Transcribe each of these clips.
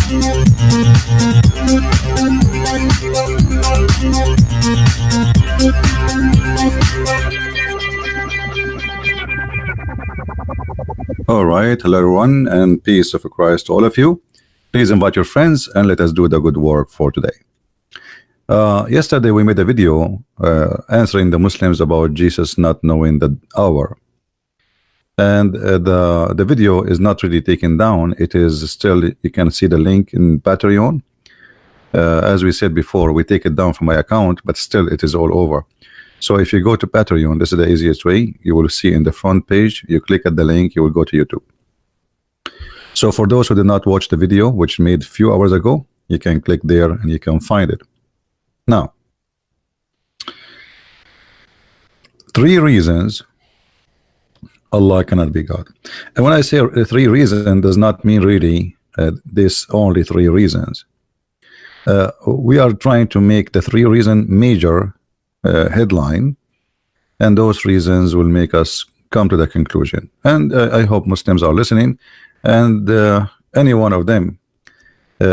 All right, hello everyone, and peace of Christ to all of you. Please invite your friends and let us do the good work for today. Yesterday we made a video answering the Muslims about Jesus not knowing the hour, and the video is not really taken down. It is still, you can see the link in Patreon. As we said before, we take it down from my account, but still it is all over. So if you go to Patreon, this is the easiest way. You will see in the front page, you click at the link, you will go to YouTube. So for those who did not watch the video, which made a few hours ago, you can click there and you can find it. Now, 3 reasons Allah cannot be God. And when I say 3 reasons, does not mean really this only 3 reasons. We are trying to make the 3 reasons major headline, and those reasons will make us come to the conclusion. And I hope Muslims are listening, and any one of them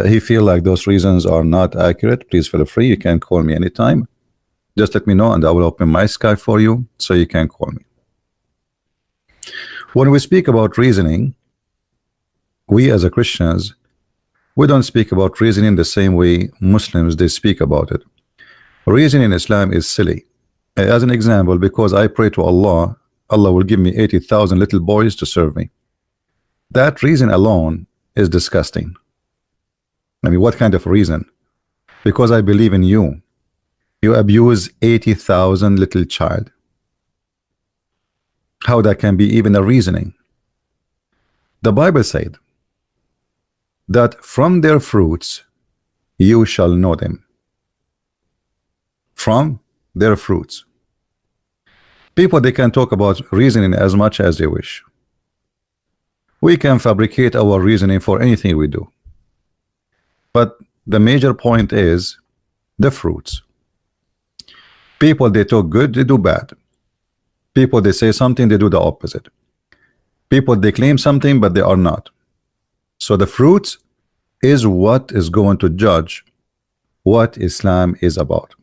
he feel like those reasons are not accurate, please feel free. You can call me anytime. Just let me know and I will open my Skype for you so you can call me. When we speak about reasoning, we as a Christians, we don't speak about reasoning the same way Muslims they speak about it. Reason in Islam is silly. As an example, because I pray to Allah, Allah will give me 80,000 little boys to serve me. That reason alone is disgusting. I mean, what kind of reason? Because I believe in you. You abuse 80,000 little child. How that can be even a reasoning? The Bible said that from their fruits you shall know them. From their fruits. People, they can talk about reasoning as much as they wish. We can fabricate our reasoning for anything we do, but the major point is the fruits. People, they talk good, they do bad. People, they say something, they do the opposite. People, they claim something, but they are not. So the fruits is what is going to judge what Islam is about.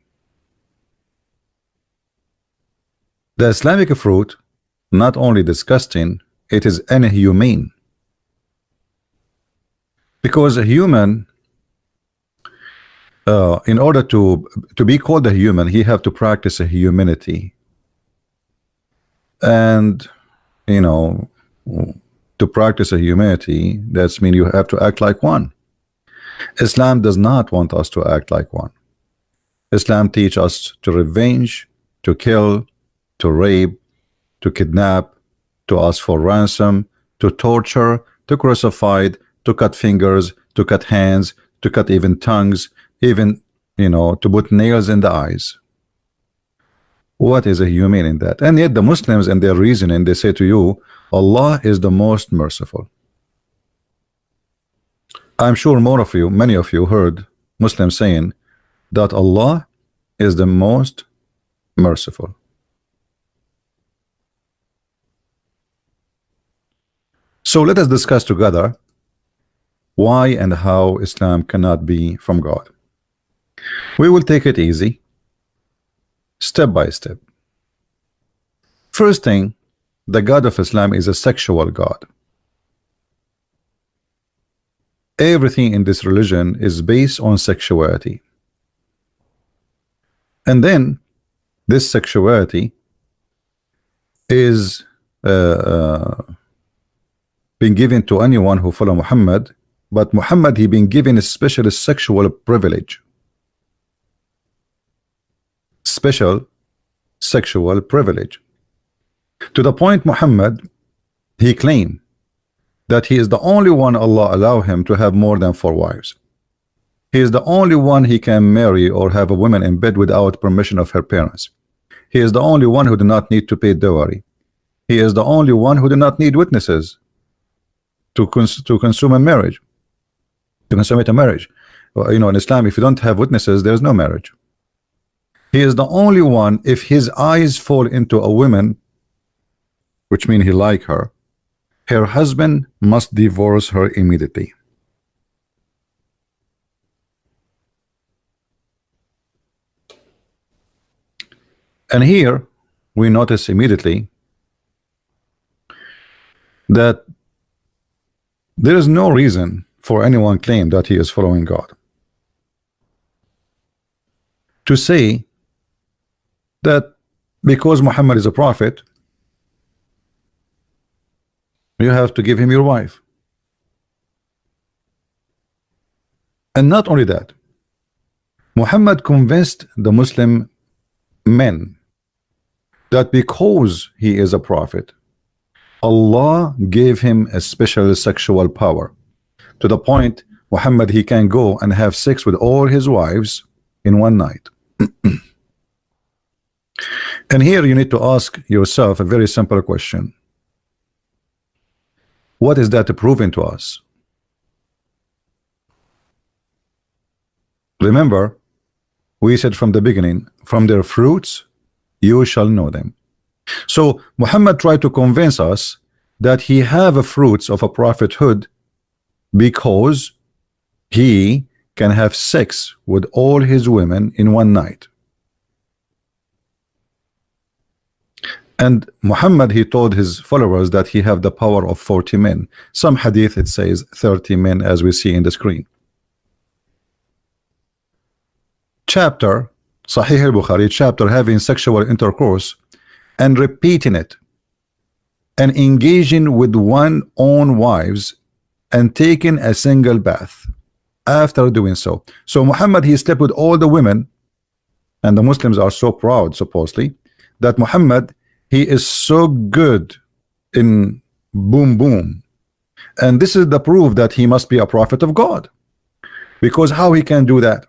The Islamic fruit, not only disgusting, it is inhumane. Because a human, in order to be called a human, he have to practice a humanity. And, you know, to practice a humanity, that means you have to act like one. Islam does not want us to act like one. Islam teaches us to revenge, to kill, to rape, to kidnap, to ask for ransom, to torture, to crucify, to cut fingers, to cut hands, to cut even tongues, even, you know, to put nails in the eyes. What is a humane in that? And yet the Muslims and their reasoning, they say to you, Allah is the most merciful. I'm sure many of you heard Muslims saying that Allah is the most merciful. So let us discuss together why and how Islam cannot be from God. We will take it easy, step by step. First thing, the God of Islam is a sexual God. Everything in this religion is based on sexuality. And then this sexuality is been given to anyone who follow Muhammad, but Muhammad, he been given a special sexual privilege. Special sexual privilege. To the point Muhammad, he claimed that he is the only one Allah allow him to have more than 4 wives. He is the only one he can marry or have a woman in bed without permission of her parents. He is the only one who do not need to pay dowry. He is the only one who do not need witnesses to consume a marriage, to consummate a marriage. Well, you know, in Islam, if you don't have witnesses, there is no marriage. He is the only one, if his eyes fall into a woman, which means he like her, her husband must divorce her immediately. And here we notice immediately that there is no reason for anyone claim that he is following God to say that because Muhammad is a prophet, you have to give him your wife. And not only that, Muhammad convinced the Muslim men that because he is a prophet, Allah gave him a special sexual power, to the point Muhammad, he can go and have sex with all his wives in one night. And here you need to ask yourself a very simple question. What is that proving to us? Remember, we said from the beginning, from their fruits you shall know them. So Muhammad tried to convince us that he have a fruits of a prophethood because he can have sex with all his women in one night. And Muhammad, he told his followers that he have the power of 40 men. Some hadith it says 30 men, as we see in the screen. Chapter Sahih al-Bukhari, chapter having sexual intercourse and repeating it and engaging with one's own wives and taking a single bath after doing so. So Muhammad, he slept with all the women, and the Muslims are so proud supposedly that Muhammad, he is so good in boom boom, and this is the proof that he must be a prophet of God, because how he can do that?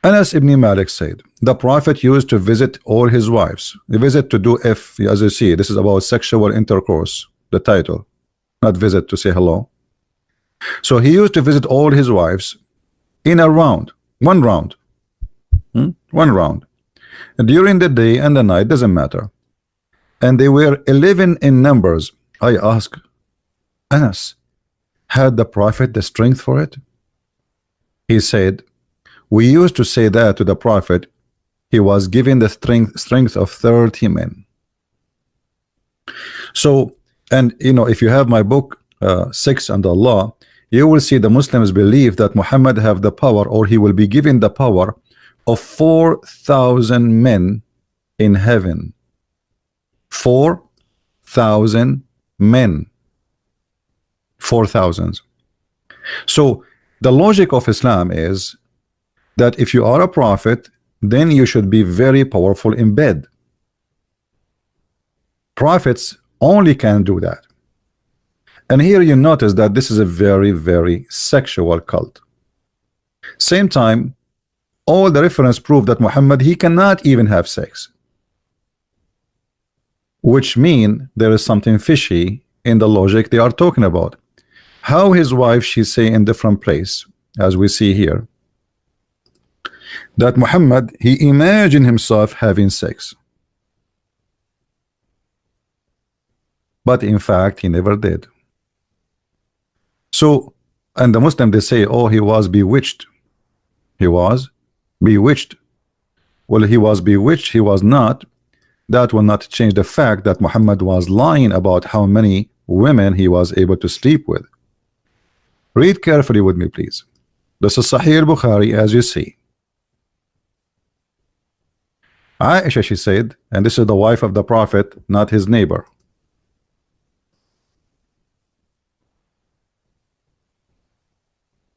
Anas ibn Malik said the prophet used to visit all his wives. The visit to do, if as you see, this is about sexual intercourse, the title, not visit to say hello. So he used to visit all his wives in a round, one round, one round, during the day and the night, doesn't matter. And they were 11 in numbers. I ask Anas, had the prophet the strength for it? He said, we used to say that to the prophet. He was given the strength of 30 men. So, and you know, if you have my book 6 and Allah, you will see the Muslims believe that Muhammad have the power, or he will be given the power of 4,000 men in heaven. 4,000 men. 4,000. So the logic of Islam is that if you are a prophet, then you should be very powerful in bed. Prophets only can do that. And here you notice that this is a very, very sexual cult. Same time, all the reference prove that Muhammad, he cannot even have sex, which mean there is something fishy in the logic they are talking about. How his wife, she say in different place, as we see here, that Muhammad, he imagined himself having sex, but in fact he never did. So, and the Muslim, they say, oh, he was bewitched. He was bewitched. Well, he was bewitched, he was not. That will not change the fact that Muhammad was lying about how many women he was able to sleep with. Read carefully with me, please. This is Sahih al-Bukhari, as you see. Aisha, she said, and this is the wife of the prophet, not his neighbor.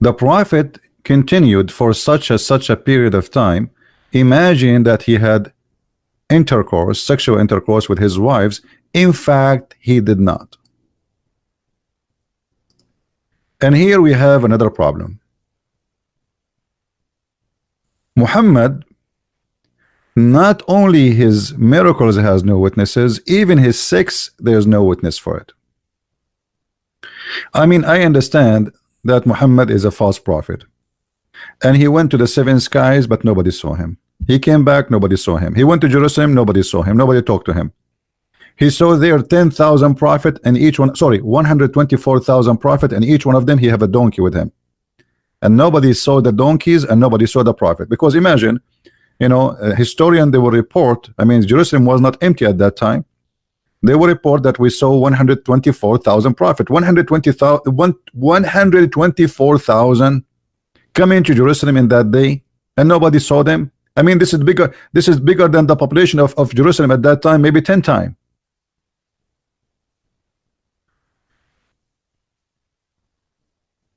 The prophet continued for such a period of time, imagining that he had intercourse, sexual intercourse with his wives. In fact, he did not. And here we have another problem. Muhammad, not only his miracles has no witnesses, even his sex, there's no witness for it. I mean, I understand that Muhammad is a false prophet, and he went to the 7 skies, but nobody saw him. He came back, nobody saw him. He went to Jerusalem, nobody saw him, nobody talked to him. He saw there 10,000 prophet, and each one, sorry, 124,000 prophet, and each one of them he have a donkey with him, and nobody saw the donkeys and nobody saw the prophet. Because imagine You know, a historian, they will report, I mean, Jerusalem was not empty at that time. They will report that we saw 124,000 prophets, 124,000 come into Jerusalem in that day, and nobody saw them. I mean, this is bigger. This is bigger than the population of Jerusalem at that time, maybe 10 times.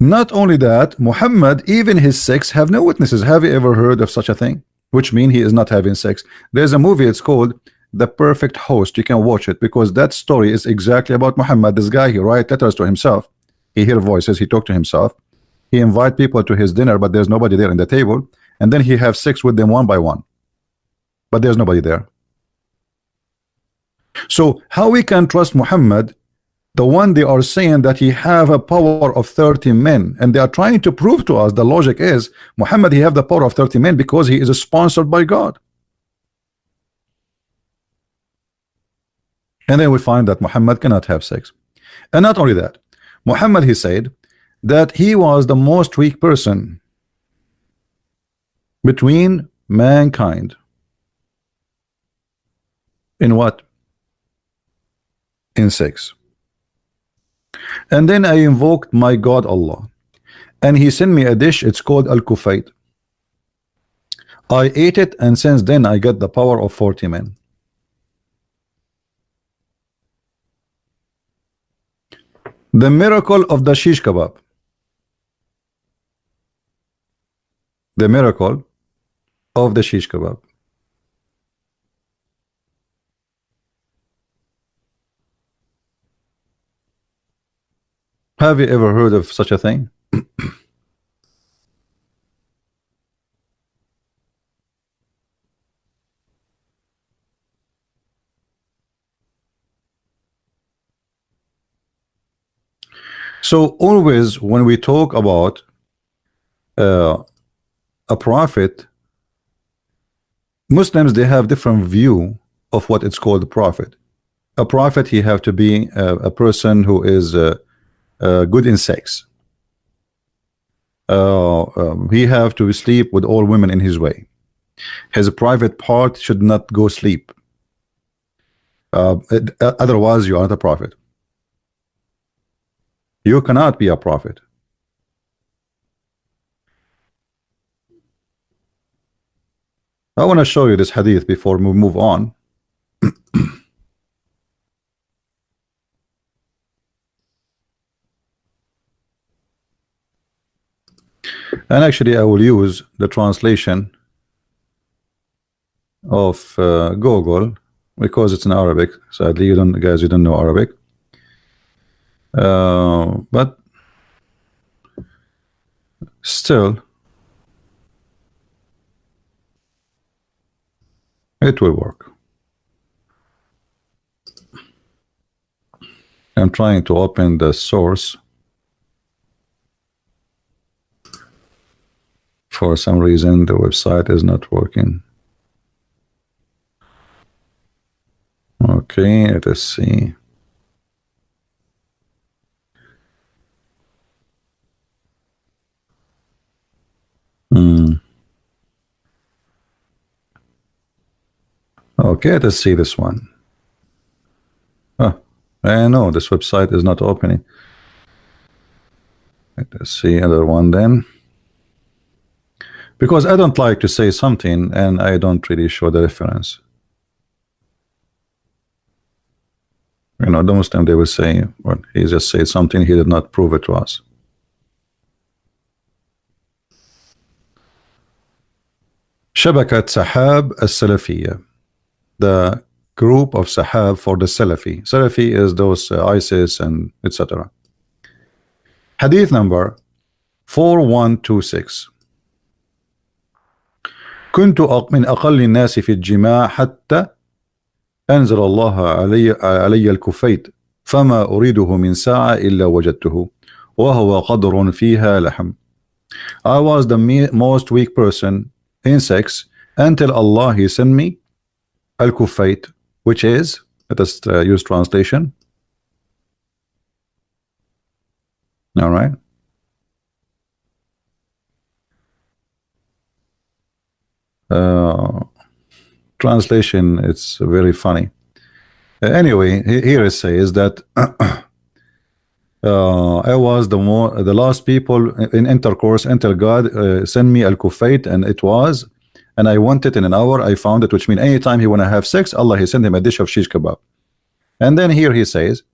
Not only that, Muhammad, even his sex have no witnesses. Have you ever heard of such a thing? Which mean he is not having sex. There's a movie, it's called The Perfect Host. You can watch it because that story is exactly about Muhammad. This guy, he write letters to himself. He hear voices, he talk to himself. He invite people to his dinner, but there's nobody there in the table. And then he have sex with them one by one. But there's nobody there. So how we can trust Muhammad, the one they are saying that he have a power of 30 men, and they are trying to prove to us, the logic is Muhammad, he have the power of 30 men because he is sponsored by God. And then we find that Muhammad cannot have sex. And not only that, Muhammad, he said that he was the most weak person between mankind. In what? In sex. And then I invoked my God Allah, and he sent me a dish, it's called al-kufayt. I ate it, and since then I get the power of 40 men. The miracle of the shish kebab. The miracle of the shish kebab. Have you ever heard of such a thing? So always when we talk about a prophet, Muslims, they have different view of what it's called a prophet. A prophet, he have to be a person who is good in sex. He have to sleep with all women in his way. His private part should not go sleep. Otherwise you are not a prophet. You cannot be a prophet. I want to show you this hadith before we move on. And actually I will use the translation of Google because it's in Arabic. Sadly, you don't, guys, you don't know Arabic. But still it will work. I'm trying to open the source. For some reason the website is not working. Okay, let us see. Okay, let's see this one. Oh, I know this website is not opening. Let's see another one then. Because I don't like to say something and I don't really show the reference. You know, the Muslim, they will say, well, he just said something, he did not prove it to us. شبكة سحاب السلفية, the group of Sahab for the Salafi. Salafi is those ISIS and etc. Hadith number 4126. كنت من أقل الناس في الجماع حتى أنزل الله علي الكفيت فما أريده من ساعة إلا وجدته وهو قدر فيها لحم. I was the most weak person in sex until Allah, he sent me al-kufayt, which is, let us use translation. All right. translation, it's very funny. Anyway, here it says that I was the last people in intercourse until God sent me al-kufayt, and it was, and I want it in an hour. I found it, which means anytime he want to have sex, Allah, he sent him a dish of shish kebab. And then here he says,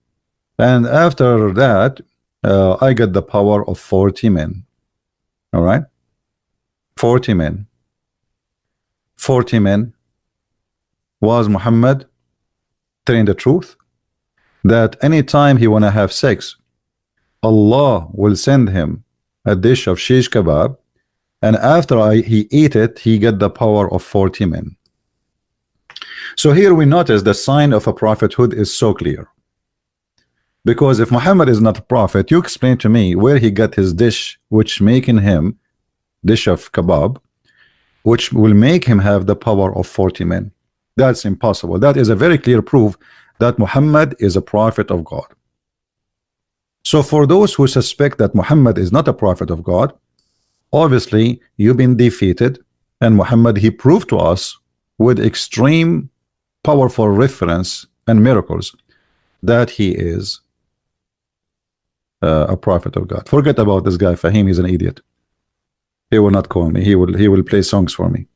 and after that I get the power of 40 men. All right, 40 men. 40 men. Was Muhammad telling the truth that anytime he want to have sex, Allah will send him a dish of shish kebab, and after he eat it, he get the power of 40 men? So here we notice the sign of a prophethood is so clear, because if Muhammad is not a prophet, you explain to me where he got his dish, which making him dish of kebab, which will make him have the power of 40 men. That's impossible. That is a very clear proof that Muhammad is a prophet of God. So for those who suspect that Muhammad is not a prophet of God, obviously you've been defeated, and Muhammad, he proved to us with extreme powerful reference and miracles that he is a prophet of God. Forget about this guy Fahim, he's an idiot. He will not call me. He will play songs for me.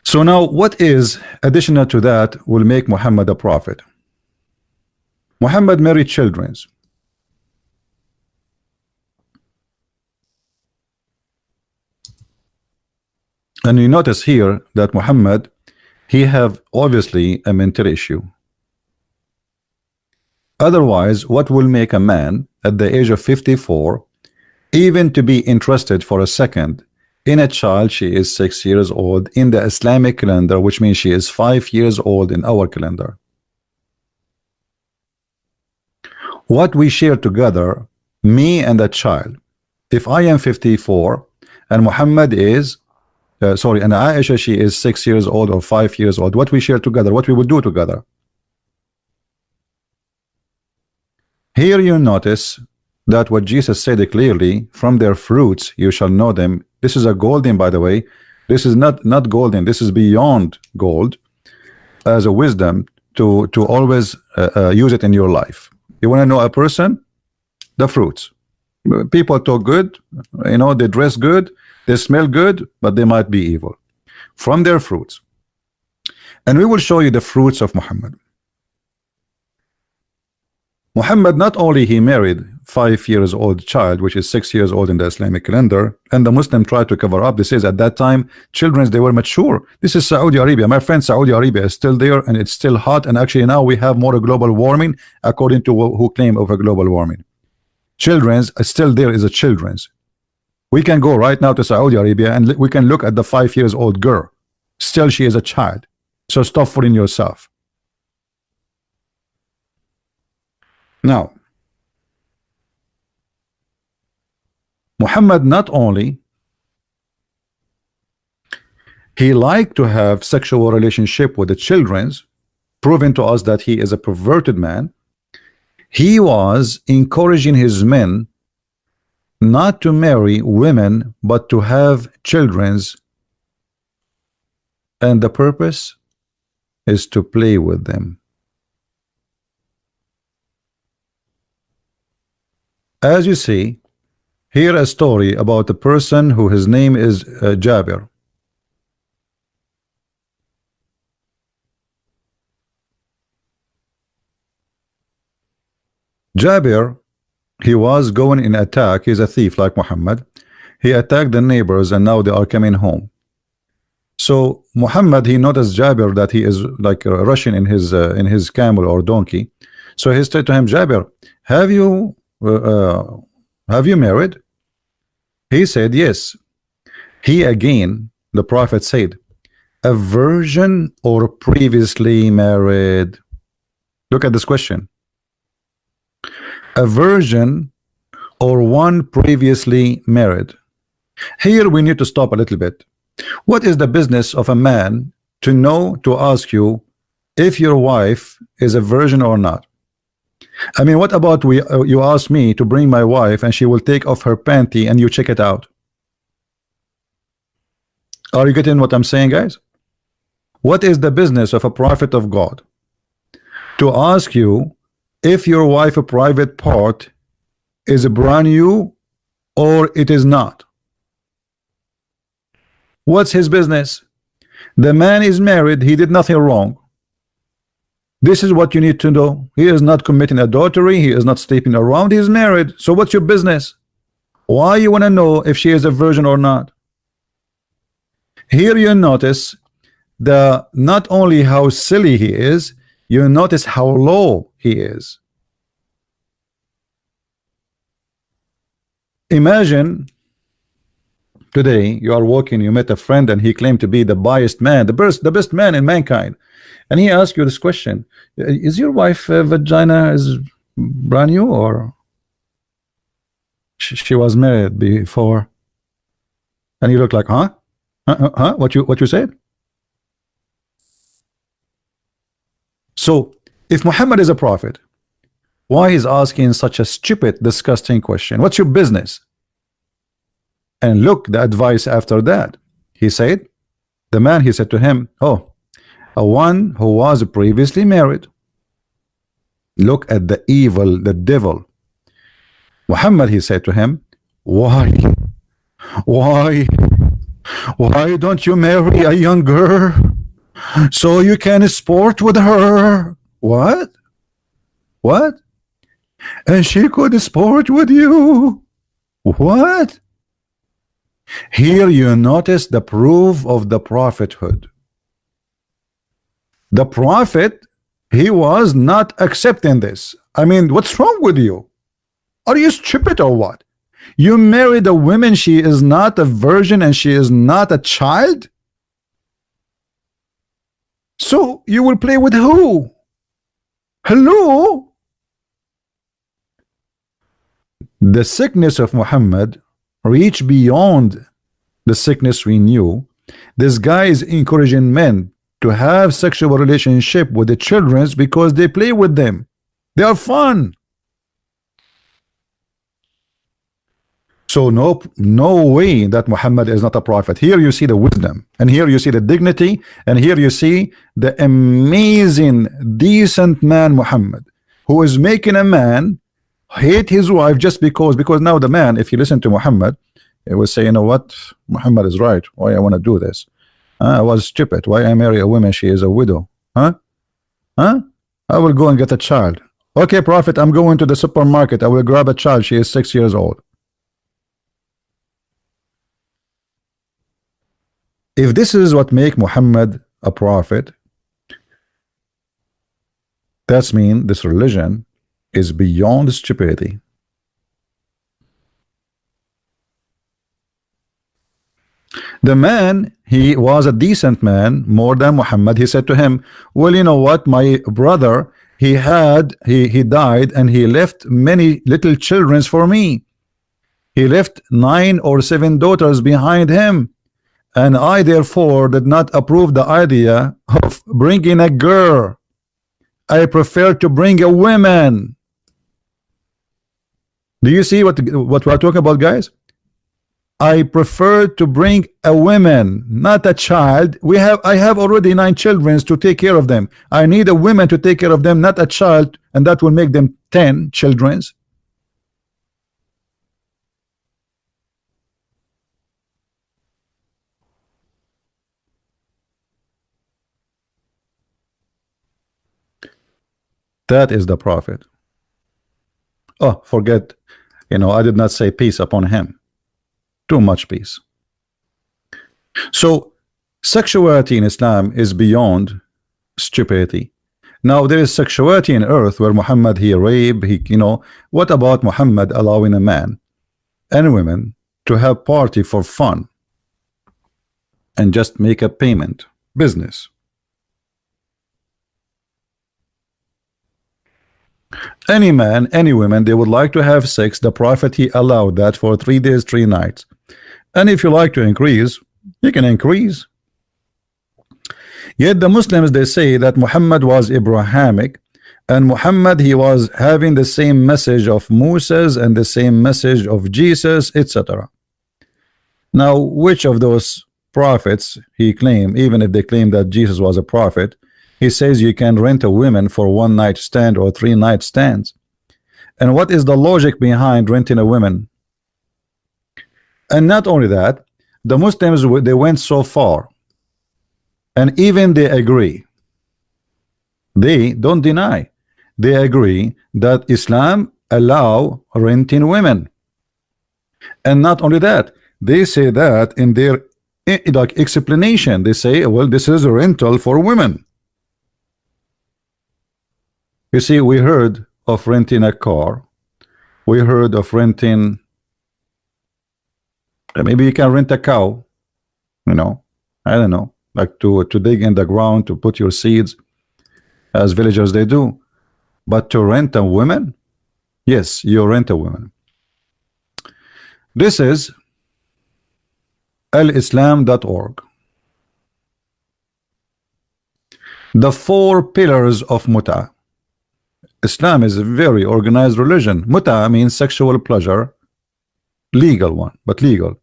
So now, what is additional to that will make Muhammad a prophet? Muhammad married children. And you notice here that Muhammad, he have obviously a mental issue. Otherwise, what will make a man at the age of 54 even to be interested for a second in a child? She is 6 years old in the Islamic calendar, which means she is 5 years old in our calendar. What we share together, me and a child, if I am 54 and Muhammad is and Aisha, she is 6 years old or 5 years old, what we share together, what we will do together. Here you notice that what Jesus said clearly, from their fruits you shall know them. This is a golden, by the way. This is not golden. This is beyond gold, as a wisdom to always use it in your life. You want to know a person? The fruits. People talk good, you know, they dress good, they smell good, but they might be evil. From their fruits. And we will show you the fruits of Muhammad. Muhammad, not only he married 5 years old child, which is 6 years old in the Islamic calendar, and the Muslim tried to cover up. This is at that time children, they were mature. This is Saudi Arabia. My friend, Saudi Arabia is still there, and it's still hot, and actually now we have more global warming according to who claim of a global warming. Children's still there is a children's. We can go right now to Saudi Arabia and we can look at the 5 years old girl. Still she is a child. So stop fooling yourself. Now, Muhammad, not only he liked to have sexual relationship with the children's, proving to us that he is a perverted man, he was encouraging his men not to marry women but to have children's, and the purpose is to play with them. As you see here, a story about a person who his name is Jabir. Jabir, he was going in attack. He's a thief like Muhammad. He attacked the neighbors, and now they are coming home. So Muhammad, he noticed Jabir that he is like rushing in his camel or donkey. So he said to him, Jabir, have you married? He said yes. He again, the Prophet said, a virgin or previously married? Look at this question. A virgin or one previously married? Here we need to stop a little bit. What is the business of a man to know, to ask you if your wife is a virgin or not? I mean, what about you ask me to bring my wife and she will take off her panty and you check it out? Are you getting what I'm saying, guys? What is the business of a prophet of God to ask you if your wife a private part is brand new or it is not? What's his business? The man is married, he did nothing wrong. This is what you need to know. He is not committing adultery, he is not sleeping around, he is married. So what's your business? Why you want to know if she is a virgin or not? Here you notice not only how silly he is, you notice how low he is. Imagine today you are walking, you met a friend and he claimed to be the biased man, the best man in mankind, and he asked you this question: is your wife vagina is brand new or she was married before? And you look like, huh? What you said? So if Muhammad is a prophet, why is asking such a stupid, disgusting question? What's your business? And look, the advice after that. He said, the man, he said to him, oh, a one who was previously married. Look at the evil, the devil. Muhammad, he said to him, why don't you marry a young girl so you can sport with her? What? And she could sport with you? What? Here you notice the proof of the prophethood. The prophet, he was not accepting this. I mean, what's wrong with you? Are you stupid or what? You married a woman, she is not a virgin and she is not a child? So you will play with who? Hello? The sickness of Muhammad reached beyond the sickness we knew. This guy is encouraging men to have sexual relationship with the children because they play with them. They are fun. So no way that Muhammad is not a prophet. Here you see the wisdom, and here you see the dignity, and here you see the amazing decent man Muhammad, who is making a man hate his wife just because now the man, if you listen to Muhammad, he will say, you know what, Muhammad is right. Why I want to do this? I was stupid. Why I marry a woman? She is a widow. I will go and get a child. Okay, prophet, I'm going to the supermarket. I will grab a child. She is 6 years old. If this is what make Muhammad a prophet, that's mean this religion is beyond stupidity. The man, he was a decent man more than Muhammad. He said to him, well, you know what, my brother, he died and he left many little children for me. He left 9 or 7 daughters behind him, and I therefore did not approve the idea of bringing a girl. I prefer to bring a woman. Do you see what we're talking about, guys? I prefer to bring a woman, not a child. I have already 9 children to take care of them. I need a woman to take care of them, not a child, and that will make them 10 children. That is the prophet. Oh, forget, I did not say peace upon him. Too much peace. So sexuality in Islam is beyond stupidity. Now there is sexuality in earth where Muhammad, he raped, what about Muhammad allowing a man and women to have party for fun and just make a payment business? Any man, any woman, they would like to have sex. The prophet, he allowed that for 3 days, 3 nights. And if you like to increase, you can increase. Yet the Muslims, they say that Muhammad was Abrahamic, and Muhammad, he was having the same message of Moses and the same message of Jesus, etc. Now, which of those prophets, he claimed, even if they claim that Jesus was a prophet, he says you can rent a woman for one night stand or 3 night stands. And what is the logic behind renting a woman? And not only that, the Muslims, they went so far, and even they agree, they don't deny, they agree that Islam allow renting women. And not only that, they say that in their like explanation, they say, well, this is a rental for women. You see, we heard of renting a car, we heard of renting, maybe you can rent a cow, you know, I don't know, like to dig in the ground to put your seeds, as villagers they do. But to rent a woman, yes, you rent a woman. This is alislam.org. The 4 pillars of muta. Islam is a very organized religion. Muta means sexual pleasure, legal one, but legal.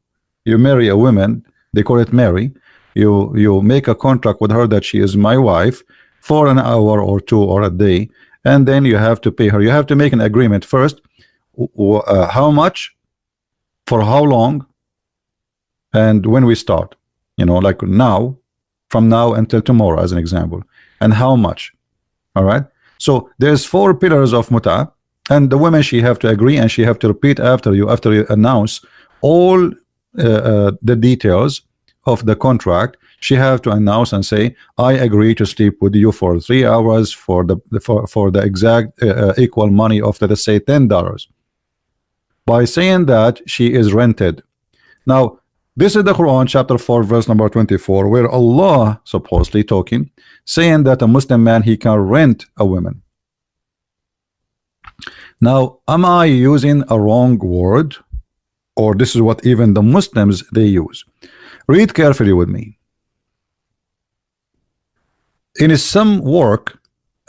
You marry a woman, they call it marry. You make a contract with her that she is my wife for an hour or 2 or a day, and then you have to pay her. You have to make an agreement first. How much, for how long, and when we start, you know, like now, from now until tomorrow, as an example, and how much. All right. So there's 4 pillars of muta, and the woman, she have to agree, and she have to repeat after you announce all the details of the contract. She have to announce and say, I agree to sleep with you for 3 hours for the exact equal money of, let's say, $10. By saying that, she is rented. Now this is the Quran chapter 4 verse number 24, where Allah supposedly talking, saying that a Muslim man, he can rent a woman. Now, am I using a wrong word, or this is what even the Muslims they use? Read carefully with me. In some work,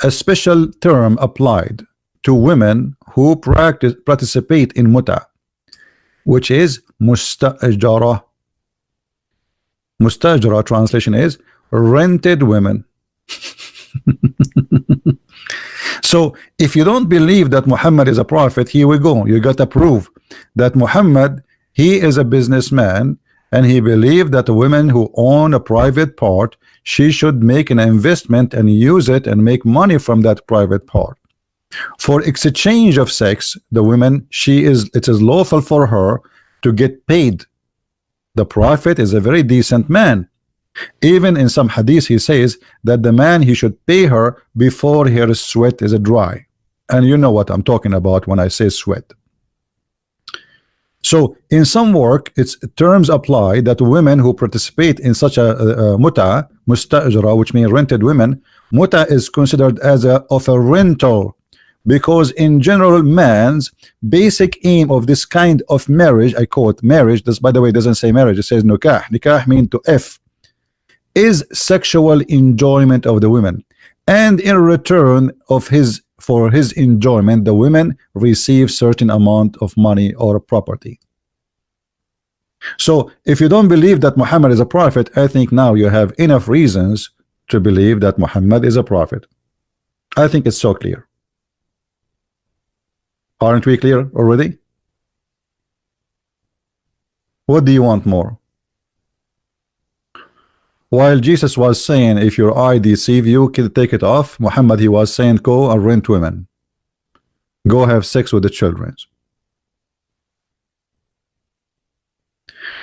a special term applied to women who participate in muta, which is mustajara. Mustajara translation is rented women. So if you don't believe that Muhammad is a prophet, here we go. You got to prove that Muhammad, he is a businessman, and he believed that a woman who own a private part, she should make an investment and use it and make money from that private part. For exchange of sex, the woman, it is lawful for her to get paid. The Prophet is a very decent man. Even in some hadith, he says that the man, he should pay her before her sweat is dry. And you know what I'm talking about when I say sweat. So in some work, its terms apply that women who participate in such a muta, mustajra, which means rented women, muta is considered as of a rental, because in general, man's basic aim of this kind of marriage, I call it marriage, this by the way doesn't say marriage, it says nikah. Nikah means to F, is sexual enjoyment of the women, and in return of for his enjoyment, the women receive certain amount of money or property. So if you don't believe that Muhammad is a prophet, I think now you have enough reasons to believe that Muhammad is a prophet. I think it's so clear. Aren't we clear already? What do you want more? While Jesus was saying, if your eye deceive you, take it off, Muhammad, he was saying, go and rent women, go have sex with the children.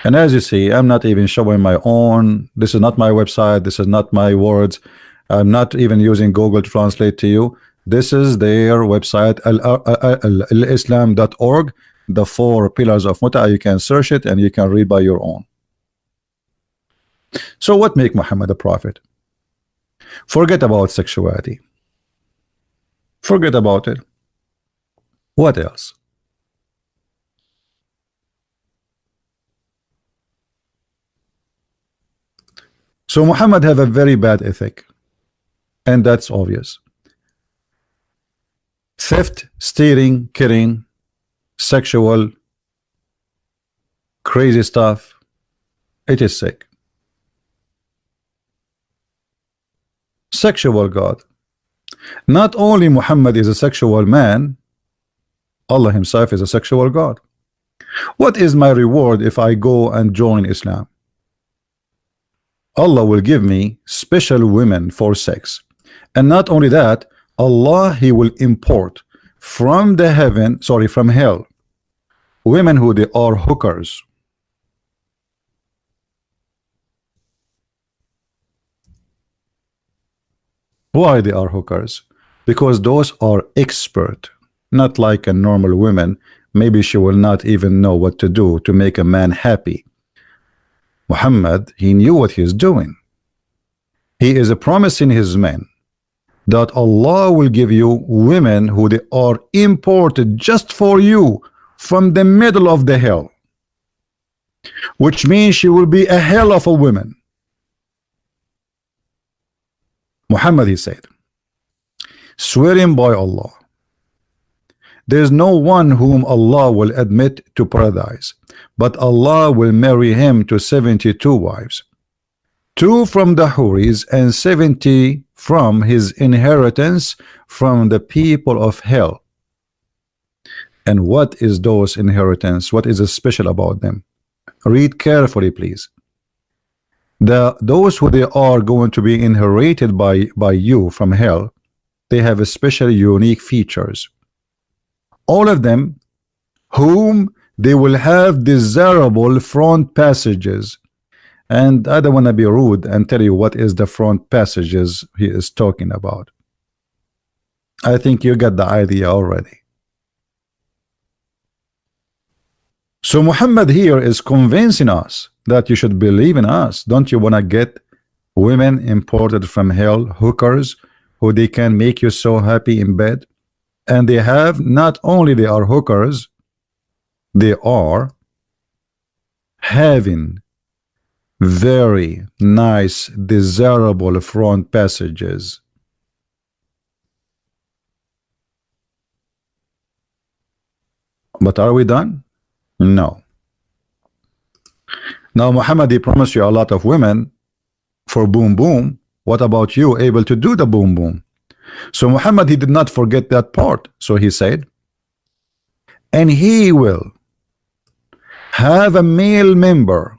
And as you see, I'm not even showing my own, this is not my website, this is not my words, I'm not even using Google to translate to you. This is their website, alislam.org, the 4 pillars of muta. You can search it and you can read by your own. So what make Muhammad a prophet? Forget about sexuality. Forget about it. What else? So Muhammad have a very bad ethic, and that's obvious. Theft, stealing, killing, sexual, crazy stuff. It is sick. Sexual God. Not only Muhammad is a sexual man, Allah himself is a sexual God. What is my reward if I go and join Islam? Allah will give me special women for sex. And not only that, Allah, he will import from the heaven, sorry, from hell, women who they are hookers. Why they are hookers? Because those are expert, not like a normal woman. Maybe she will not even know what to do to make a man happy. Muhammad, he knew what he's doing. He is promising his men that Allah will give you women who they are imported just for you from the middle of the hell, which means she will be a hell of a woman. Muhammad, he said, swearing by Allah, there is no one whom Allah will admit to paradise, but Allah will marry him to 72 wives, 2 from the Huris and 70 from his inheritance from the people of hell. And what is those inheritance? What is special about them? Read carefully, please. Those who they are going to be inherited by you from hell, they have a special unique features. All of them whom they will have desirable front passages. And I don't want to be rude and tell you what is the front passages he is talking about. I think you got the idea already. So Muhammad here is convincing us that you should believe in us. Don't you want to get women imported from hell, hookers, who they can make you so happy in bed? And they have, not only they are hookers, they are having very nice, desirable front passages. But are we done? No. Now Muhammad, he promised you a lot of women for boom boom. What about you able to do the boom boom? So Muhammad, he did not forget that part. So he said, and he will have a male member.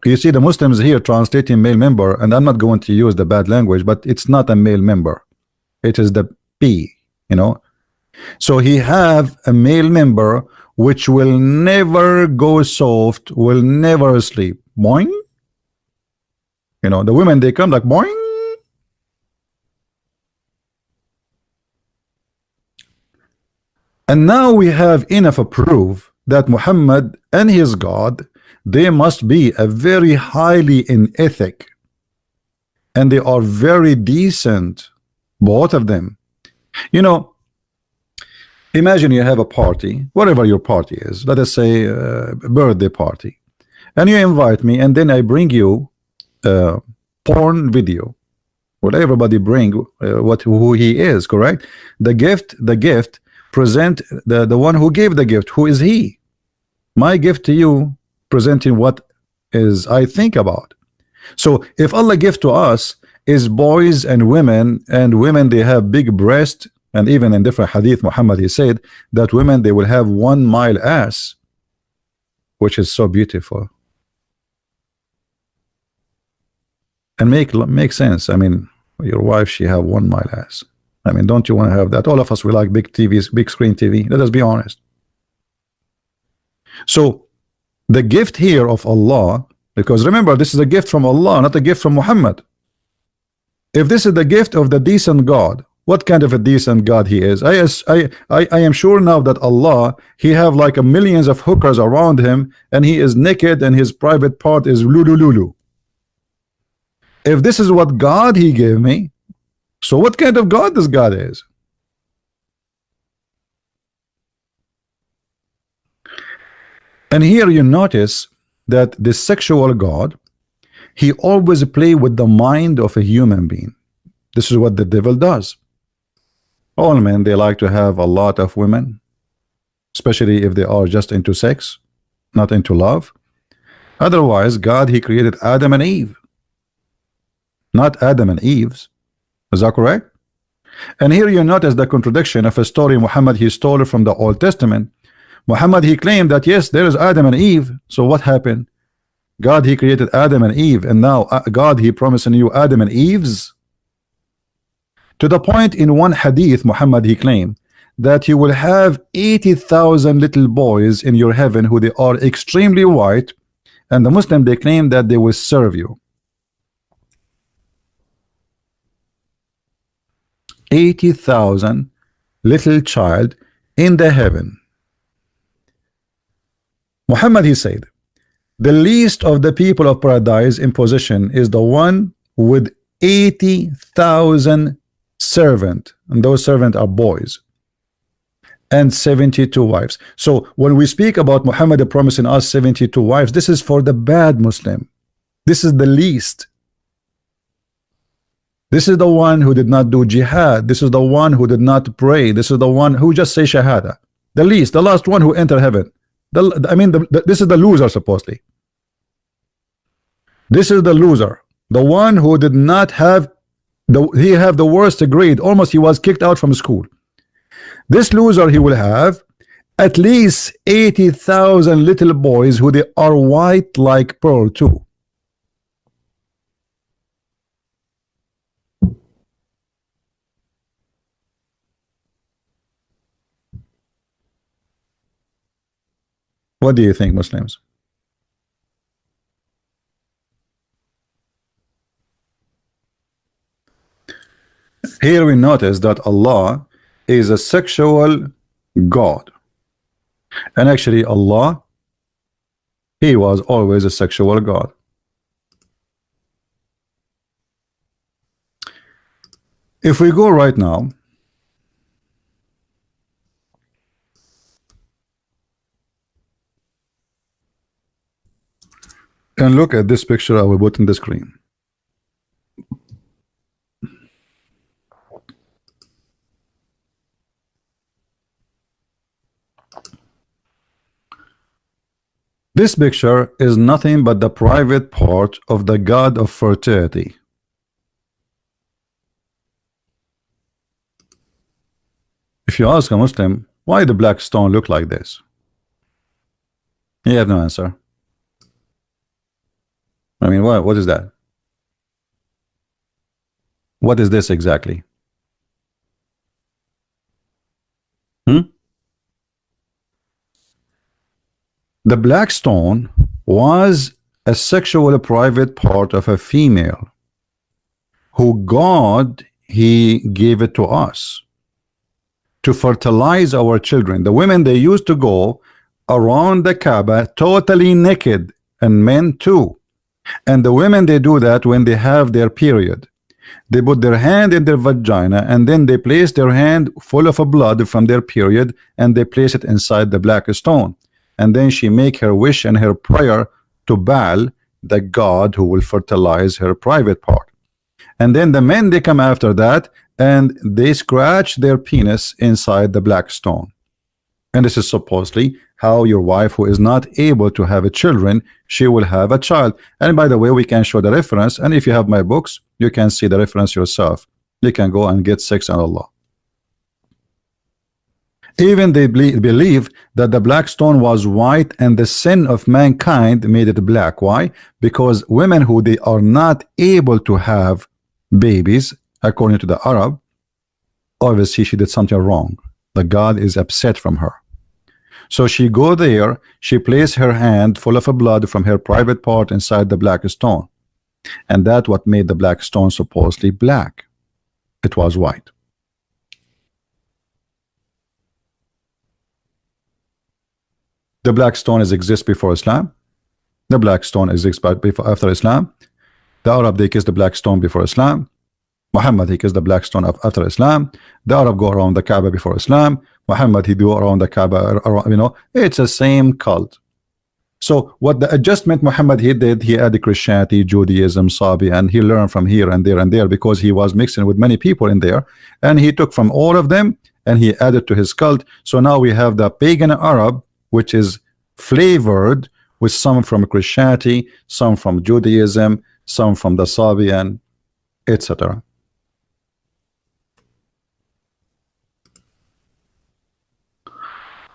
You see the Muslims here translating male member, and I'm not going to use the bad language, but it's not a male member. It is the P, you know. So he have a male member which will never go soft, will never sleep. Boing. You know, the women, they come like boing. And now we have enough proof that Muhammad and his God, they must be a very highly in ethic, and they are very decent, both of them. You know, imagine you have a party, whatever your party is, let us say a birthday party, and you invite me, and then I bring you a porn video. Well, everybody bring who he is, correct? The gift present the one who gave the gift. Who is he? My gift to you, presenting what is I think about. So if Allah give to us is boys and women they have big breast, and even in different hadith Muhammad, he said that women, they will have 1 mile ass, which is so beautiful and make sense. I mean, your wife, she have 1 mile ass. I mean, don't you want to have that? All of us, we like big TVs, big screen TV. Let us be honest. So the gift here of Allah, because remember, this is a gift from Allah, not a gift from Muhammad. If this is the gift of the decent God, what kind of a decent God he is? I am sure now that Allah, he have like millions of hookers around him, and he is naked, and his private part is lulu. If this is what God he gave me, so what kind of God this God is? And here you notice that the sexual God, he always play with the mind of a human being. This is what the devil does. All men, they like to have a lot of women, especially if they are just into sex, not into love. Otherwise, God, he created Adam and Eve, not Adam and Eve's. Is that correct? And here you notice the contradiction of a story Muhammad he stole from the Old Testament. Muhammad he claimed that yes, there is Adam and Eve. So what happened? God he created Adam and Eve, and now God he promised you Adam and Eves. To the point in one hadith Muhammad he claimed that you will have 80,000 little boys in your heaven who they are extremely white, and the Muslim they claim that they will serve you. 80,000 little child in the heaven. Muhammad he said, the least of the people of paradise in position is the one with 80,000 servants, and those servants are boys, and 72 wives. So when we speak about Muhammad promising us 72 wives, this is for the bad Muslim. This is the least. This is the one who did not do jihad. This is the one who did not pray. This is the one who just say shahada. The least, the last one who enter heaven. This is the loser supposedly. This is the loser, the one who did not have he have the worst grade. Almost he was kicked out from school. This loser he will have at least 80,000 little boys who they are white like pearl too. What do you think, Muslims? Here we notice that Allah is a sexual God, and actually Allah, he was always a sexual God. If we go right now and look at this picture I will put in the screen. This picture is nothing but the private part of the god of fertility. If you ask a Muslim, why the black stone look like this? He have no answer. I mean, what is that? What is this exactly? The black stone was a sexual private part of a female who God he gave it to us to fertilize our children. The women, they used to go around the Kaaba totally naked, and men too. And the women, they do that when they have their period. They put their hand in their vagina, and then they place their hand full of blood from their period, and they place it inside the black stone. And then she make her wish and her prayer to Baal, the god who will fertilize her private part. And then the men, they come after that and they scratch their penis inside the black stone. And this is supposedly how your wife who is not able to have a children, she will have a child. And by the way, we can show the reference, and if you have my books, you can see the reference yourself. You can go and get 6 on Allah. Even they believe that the black stone was white, and the sin of mankind made it black. Why? Because women who they are not able to have babies, according to the Arab, obviously she did something wrong. The God is upset from her. So she go there, she placed her hand full of blood from her private part inside the black stone. And that what made the black stone supposedly black. It was white. The black stone exists before Islam. The black stone exists after Islam. The Arab, they kiss the black stone before Islam. Muhammad, he kissed the black stone after Islam. The Arab go around the Kaaba before Islam. Muhammad, he do around the Kaaba, you know, it's the same cult. So what the adjustment Muhammad he did, he added Christianity, Judaism, Sabi, and he learned from here and there and there, because he was mixing with many people in there, and he took from all of them and he added to his cult. So now we have the pagan Arab, which is flavored with some from Christianity, some from Judaism, some from the Sabian, etc.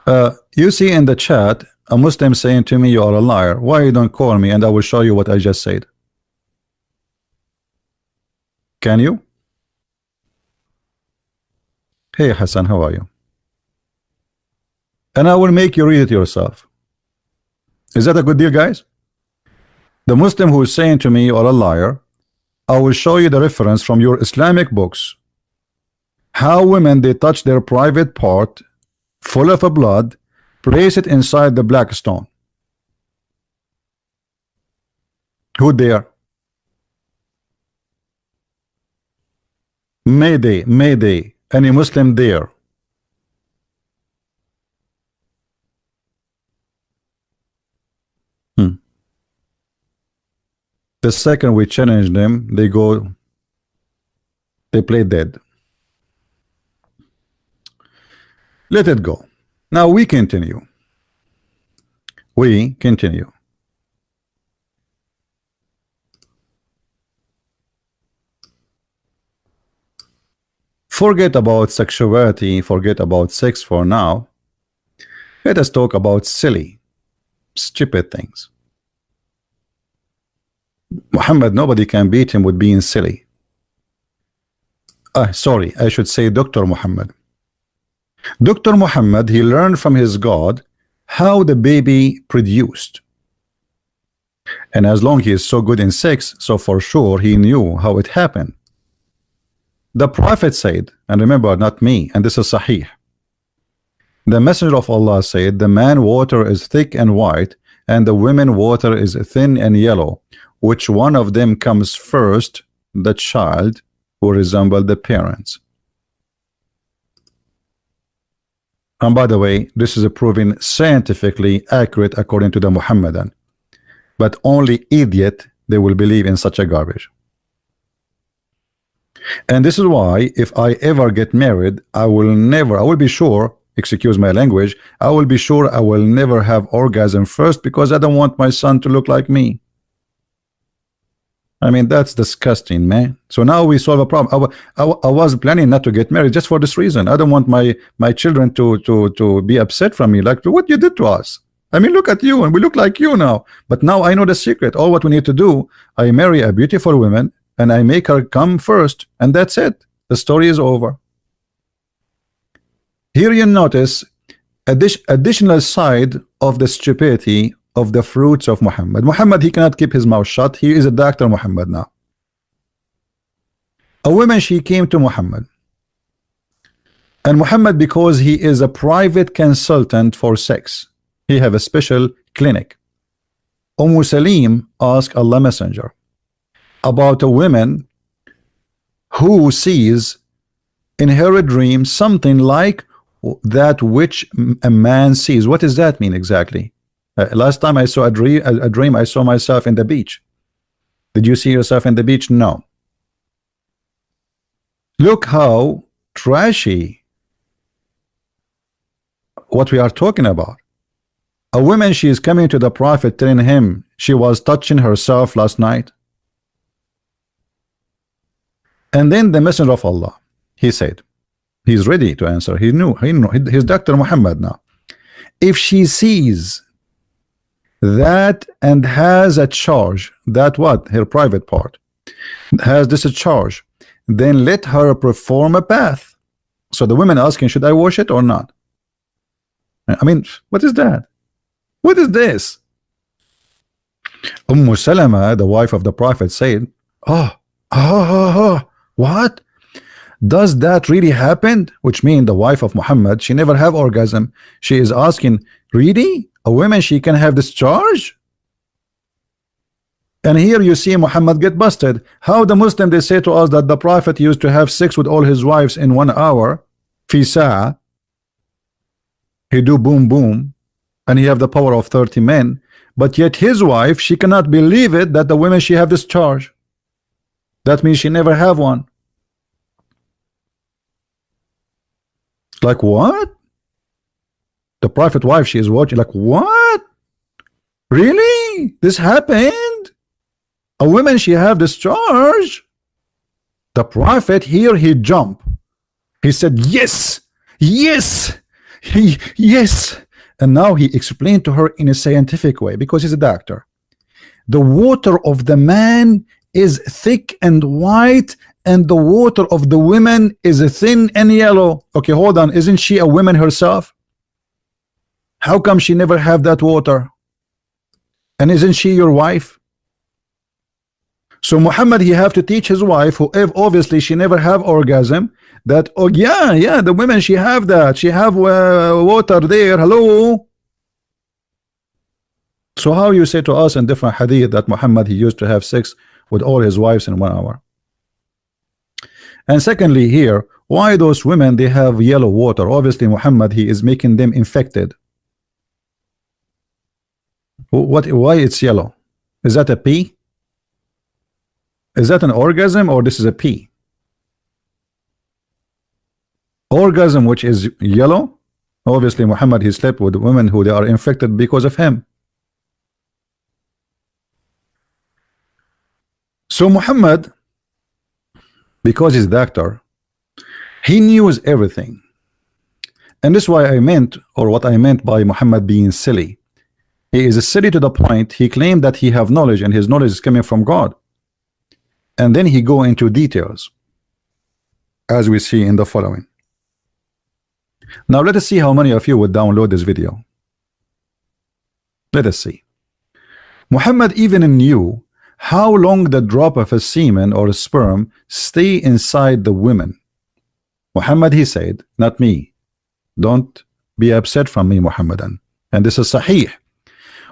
You see in the chat a Muslim saying to me, you are a liar. Why you don't call me and I will show you what I just said? Can you? Hey Hassan, how are you? And I will make you read it yourself. Is that a good deal, guys? The Muslim who is saying to me, you are a liar, I will show you the reference from your Islamic books. How women, they touch their private part full of a blood, place it inside the black stone. Who there? Mayday, Mayday. Any Muslim there? The second we challenge them, they play dead. Let it go. Now we continue. We continue. Forget about sexuality, forget about sex for now. Let us talk about silly, stupid things. Muhammad, nobody can beat him with being silly. Sorry, I should say Dr. Muhammad. Dr. Muhammad, he learned from his God how the baby produced. And as long he is so good in sex, so for sure he knew how it happened. The Prophet said, and remember, not me, and this is Sahih. The Messenger of Allah said, the man water is thick and white, and the women water is thin and yellow. Which one of them comes first? The child who resembled the parents. And by the way, this is proven scientifically accurate according to the Muhammadan. But only idiot they will believe in such a garbage. And this is why if I ever get married, I will be sure, excuse my language, I will be sure I will never have orgasm first, because I don't want my son to look like me. I mean, that's disgusting, man. So now we solve a problem. I was planning not to get married just for this reason. I don't want my children to be upset from me, like what you did to us. I mean, look at you, and we look like you now. But now I know the secret. All what we need to do, I marry a beautiful woman, and I make her come first, and that's it. The story is over. Here you notice additional side of the stupidity of the fruits of Muhammad. Muhammad, he cannot keep his mouth shut. He is a Dr. Muhammad now. A woman, she came to Muhammad. And Muhammad, because he is a private consultant for sex, he have a special clinic. Salim asked Allah Messenger about a woman who sees in her dream something like that which a man sees. What does that mean exactly? Last time I saw a dream, I saw myself in the beach. Did you see yourself in the beach? No. Look how trashy what we are talking about. A woman, she is coming to the Prophet telling him she was touching herself last night. And then the Messenger of Allah, he said, he's ready to answer. He knew he's Dr. Muhammad now. If she sees that and has a charge, that what? Her private part has this a charge, then let her perform a bath. So the women asking, should I wash it or not? I mean, what is that? What is this? Salama, the wife of the Prophet, said, what? Does that really happen? Which means the wife of Muhammad, she never have orgasm. She is asking, really? A woman, she can have this charge? And here you see Muhammad get busted. How the Muslim, they say to us that the Prophet used to have sex with all his wives in 1 hour. Fi sa'a. He do boom boom. And he have the power of 30 men. But yet his wife, she cannot believe it that the women, she have this charge. That means she never have one. Like what? The Prophet wife, she is watching like, what? Really? This happened? A woman, she have this charge? The Prophet here, he jumped. He said, yes, yes, Yes. And now he explained to her in a scientific way, because he's a doctor. The water of the man is thick and white, and the water of the women is thin and yellow. Okay, hold on. Isn't she a woman herself? How come she never have that water? And isn't she your wife? So Muhammad, he have to teach his wife, who obviously she never have orgasm, that, oh yeah, the women, she have that, she have water there. Hello. So how you say to us in different hadith that Muhammad, he used to have sex with all his wives in 1 hour? And secondly, here, why those women, they have yellow water? Obviously Muhammad, he is making them infected. Why it's yellow? Is that a pee? Is that an orgasm, or this is a pee? Orgasm, which is yellow. Obviously Muhammad, he slept with women who they are infected because of him. So Muhammad, because he's doctor, he knows everything. And this is why I meant, or what I meant by Muhammad being silly. He is silly to the point he claimed that he have knowledge, and his knowledge is coming from God. And then he go into details, as we see in the following. Now let us see how many of you would download this video. Let us see. Muhammad even knew how long the drop of a semen or a sperm stay inside the women. Muhammad, he said, not me. Don't be upset from me, Muhammadan. And this is Sahih.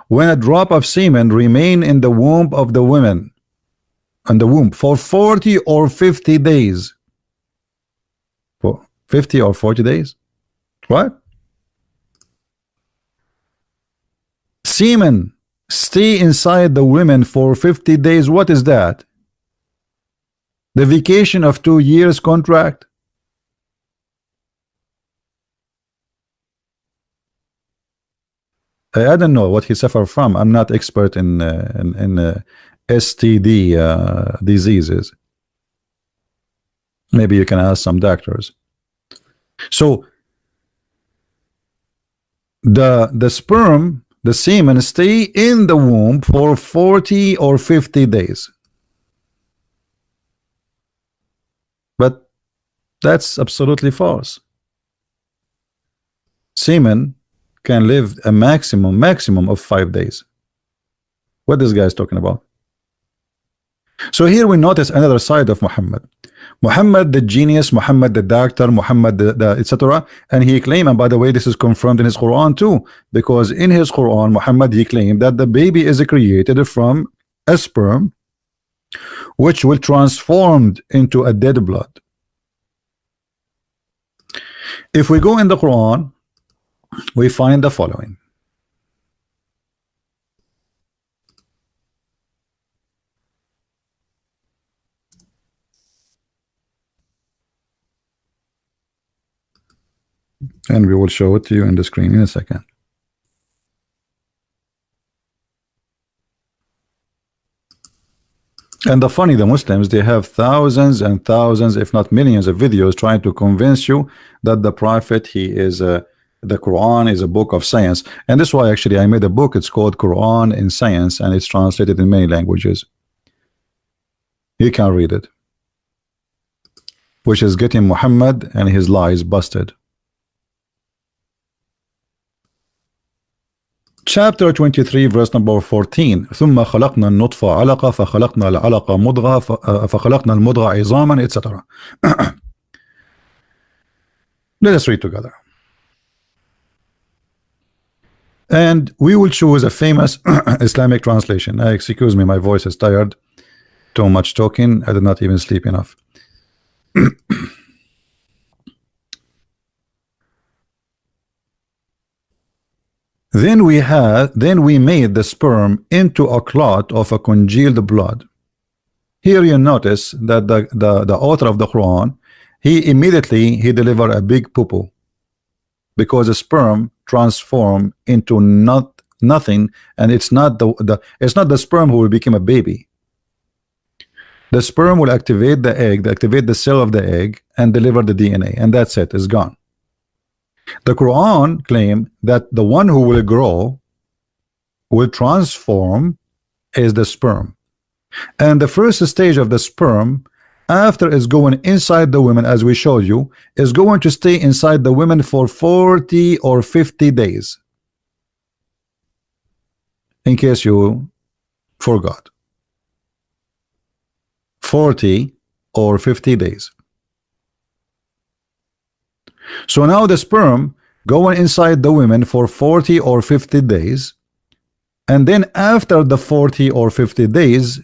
When a drop of semen remain in the womb of the women, in the womb, for 40 or 50 days. For 50 or 40 days? What? Semen stay inside the women for 50 days. What is that? The vacation of 2 years contract? I don't know what he suffered from. I'm not expert in STD diseases. Maybe you can ask some doctors. So the sperm, the semen, stay in the womb for 40 or 50 days. But that's absolutely false. Semen can live a maximum of 5 days. What this guy is talking about? So here we notice another side of Muhammad. Muhammad the genius, Muhammad the doctor, Muhammad the etc. And he claimed, and by the way, this is confirmed in his Quran too, because in his Quran, Muhammad, he claimed that the baby is created from a sperm which will transformed into a dead blood. If we go in the Quran, we find the following. And we will show it to you in the screen in a second. And the funny, the Muslims, they have thousands and thousands, if not millions of videos trying to convince you that the Prophet, he is the Quran is a book of science. And this is why actually I made a book. It's called Quran in Science, and it's translated in many languages. You can read it, which is getting Muhammad and his lies busted. Chapter 23, verse number 14. ثم خلقنا النطفة علقة فخلقنا العلقة مضغة فخلقنا المضغة عظاما, etc. Let us read together. And we will choose a famous Islamic translation. Excuse me, my voice is tired. Too much talking. I did not even sleep enough. Then we made the sperm into a clot of a congealed blood. Here you notice that the author of the Quran, he immediately delivered a big poo-poo, because the sperm transform into nothing, and it's not the sperm who will become a baby. The sperm will activate the egg, activate the cell of the egg, and deliver the DNA, and that's it. It's gone. The Quran claim that the one who will grow, will transform, is the sperm. And the first stage of the sperm, after it's going inside the women, as we showed you, is going to stay inside the women for 40 or 50 days. In case you forgot. 40 or 50 days. So now the sperm going inside the women for 40 or 50 days, and then after the 40 or 50 days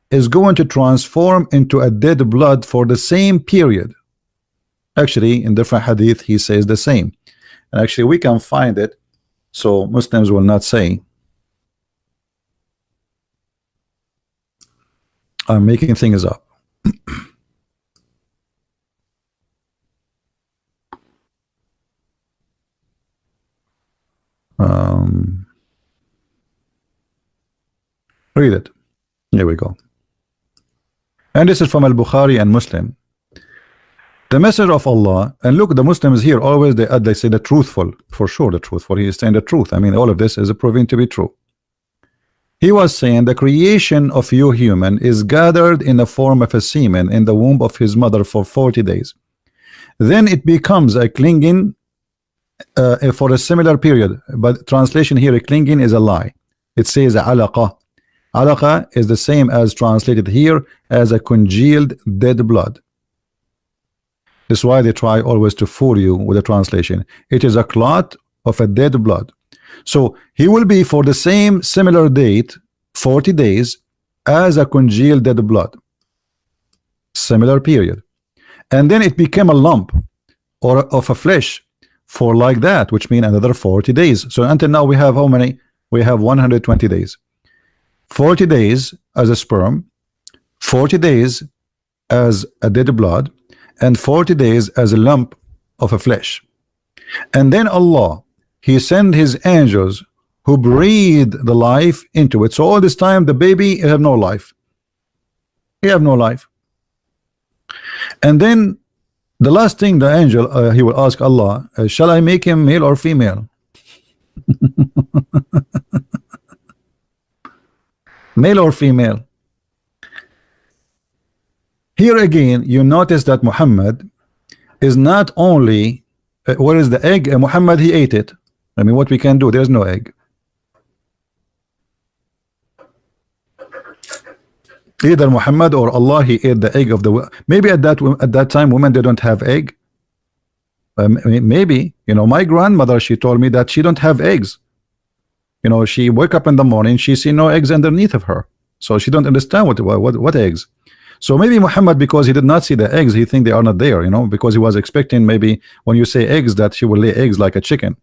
is going to transform into a dead blood for the same period. Actually, in different hadith he says the same, and actually we can find it so Muslims will not say I'm making things up. Read it. Here we go. And this is from Al-Bukhari and Muslim. The Messenger of Allah, and look, the Muslims here always they say the truthful, for sure the truthful. He is saying the truth. I mean, all of this is proven to be true. He was saying the creation of you human is gathered in the form of a semen in the womb of his mother for 40 days. Then it becomes a clinging for a similar period, but translation here, a clinging is a lie. It says alaqa. Alaqa is the same as translated here as a congealed dead blood. That's why they try always to fool you with the translation. It is a clot of a dead blood. So he will be for the same similar date 40 days as a congealed dead blood, similar period, and then it became a lump or of a flesh for like that, which means another 40 days. So until now we have how many? We have 120 days. 40 days as a sperm, 40 days as a dead blood, and 40 days as a lump of a flesh. And then Allah, he sent his angels who breathe the life into it. So all this time the baby have no life. He have no life. And then the last thing the angel he will ask Allah, shall I make him male or female? Male or female? Here again you notice that Muhammad is not only where is the egg? Muhammad, he ate it. I mean, what we can do, there's no egg. Either Muhammad or Allah, he ate the egg of the, maybe at that time women, they don't have egg. Maybe, you know, my grandmother, she told me that she don't have eggs. You know, she wake up in the morning, she see no eggs underneath of her, so she don't understand what eggs. So maybe Muhammad, because he did not see the eggs, he think they are not there, you know, because he was expecting maybe when you say eggs that she will lay eggs like a chicken.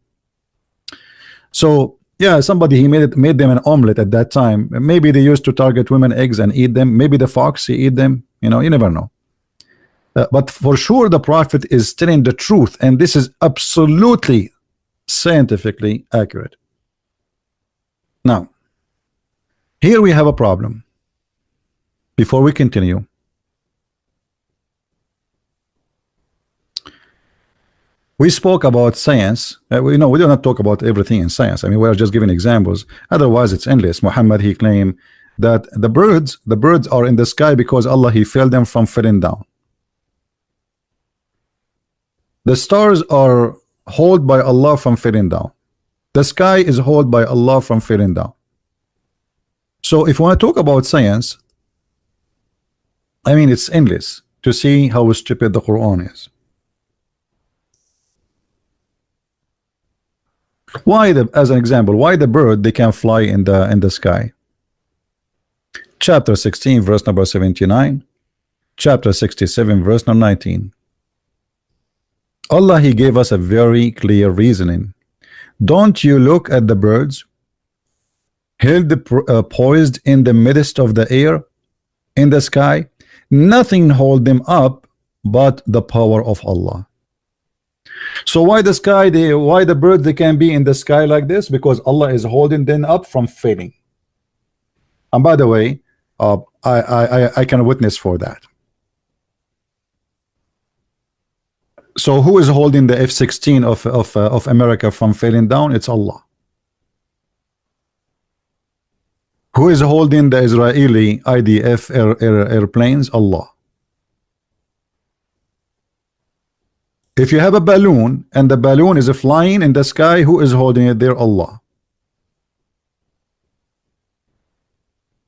So yeah, somebody he made them an omelet at that time. Maybe they used to target women eggs and eat them. Maybe the fox, he eat them, you know, you never know. But for sure the prophet is telling the truth, and this is absolutely scientifically accurate. Now here we have a problem. Before we continue, we spoke about science. We know we do not talk about everything in science. I mean, we are just giving examples. Otherwise, it's endless. Muhammad, he claimed that the birds are in the sky because Allah, he filled them from falling down. The stars are held by Allah from falling down. The sky is held by Allah from falling down. So if we want to talk about science, I mean, it's endless to see how stupid the Quran is. Why as an example, why the bird they can fly in the sky? Chapter 16 verse number 79, chapter 67 verse number 19. Allah, he gave us a very clear reasoning. Don't you look at the birds held poised in the midst of the air, in the sky? Nothing hold them up but the power of Allah. So why the sky, why the birds they can be in the sky like this? Because Allah is holding them up from failing. And by the way, I can witness for that. So who is holding the F-16 of America from falling down? It's Allah. Who is holding the Israeli IDF airplanes? Allah. If you have a balloon and the balloon is flying in the sky, who is holding it there? Allah.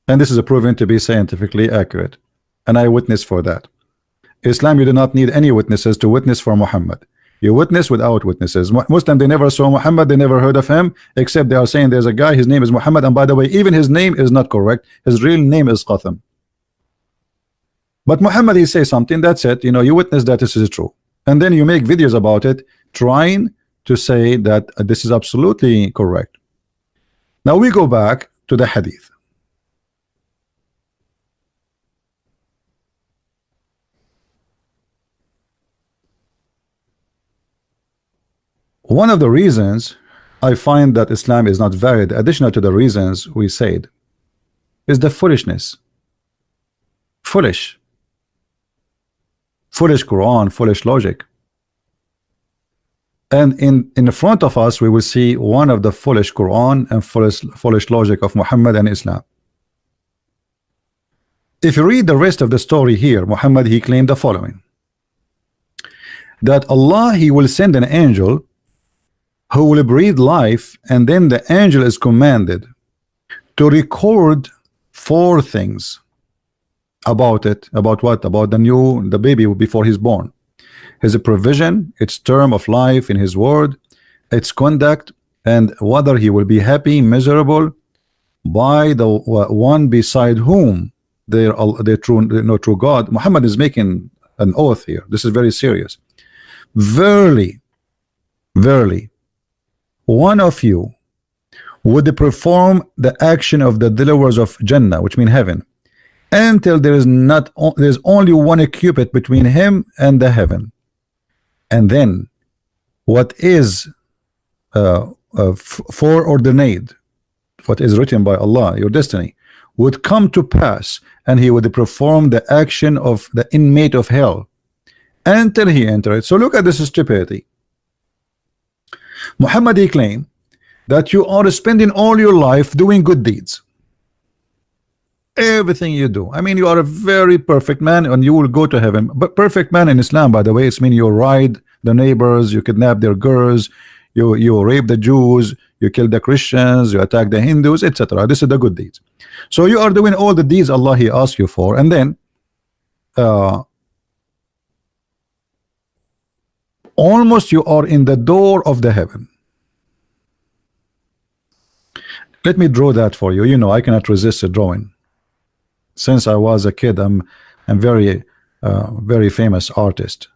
And this is proven to be scientifically accurate, and I witness for that. Islam, you do not need any witnesses to witness for Muhammad. You witness without witnesses. Muslim, they never saw Muhammad, they never heard of him, except they are saying there's a guy, his name is Muhammad, and by the way, even his name is not correct. His real name is Qatham. But Muhammad, he says something, that's it. You know, you witness that this is true, and then you make videos about it, trying to say that this is absolutely correct. Now we go back to the hadith. One of the reasons I find that Islam is not valid, additional to the reasons we said, is the foolishness. Foolish Quran, foolish logic. And in front of us we will see one of the foolish Quran and foolish logic of Muhammad and Islam. If you read the rest of the story here, Muhammad, he claimed the following: that Allah, he will send an angel who will breathe life, and then the angel is commanded to record 4 things about it. About what? About the baby before he's born. His provision, its term of life in his word, its conduct, and whether he will be happy, miserable, by the one beside whom they true God. Muhammad is making an oath here. This is very serious. Verily, verily, one of you would perform the action of the dwellers of Jannah, which means heaven, until there is only one cubit between him and the heaven, and then what is foreordained, what is written by Allah, your destiny, would come to pass, and he would perform the action of the inmate of hell until he enter it. So look at this stupidity. Muhammad, he claimed that you are spending all your life doing good deeds. Everything you do, I mean, you are a very perfect man and you will go to heaven. But perfect man in Islam, by the way, it's mean you ride the neighbors, you kidnap their girls, you rape the Jews, you kill the Christians, you attack the Hindus, etc. This is the good deeds. So you are doing all the deeds Allah he asked you for, and then almost you are in the door of the heaven. Let me draw that for you. You know, I cannot resist a drawing. Since I was a kid, I'm very very famous artist.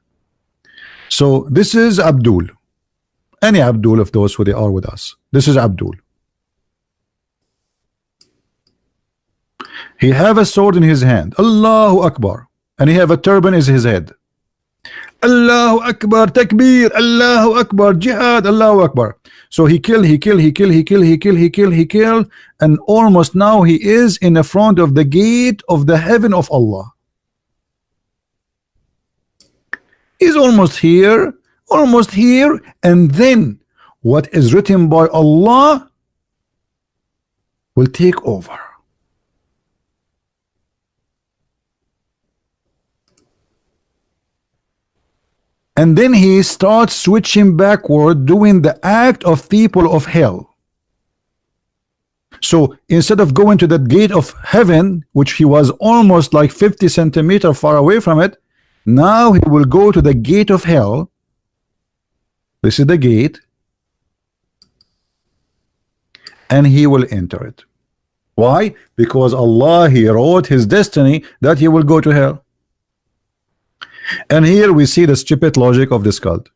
So this is Abdul. Any Abdul of those who they are with us. This is Abdul. He have a sword in his hand. Allahu Akbar. And he have a turban in his head. Allahu Akbar, takbir, Allahu Akbar, jihad, Allahu Akbar. So he kill, and almost now he is in the front of the gate of the heaven of Allah. He's almost here, and then what is written by Allah will take over. And then he starts switching backward, doing the act of people of hell. So instead of going to that gate of heaven, which he was almost like 50 centimeters far away from it, now he will go to the gate of hell. This is the gate, and he will enter it. Why? Because Allah, he wrote his destiny that he will go to hell. And here we see the stupid logic of this cult.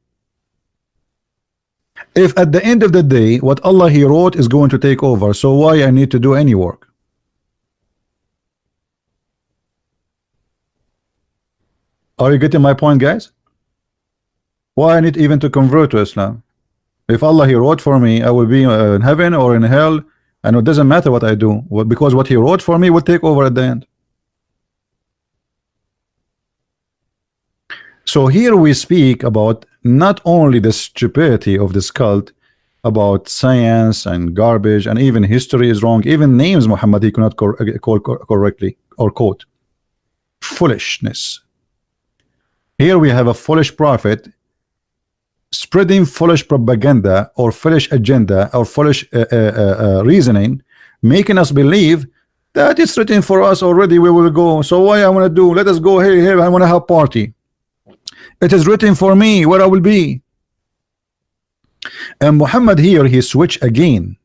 If at the end of the day what Allah he wrote is going to take over, so why I need to do any work? Are you getting my point, guys? Why I need even to convert to Islam? If Allah he wrote for me, I will be in heaven or in hell, and it doesn't matter what I do, because what he wrote for me will take over at the end. So here we speak about not only the stupidity of this cult, about science and garbage, and even history is wrong. Even names Muhammad he cannot call correctly or quote. Foolishness. Here we have a foolish prophet spreading foolish propaganda or foolish agenda or foolish reasoning, making us believe that it's written for us already, we will go. So why I want to do? Let us go here. I want to have party. It is written for me where I will be. And Muhammad here, he switched again.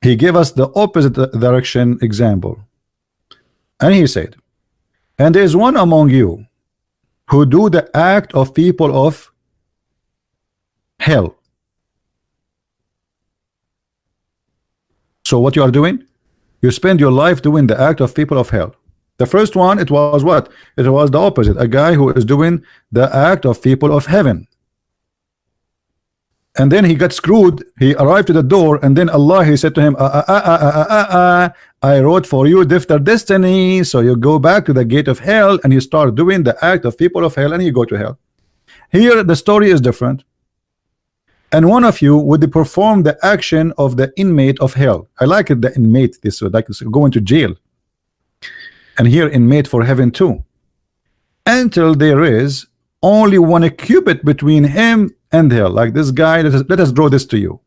He gave us the opposite direction example. And he said, and there is one among you who do the act of people of hell. So what you are doing? You spend your life doing the act of people of hell. The first one, it was what? It was the opposite. A guy who is doing the act of people of heaven. And then he got screwed. He arrived to the door, and then Allah, he said to him, I wrote for you different destiny. So you go back to the gate of hell and you start doing the act of people of hell and you go to hell. Here the story is different. And one of you would perform the action of the inmate of hell. I like it, the inmate, this would like to go into jail. And here inmate for heaven too. Until there is only one cubit between him and hell. Like this guy, let us draw this to you.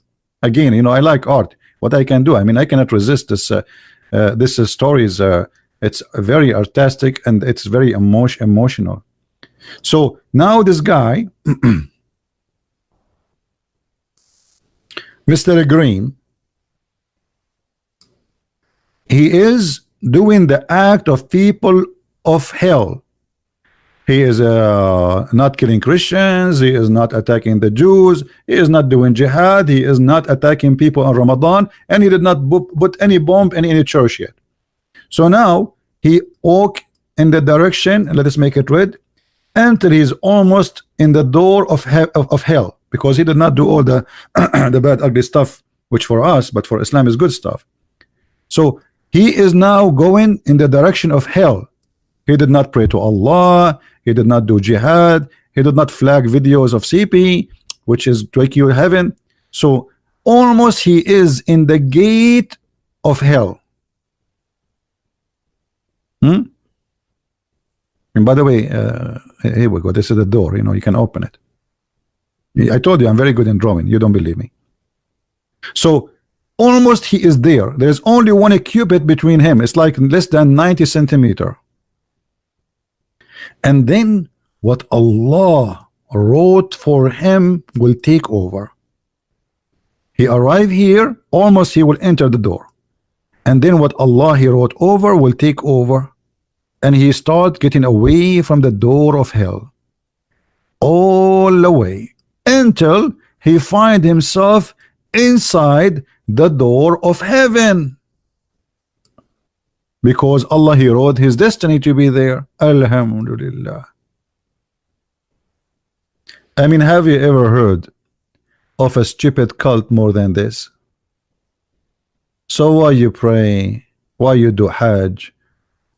Again, you know, I like art. What I can do, I mean, I cannot resist this. This story is it's very artistic and it's very emotional. So now this guy, Mr. Green, he is doing the act of people of hell. He is not killing Christians. He is not attacking the Jews. He is not doing jihad. He is not attacking people on Ramadan, and he did not put any bomb in any church yet. So now he walk in the direction, let us make it red, until he's almost in the door of hell, because he did not do all the the bad ugly stuff, which for us, but for Islam is good stuff. So he is now going in the direction of hell. He did not pray to Allah. He did not do jihad. He did not flag videos of CP, which is to take you to heaven. So almost he is in the gate of hell. And by the way, here we go. This is the door. You know, you can open it. I told you I'm very good in drawing. You don't believe me. So almost he is there. There's only one cubit between him. It's like less than 90 centimeters. And then what Allah wrote for him will take over. He arrived here, almost he will enter the door. And then what Allah he wrote over will take over. And he start getting away from the door of hell. All the way. Until he find himself inside the door of heaven. Because Allah he wrote his destiny to be there. Alhamdulillah. I mean, have you ever heard of a stupid cult more than this? So why you pray? Why you do Hajj?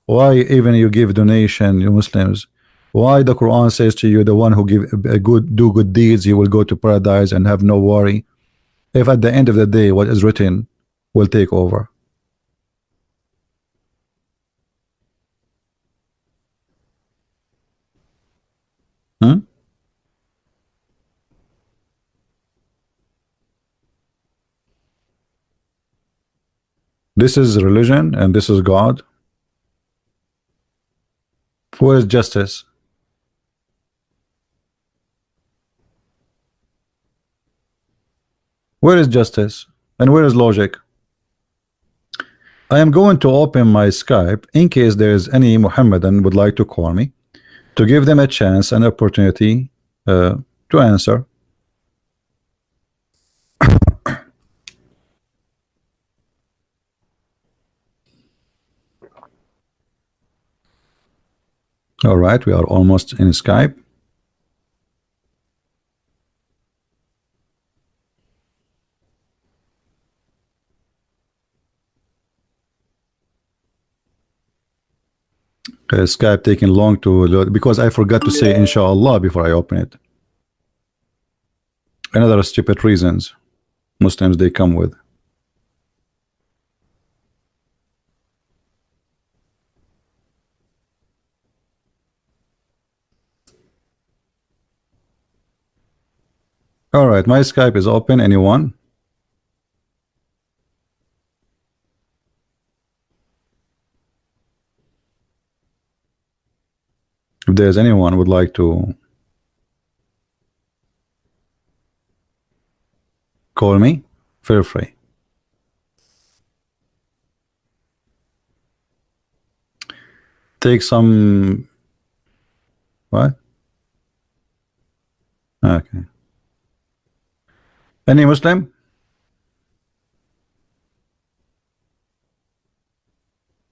Why even you give donation, you Muslims? Why the Quran says to you, the one who do good deeds, you will go to paradise and have no worry? If at the end of the day what is written will take over. This is religion and this is God. Where is justice? Where is justice? And where is logic? I am going to open my Skype in case there is any Muhammadan would like to call me, to give them a chance and opportunity to answer. All right, we are almost in Skype. Skype taking long to load because I forgot to say inshallah before I open it. Another stupid reasons Muslims they come with. All right, my Skype is open. Anyone? If there's anyone would like to call me, feel free. Take some what? Okay. Any Muslim?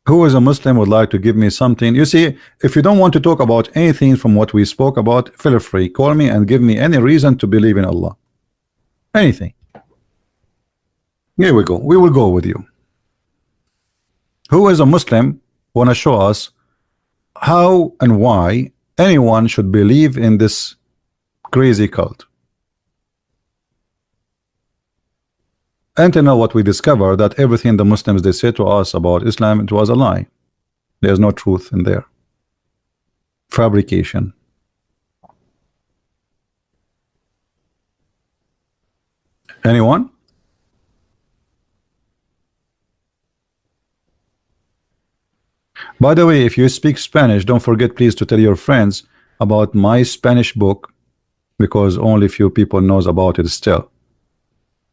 Who is a Muslim would like to give me something? You see, if you don't want to talk about anything from what we spoke about, feel free. Call me and give me any reason to believe in Allah. Anything. Here we go. We will go with you. Who is a Muslim want to show us how and why anyone should believe in this crazy cult? Until now, what we discover that everything the Muslims they say to us about Islam, it was a lie. There's no truth in there. Fabrication. Anyone? By the way, if you speak Spanish, don't forget please to tell your friends about my Spanish book, because only few people knows about it still.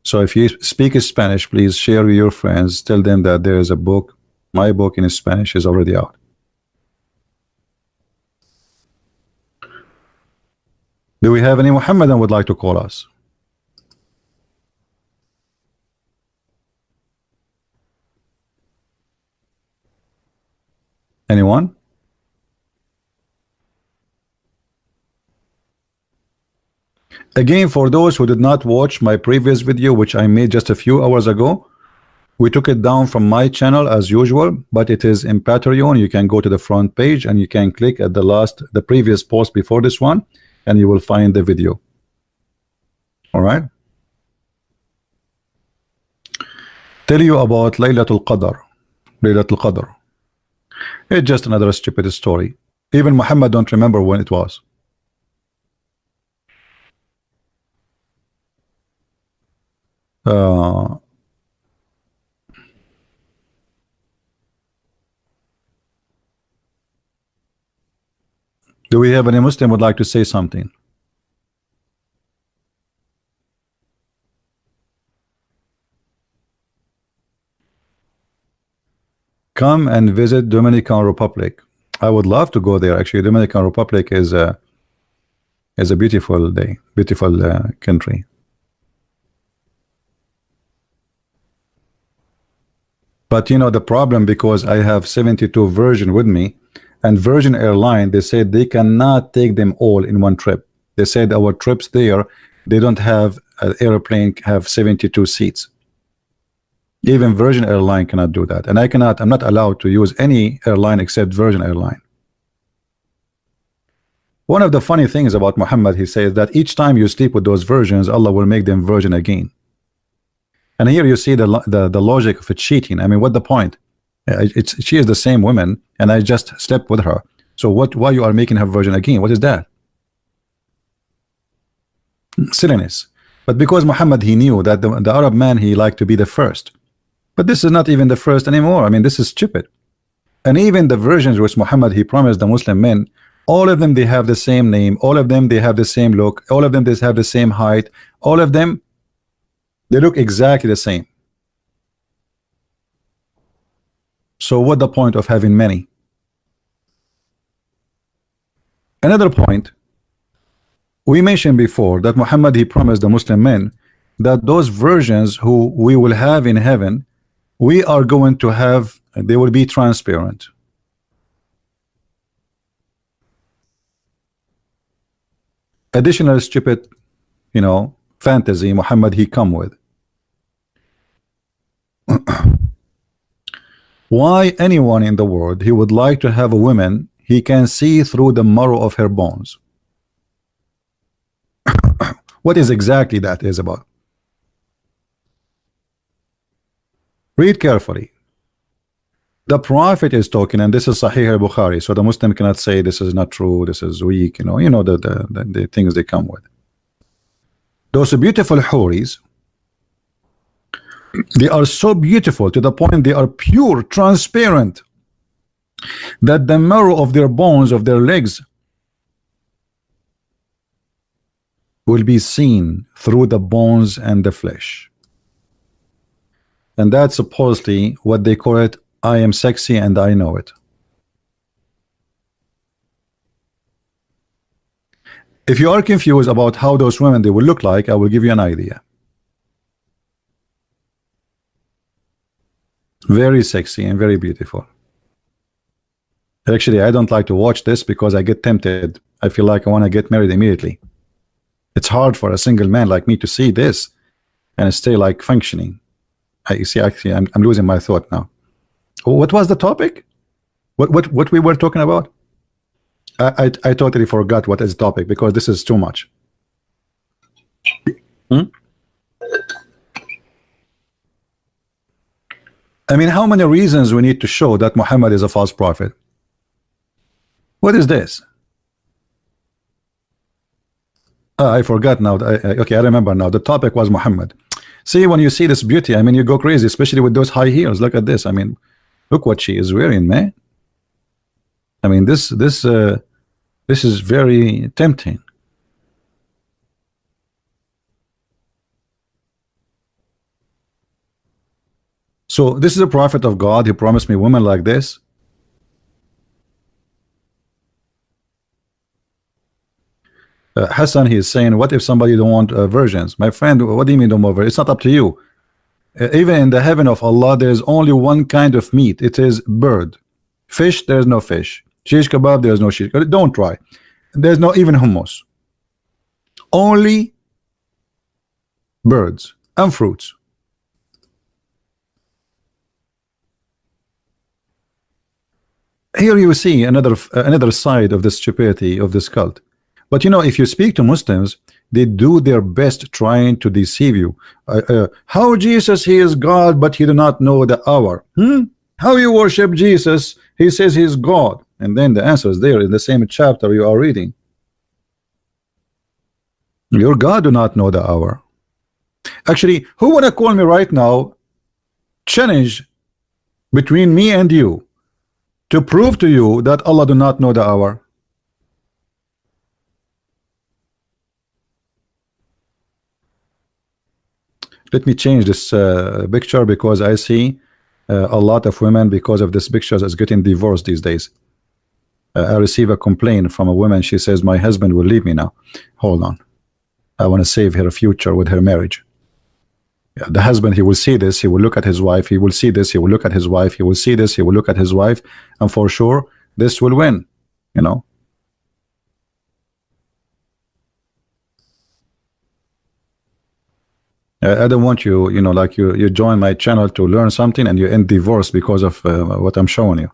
So if you speak Spanish, please share with your friends. Tell them that there is a book. My book in Spanish is already out. Do we have any Muhammadan would like to call us? Anyone? Again, for those who did not watch my previous video, which I made just a few hours ago, we took it down from my channel as usual, but it is in Patreon. You can go to the front page and you can click at the previous post before this one, and you will find the video. All right. Tell you about Laylatul Qadr. Laylatul Qadr. It's just another stupid story. Even Muhammad don't remember when it was. Do we have any Muslim would like to say something? Come and visit Dominican Republic. I would love to go there. Actually, Dominican Republic is a beautiful country. But you know the problem, because I have 72 Virgin with me, and Virgin Airline, they said they cannot take them all in one trip. They said our trips there, they don't have an airplane have 72 seats. Even Virgin Airline cannot do that, and I'm not allowed to use any airline except Virgin Airline. One of the funny things about Muhammad, he says that each time you sleep with those virgins, Allah will make them virgin again. And here you see the logic of cheating. I mean, what the point? She is the same woman, and I just slept with her. So why you are making her virgin again? What is that? Silliness. But because Muhammad, he knew that the Arab man, he liked to be the first. But this is not even the first anymore. I mean, this is stupid. And even the virgins which Muhammad, he promised the Muslim men, all of them, they have the same name. All of them, they have the same look. All of them, they have the same height. All of them, they look exactly the same. So what the point of having many? Another point, we mentioned before that Muhammad, he promised the Muslim men that those virgins who we will have in heaven, we are going to have, they will be transparent. Additional stupid, you know, fantasy Muhammad, he come with. Why anyone in the world, he would like to have a woman he can see through the marrow of her bones. What is exactly that is about? Read carefully. The Prophet is talking, and this is Sahih al-Bukhari, so the Muslim cannot say this is not true, this is weak, you know the things they come with. Those beautiful houris, they are so beautiful to the point they are pure, transparent, that the marrow of their bones, of their legs, will be seen through the bones and the flesh. And that's supposedly what they call it. I am sexy and I know it. If you are confused about how those women they will look like, I will give you an idea. Very sexy and very beautiful. Actually, I don't like to watch this because I get tempted. I feel like I want to get married immediately. It's hard for a single man like me to see this and stay like functioning. I see. Actually, I'm losing my thought now. What was the topic? What we were talking about? I totally forgot what is the topic because this is too much. I mean, how many reasons we need to show that Muhammad is a false prophet? What is this? I forgot now. Okay, I remember now. The topic was Muhammad. See, when you see this beauty, I mean, you go crazy, especially with those high heels. Look at this. I mean, look what she is wearing, man. I mean, this is very tempting. So this is a prophet of God. He promised me women like this. Hassan, he is saying, what if somebody don't want virgins? My friend, what do you mean don't want virgins? It's not up to you. Even in the heaven of Allah, there is only one kind of meat. It is bird. Fish, there is no fish. Shish kebab, there is no shish kebab. Don't try. There's no even hummus. Only birds and fruits. Here you see another side of the stupidity of this cult. But you know, if you speak to Muslims, they do their best trying to deceive you. How Jesus, he is God, but he do not know the hour. How you worship Jesus? He says he is God. And then the answer is there in the same chapter you are reading. Your God do not know the hour. Actually, who wanna call me right now? Challenge between me and you to prove to you that Allah do not know the hour. Let me change this picture because I see a lot of women because of this picture is getting divorced these days. I receive a complaint from a woman. She says my husband will leave me now. Hold on, I want to save her future with her marriage. Yeah, the husband, he will see this, he will look at his wife, he will see this, he will look at his wife, he will see this, he will look at his wife, and for sure this will win, you know. I don't want you, you know, like you join my channel to learn something and you end divorce because of what I'm showing you.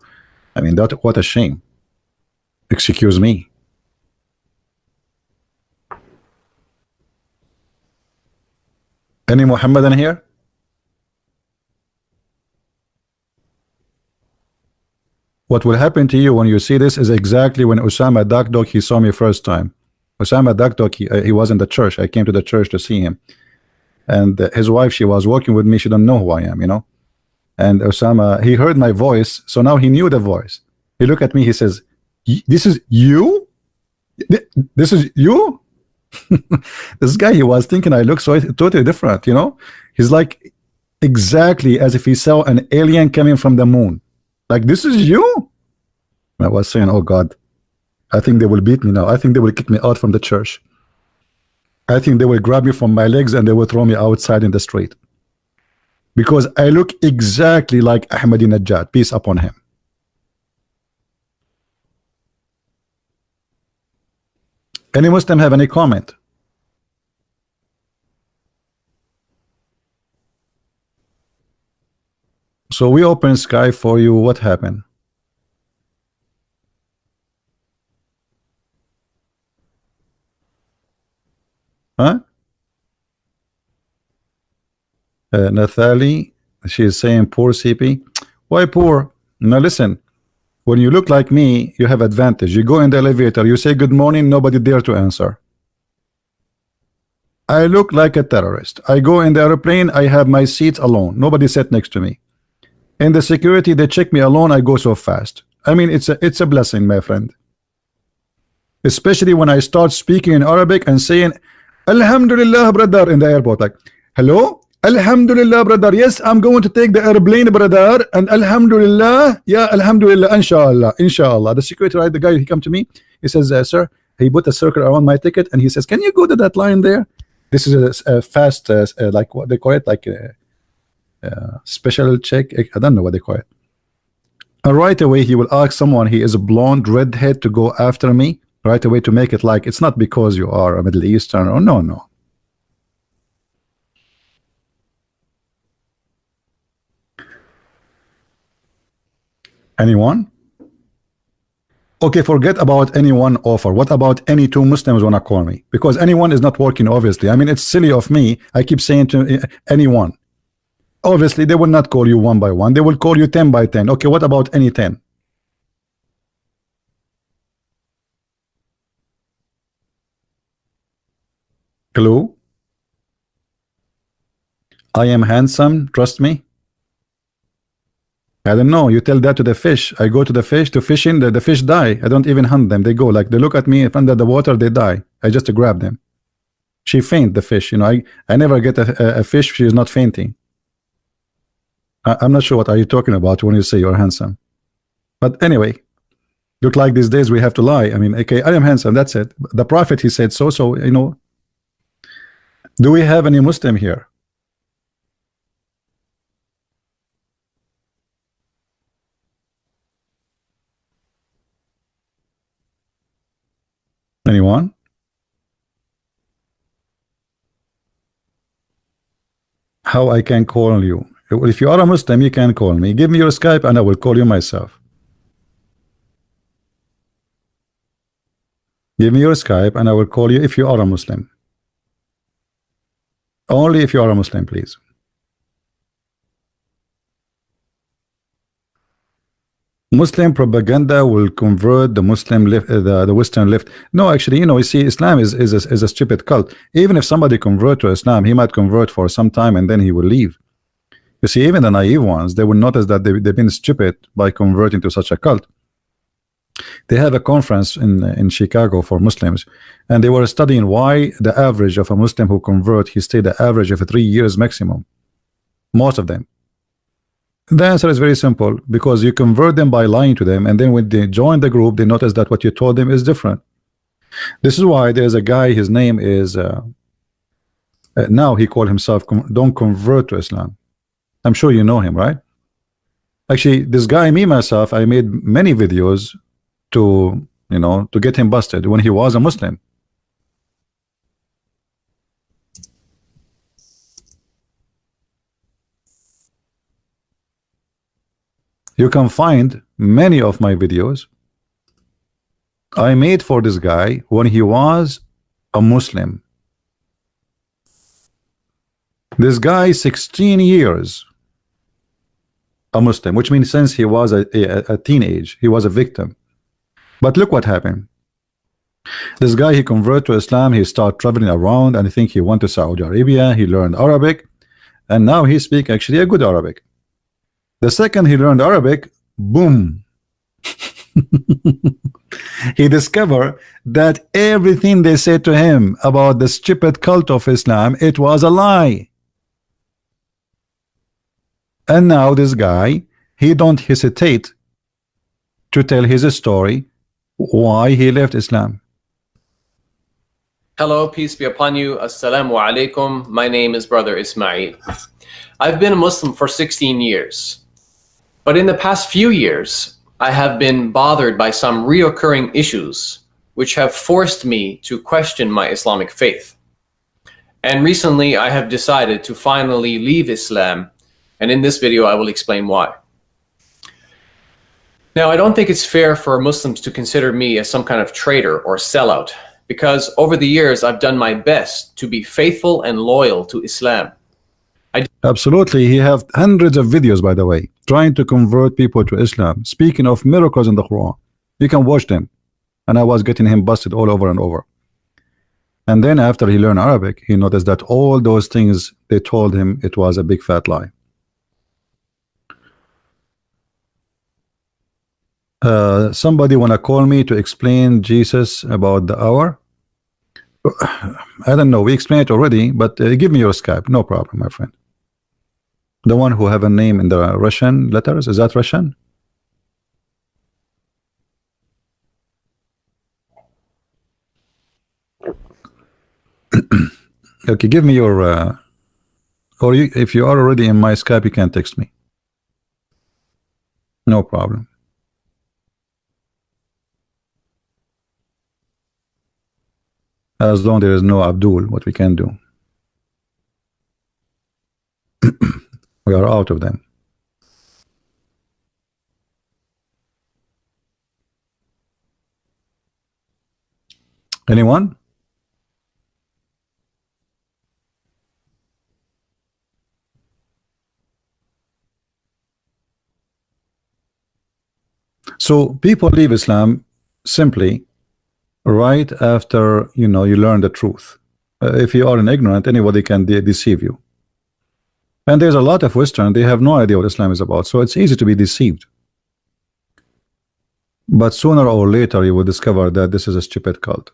I mean, that what a shame. Excuse me. Any Muhammadan here? What will happen to you when you see this is exactly when Osama Dakdok, he saw me first time. Osama Dakdok, he was in the church. I came to the church to see him. And his wife, she was working with me. She don't know who I am, you know. And Osama, he heard my voice, so now he knew the voice. He looked at me, he says, this is you? This is you? This guy, he was thinking I look so totally different, you know. He's like exactly as if he saw an alien coming from the moon. Like, this is you? I was saying, oh God, I think they will beat me now. I think they will kick me out from the church. I think they will grab me from my legs and they will throw me outside in the street. Because I look exactly like Ahmadinejad, peace upon him. Any Muslim have any comment? So we open Sky for you. What happened? Huh? Nathalie, she is saying poor CP. Why poor? Now listen, when you look like me, you have advantage. You go in the elevator, you say good morning, nobody dare to answer. I look like a terrorist. I go in the airplane, I have my seat alone. Nobody sat next to me. In the security, they check me alone, I go so fast. I mean, it's a blessing, my friend. Especially when I start speaking in Arabic and saying Alhamdulillah, brother, in the airport, like, hello? Alhamdulillah, brother. Yes, I'm going to take the airplane, brother. And Alhamdulillah, yeah, Alhamdulillah, inshallah, inshallah. The security, right? The guy, he come to me. He says, sir, he put a circle around my ticket, and he says, can you go to that line there? This is a fast, like what they call it, like a special check. I don't know what they call it. And right away, he will ask someone, he is a blonde redhead, to go after me. Right away, to make it like it's not because you are a Middle Eastern, or no. Anyone? Okay, forget about any one offer. What about any two Muslims wanna call me? Because anyone is not working, obviously. I mean, it's silly of me. I keep saying to anyone. Obviously, they will not call you one by one. They will call you 10 by 10. Okay, what about any 10? Hello? I am handsome, trust me. I don't know. You tell that to the fish. I go to the fish to fishing. The fish die. I don't even hunt them. They go, like, they look at me under the water. They die. I just grab them. She faint, the fish. You know, I never get a fish. She is not fainting. I'm not sure what are you talking about when you say you're handsome. But anyway, look like these days we have to lie. I mean, okay, I am handsome. That's it. The Prophet, he said so. So, you know, do we have any Muslim here? Anyone? How I can call you? If you are a Muslim, you can call me. Give me your Skype and I will call you myself. Give me your Skype and I will call you if you are a Muslim. Only if you are a Muslim, please. Muslim propaganda will convert the Muslim left, the Western left. No, actually, you know, you see, Islam is a stupid cult. Even if somebody convert to Islam, he might convert for some time and then he will leave. You see, even the naive ones, they will notice that they've been stupid by converting to such a cult. They have a conference in Chicago for Muslims, and they were studying why the average of a Muslim who convert, he stayed the average of 3 years maximum. Most of them. The answer is very simple, because you convert them by lying to them, and then when they join the group, they notice that what you told them is different. This is why there's a guy, his name is now he called himself Don't Convert to Islam. I'm sure you know him, right? Actually, this guy, me myself, I made many videos to, you know, to get him busted when he was a Muslim. You can find many of my videos I made for this guy when he was a Muslim. This guy, 16 years a Muslim, which means since he was a teenage, he was a victim. But look what happened. This guy, he converted to Islam, he started traveling around, and I think he went to Saudi Arabia, he learned Arabic, and now he speaks actually a good Arabic. The second he learned Arabic, boom. He discovered that everything they said to him about the stupid cult of Islam, it was a lie. And now this guy, he don't hesitate to tell his story why he left Islam. Hello, peace be upon you. Assalamu alaikum. My name is Brother Ismail. I've been a Muslim for 16 years. But in the past few years, I have been bothered by some reoccurring issues which have forced me to question my Islamic faith. And recently I have decided to finally leave Islam, and in this video I will explain why. Now, I don't think it's fair for Muslims to consider me as some kind of traitor or sellout, because over the years I've done my best to be faithful and loyal to Islam. Absolutely. He have hundreds of videos, by the way, trying to convert people to Islam. Speaking of miracles in the Quran, you can watch them. And I was getting him busted all over and over. And then after he learned Arabic, he noticed that all those things they told him, it was a big fat lie. Somebody wanna call me to explain Jesus about the hour? I don't know. We explained it already, but give me your Skype. No problem, my friend. The one who have a name in the Russian letters, is that Russian? Okay, give me your or you, if you are already in my Skype, you can text me. No problem. As long there is no Abdul, what we can do. We are out of them. Anyone? So people leave Islam simply right after you learn the truth. If you are an ignorant, anybody can deceive you. And there's a lot of Western, they have no idea what Islam is about, so it's easy to be deceived. But sooner or later you will discover that this is a stupid cult.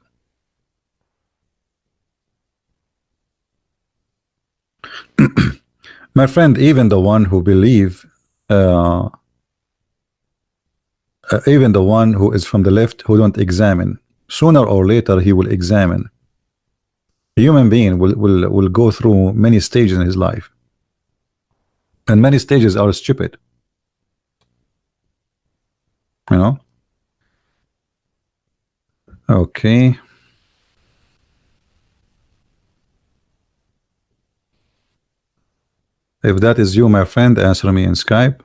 My friend, even the one who believe even the one who is from the left, who don't examine, sooner or later he will examine. A human being will go through many stages in his life, and many stages are stupid, Okay. If that is you, my friend, answer me in Skype.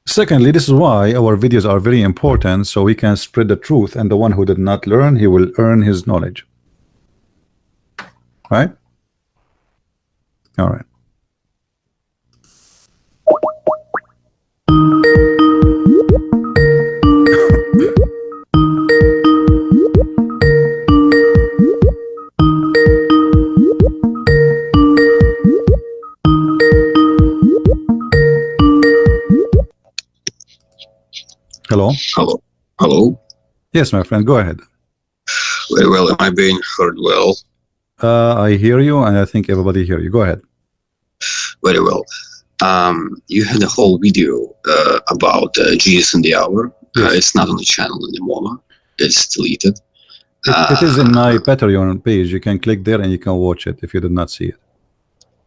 Secondly, this is why our videos are very important, so we can spread the truth, and the one who did not learn, he will earn his knowledge. Right? All right. Hello? Hello. Hello. Yes, my friend, go ahead. Very well. Am I being heard well? I hear you, and I think everybody hear you. Go ahead. Very well. You had a whole video about Jesus in the hour. Yes. It's not on the channel anymore. It's deleted. It is in my Patreon page. You can click there and you can watch it if you did not see it.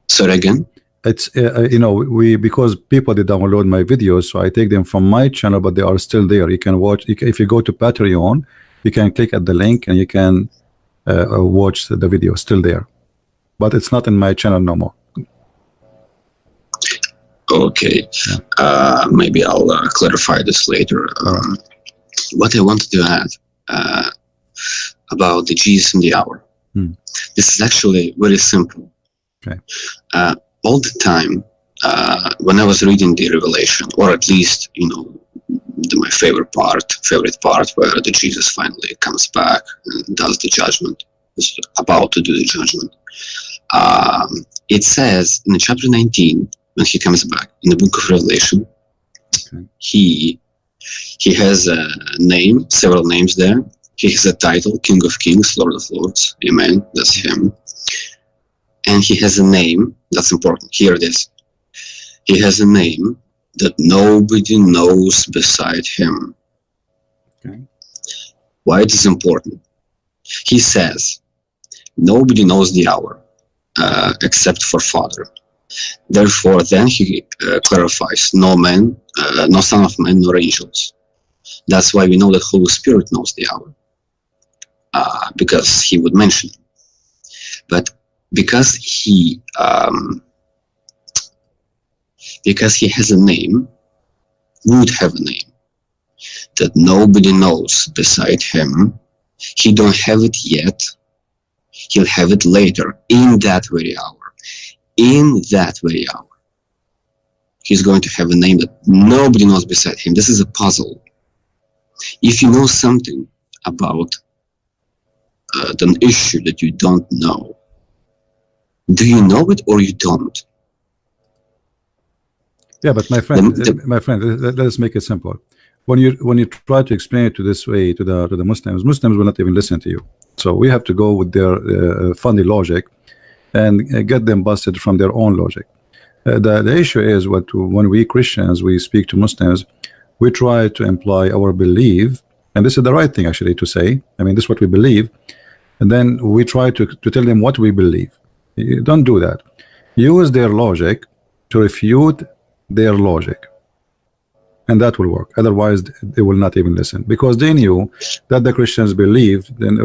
Sorry again? It's because people they download my videos, so I take them from my channel, but they are still there. You can watch. If you go to Patreon, you can click at the link and you can watch the video. Still there, but it's not in my channel no more. Okay. Yeah. Maybe I'll clarify this later. What I wanted to add about the Jesus in the hour. This is actually very simple. Okay. All the time, when I was reading the Revelation, or at least, my favorite part where the Jesus finally comes back and does the judgment, is about to do the judgment. It says in chapter 19, when he comes back in the book of Revelation, okay, he has a name, several names there. He has a title, King of Kings, Lord of Lords. Amen. That's him. And he has a name that's important. Here it is. He has a name that nobody knows beside him. Okay. Why it is important? He says, nobody knows the hour except for Father. Therefore, then he clarifies, no man, no son of man, nor angels. That's why we know that Holy Spirit knows the hour, because he would mention it. But because he because he has a name, would have a name that nobody knows beside him. He don't have it yet. He'll have it later, in that very hour. In that very hour. He's going to have a name that nobody knows beside him. This is a puzzle. If you know something about an issue that you don't know, do you know it or you don't? Yeah, but my friend, let us make it simple. When you try to explain it to this way to the Muslims will not even listen to you. So we have to go with their funny logic and get them busted from their own logic. The issue is when we Christians, we speak to Muslims, we try to imply our belief, and this is the right thing actually to say. I mean, this is what we believe, and then we try to tell them what we believe. You don't do that. Use their logic to refute their logic, and that will work. Otherwise they will not even listen, because they knew that the Christians believe. Then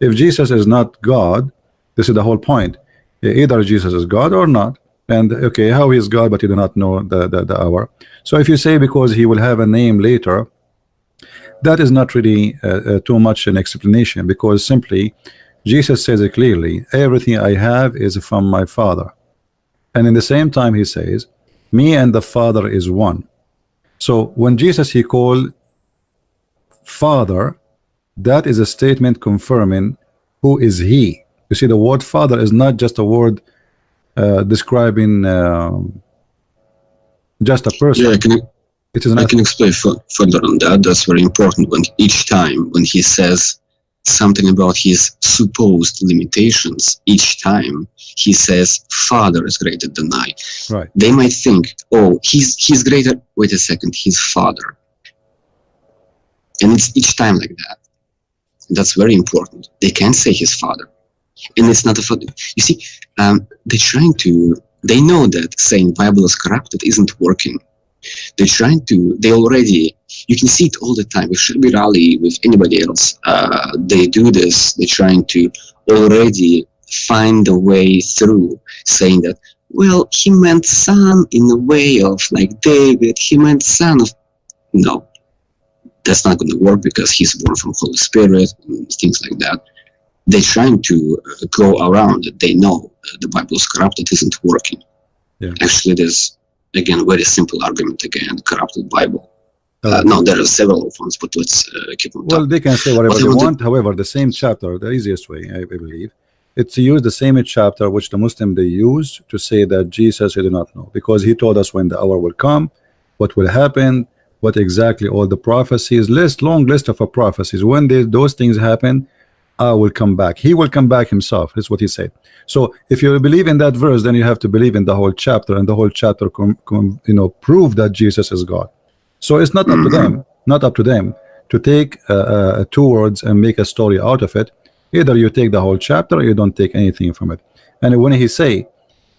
if Jesus is not God, this is the whole point. Either Jesus is God or not. And okay, how he is God, but you do not know the hour. So if you say because he will have a name later, that is not really too much an explanation, because simply Jesus says it clearly, everything I have is from my Father. And in the same time he says, me and the Father is one. So when Jesus he called Father, that is a statement confirming who is he. You see, the word Father is not just a word describing just a person. Yeah, I can explain further on that. That's very important. When each time when he says something about his supposed limitations, each time he says Father is greater than I. Right. They might think, oh, he's greater. Wait a second, he's Father. And it's each time like that. That's very important. They can't say his Father. And it's not a father. You see, they know that saying Bible is corrupted isn't working. They're trying to, you can see it all the time with Shelby Raleigh, with anybody else. They do this. They're trying to already find a way through, saying that, well, he meant son in the way of like David. He meant son of, no, that's not going to work, because he's born from Holy Spirit and things like that. They're trying to go around it. They know the Bible is corrupted, isn't working. Yeah. Actually, there's, again, very simple argument again, corrupted Bible. No, there are several ones, but let's keep on talking. Well, they can say whatever they want. However, the same chapter, the easiest way, I believe, it's to use the same chapter which the Muslim they use to say that Jesus he did not know, because he told us when the hour will come, what will happen, what exactly all the prophecies, long list of prophecies. When those things happen, I will come back. He will come back himself. That's what he said. So if you believe in that verse, then you have to believe in the whole chapter, and the whole chapter prove that Jesus is God. So it's not up to them, to take two words and make a story out of it. Either you take the whole chapter or you don't take anything from it. And when he say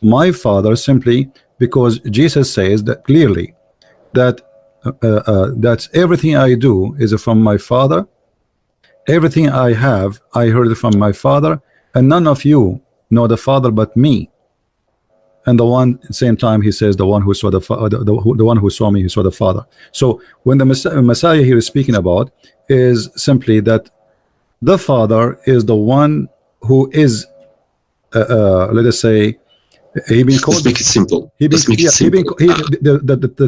my Father, simply because Jesus says that clearly that that's everything I do is from my Father. Everything I have, I heard it from my Father, and none of you know the Father but me. And the one at the same time he says, the one who saw the one who saw me, he saw the Father. So when the Messiah here is speaking about is simply that the Father is the one who is, let us say, he been called. Let's make it simple. The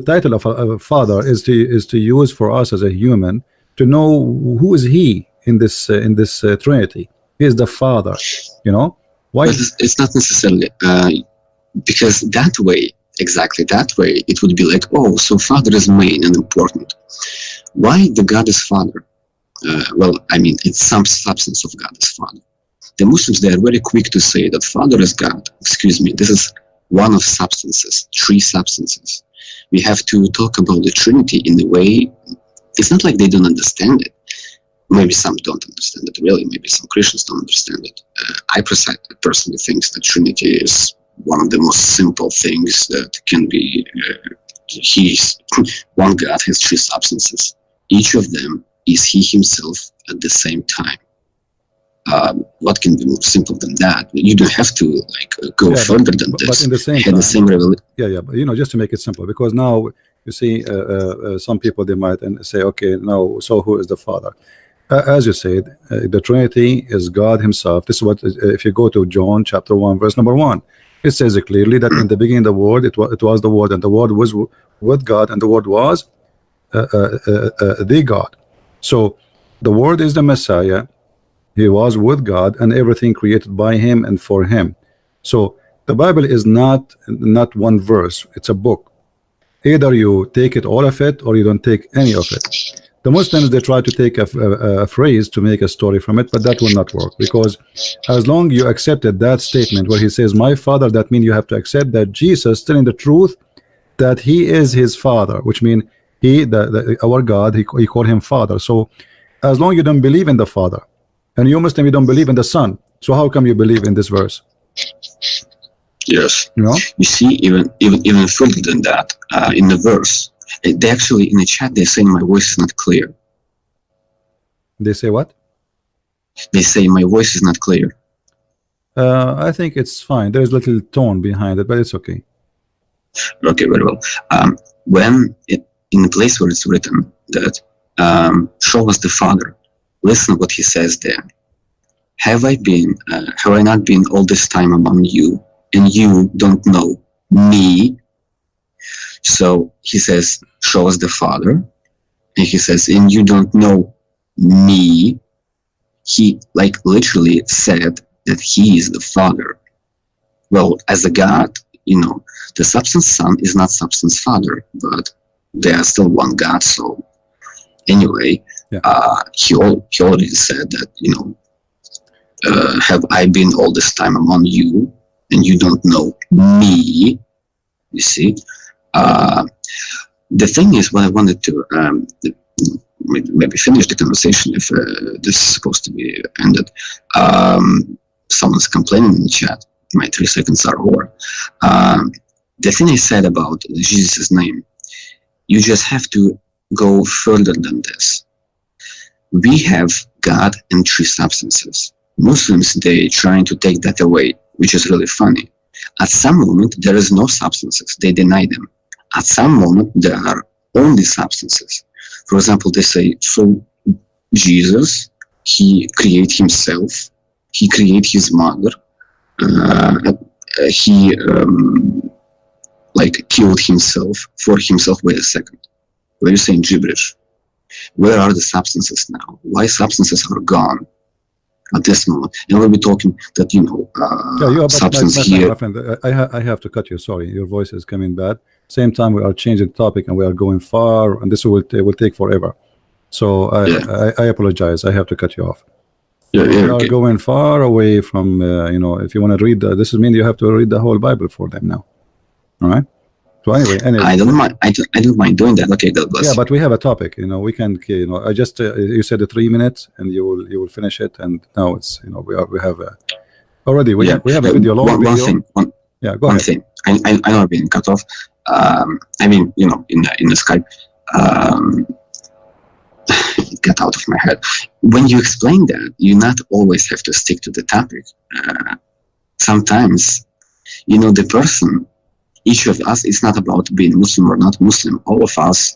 title of a father is to use for us as a human to know who is he in this Trinity. He is the Father. You know why? But it's not necessarily because that way, exactly that way, it would be like, oh, so Father is main and important. Why the God is Father? Well, I mean, it's some substance of God is Father. The Muslims, they are very quick to say that Father is God. Excuse me, this is one of substances, three substances. We have to talk about the Trinity in a way, it's not like they don't understand it. Maybe some don't understand it really, maybe some Christians don't understand it. I personally think that Trinity is one of the most simple things that can be, one God has three substances. Each of them is he himself at the same time. What can be more simple than that? You don't have to like go further than this. But in the same time, the same revelation. Yeah, but just to make it simple, because now you see some people, they might say, okay, now so who is the Father? As you said, the Trinity is God Himself. This is what, if you go to John chapter 1 verse number 1, it says it clearly that in the beginning the Word, it was the Word, and the Word was with God, and the Word was the God. So the Word is the Messiah. He was with God, and everything created by Him and for Him. So the Bible is not one verse, it's a book. Either you take it, all of it, or you don't take any of it. The Muslims, they try to take a phrase to make a story from it, but that will not work, because as long you accepted that statement where He says my Father, that means you have to accept that Jesus telling the truth, that He is His Father, which means He, our God, He called Him Father. So as long you don't believe in the Father, and you Muslim, you don't believe in the Son, so how come you believe in this verse? Yes. You see, even further than that, in the verse, they actually in the chat they're saying my voice is not clear. They say what? They say my voice is not clear. I think it's fine. There's little tone behind it, but it's okay. Okay, very well. When in the place where it's written that show us the Father, listen what He says there. Have I not been all this time among you, and you don't know me? So He says, show us the Father, and He says, and you don't know me. He like literally said that He is the Father. Well, as a God, the substance Son is not substance Father, but they are still one God. So anyway, he already said that, have I been all this time among you, and you don't know me? You see, the thing is, what I wanted to maybe finish the conversation, if this is supposed to be ended. Someone's complaining in the chat. My 3 seconds are over. The thing I said about Jesus' name, you just have to go further than this. We have God and 3 substances. Muslims, they trying to take that away, which is really funny. At some moment, there is no substances. They deny them. At some moment, there are only substances. For example, they say, so Jesus, He created Himself. He created His mother. He killed Himself for Himself. Wait a second. Where are you saying gibberish? Where are the substances now? Why substances are gone at this moment? And we'll be talking that, substance here. My friend, I have to cut you. Sorry, your voice is coming bad. Same time, we are changing the topic and we are going far, and this will take forever. So I apologize. I have to cut you off. We are going far away from, if you want to read, this means you have to read the whole Bible for them now. All right? So anyway. I don't mind doing that. Okay, God bless. Yeah, but we have a topic. We can. I just you said 3 minutes, and you will finish it. And now it's we have already we have a video, long video. Go ahead. One thing. I know I've been cut off. In the Skype. Get out of my head. When you explain that, you not always have to stick to the topic. Sometimes, the person. Each of us, it's not about being Muslim or not Muslim. All of us,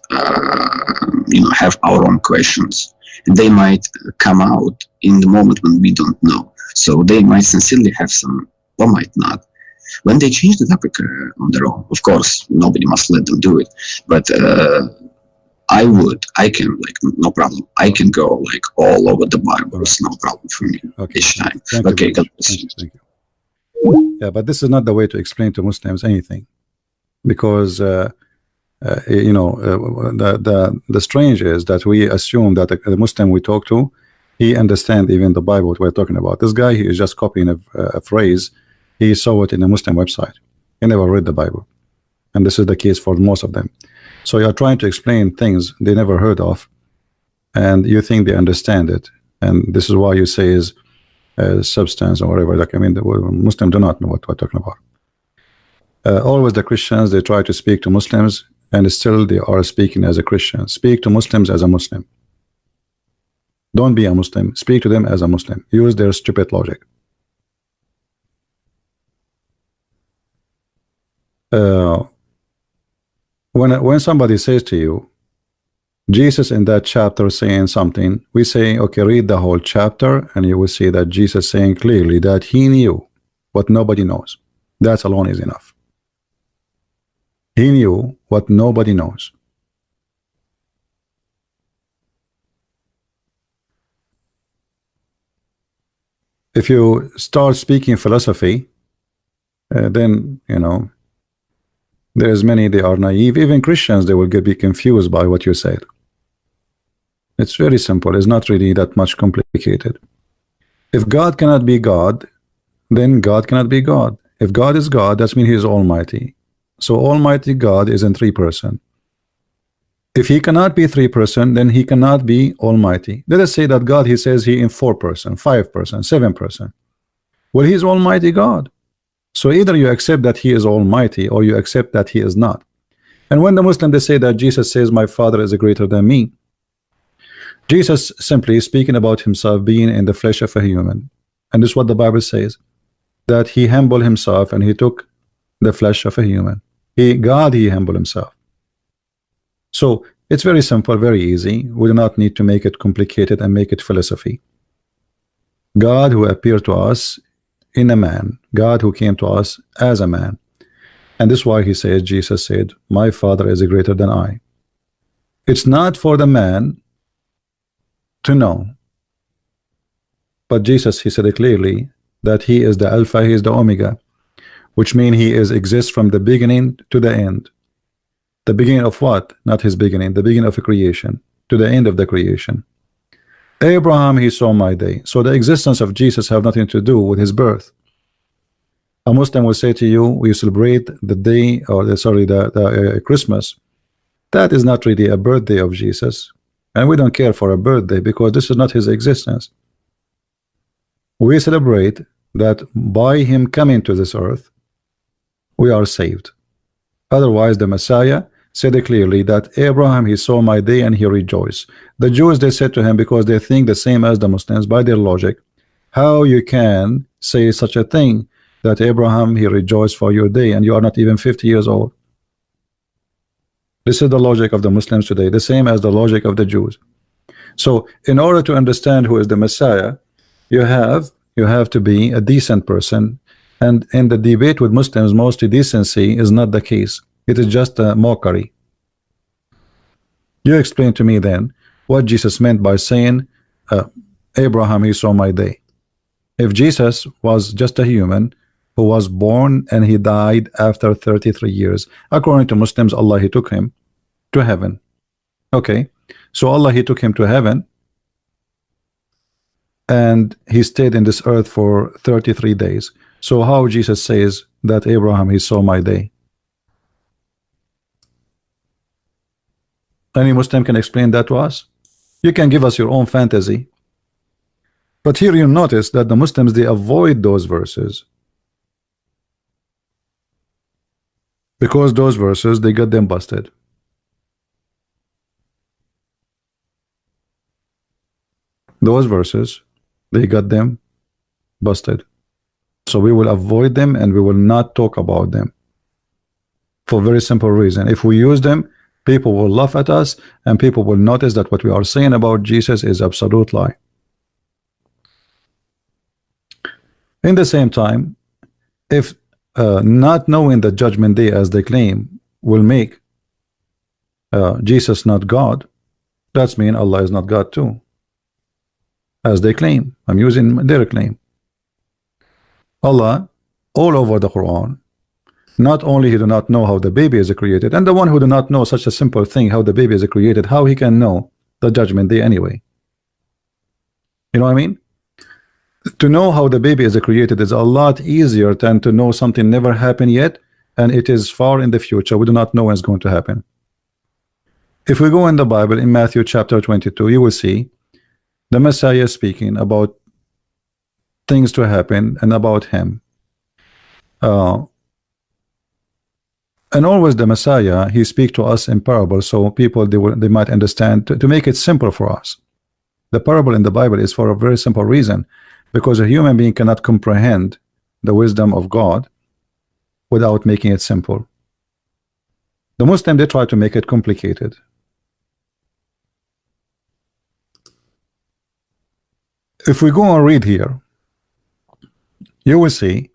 have our own questions. And they might come out in the moment when we don't know. So they might sincerely have some, or might not. When they change the topic on their own, of course, nobody must let them do it. But I can, no problem. I can go, all over the Bible. It's no problem for me each time. Okay, God bless you. Thank you. Yeah, but this is not the way to explain to Muslims anything. Because the strange is that we assume that the Muslim we talk to, he understands even the Bible what we're talking about. This guy, he is just copying a phrase. He saw it in a Muslim website. He never read the Bible, and this is the case for most of them. So you are trying to explain things they never heard of, and you think they understand it, and this is why you say is substance or whatever. The Muslims do not know what we're talking about. Always the Christians, they try to speak to Muslims, and still they are speaking as a Christian. Speak to Muslims as a Muslim. Don't be a Muslim. Speak to them as a Muslim. Use their stupid logic. When somebody says to you, Jesus in that chapter saying something, we say, okay, read the whole chapter, and you will see that Jesus saying clearly that he knew what nobody knows. That alone is enough. He knew what nobody knows. If you start speaking philosophy, then, you know, there's many, they are naive. Even Christians, they will be confused by what you said. It's very simple. It's not really that much complicated. If God cannot be God, then God cannot be God. If God is God, that means he is almighty. So almighty God is in 3 persons. If he cannot be 3 persons, then he cannot be almighty. Let us say that God, he says he in 4 persons, 5 persons, 7 persons. Well, he is almighty God. So either you accept that he is almighty, or you accept that he is not. And when the Muslim, they say that Jesus says my Father is greater than me, Jesus simply speaking about himself being in the flesh of a human. And this is what the Bible says, that he humbled himself and he took the flesh of a human. God, he humbled himself. So it's very simple, very easy. We do not need to make it complicated and make it philosophy. God who appeared to us in a man, God who came to us as a man. And this is why he says, Jesus said, my Father is greater than I. It's not for the man to know, but Jesus, he said it clearly, that he is the Alpha, he is the Omega, which means he exists from the beginning to the end. The beginning of what? Not his beginning, the beginning of a creation to the end of the creation. Abraham, he saw my day. So the existence of Jesus have nothing to do with his birth. A Muslim will say to you, we celebrate the day, or the Christmas. That is not really a birthday of Jesus, and we don't care for a birthday because this is not his existence. We celebrate that by him coming to this earth, we are saved. Otherwise, the Messiah said it clearly that Abraham, he saw my day and he rejoiced. The Jews, they said to him, because they think the same as the Muslims by their logic, how you can say such a thing, that Abraham, he rejoiced for your day, and you are not even 50 years old. This is the logic of the Muslims today, the same as the logic of the Jews. So in order to understand who is the Messiah, you have to be a decent person. And in the debate with Muslims, mostly decency is not the case. It is just a mockery. You explain to me then what Jesus meant by saying, Abraham, he saw my day. If Jesus was just a human who was born and he died after 33 years, according to Muslims, Allah, he took him to heaven. Okay, so Allah, he took him to heaven, and he stayed in this earth for 33 days. So how Jesus says that Abraham, he saw my day? Any Muslim can explain that to us? You can give us your own fantasy. But here you notice that the Muslims, they avoid those verses, because those verses, they got them busted. Those verses, they got them busted. So we will avoid them and we will not talk about them, for a very simple reason. If we use them, people will laugh at us, and people will notice that what we are saying about Jesus is absolute lie. In the same time, if not knowing the judgment day, as they claim, will make Jesus not God, that's mean Allah is not God too, as they claim. I'm using their claim. Allah, all over the Quran, not only he do not know how the baby is created, and the one who do not know such a simple thing, how the baby is created, how he can know the judgment day anyway? You know what I mean? To know how the baby is created is a lot easier than to know something never happened yet, and it is far in the future. We do not know when it's going to happen. If we go in the Bible, in Matthew chapter 22, you will see the Messiah speaking about things to happen and about him. And always the Messiah, he speaks to us in parables, so people, they might understand, to make it simple for us. The parable in the Bible is for a very simple reason, because a human being cannot comprehend the wisdom of God without making it simple. The Muslim, they try to make it complicated. If we go and read here, you will see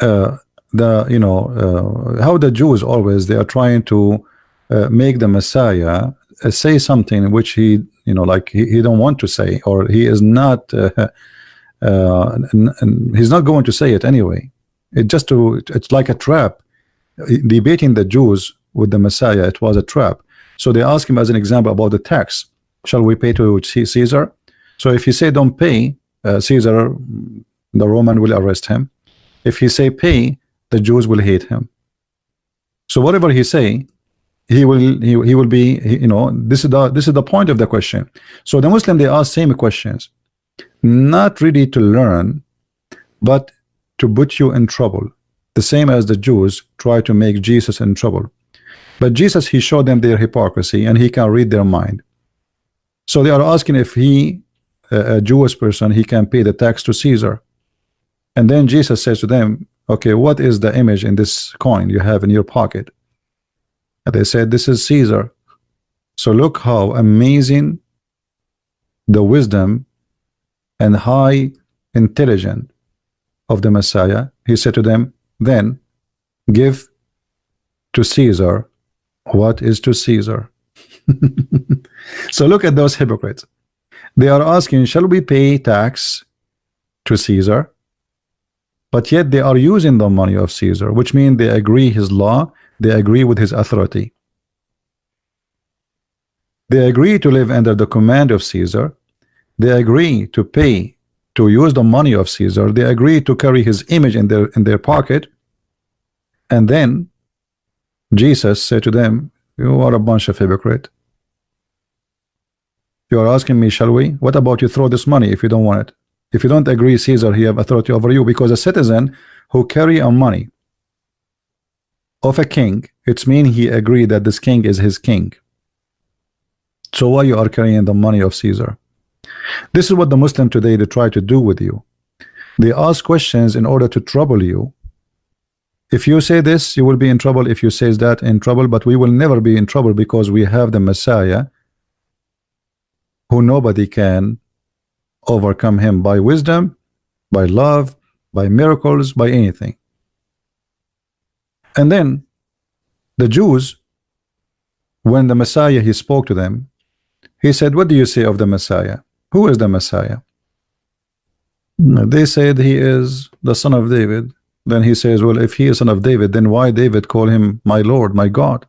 how the Jews always, they are trying to make the Messiah say something which he don't want to say, or he is not he's not going to say it anyway. It's like a trap. Debating the Jews with the Messiah, it was a trap. So they ask him as an example about the tax. Shall we pay to Caesar? So if he say don't pay, Caesar, the Roman, will arrest him. If he say pay, the Jews will hate him. So whatever he say, he will be, this is the point of the question. So the Muslim, they ask same questions, not really to learn, but to put you in trouble, the same as the Jews try to make Jesus in trouble. But Jesus, he showed them their hypocrisy, and he can read their mind. So they are asking if he, a Jewish person, he can pay the tax to Caesar. And then Jesus says to them, okay, what is the image in this coin you have in your pocket? And they said, this is Caesar. So look how amazing the wisdom and high intelligence of the Messiah. He said to them, then give to Caesar what is to Caesar. So look at those hypocrites. They are asking, shall we pay tax to Caesar? But yet they are using the money of Caesar, which means they agree his law, they agree with his authority. They agree to live under the command of Caesar. They agree to pay, to use the money of Caesar. They agree to carry his image in their pocket. And then Jesus said to them, you are a bunch of hypocrites. You are asking me, shall we? What about you throw this money if you don't want it? If you don't agree Caesar, he have authority over you, because a citizen who carry a money of a king, it's mean he agreed that this king is his king. So why you are carrying the money of Caesar? This is what the Muslim today, they try to do with you. They ask questions in order to trouble you. If you say this, you will be in trouble. If you say that, in trouble. But we will never be in trouble, because we have the Messiah, who nobody can overcome him by wisdom, by love, by miracles, by anything. And then the Jews, when the Messiah, he spoke to them, he said, what do you say of the Messiah? Who is the Messiah? They said he is the son of David. Then he says, well, if he is son of David, then why David call him my Lord, my God?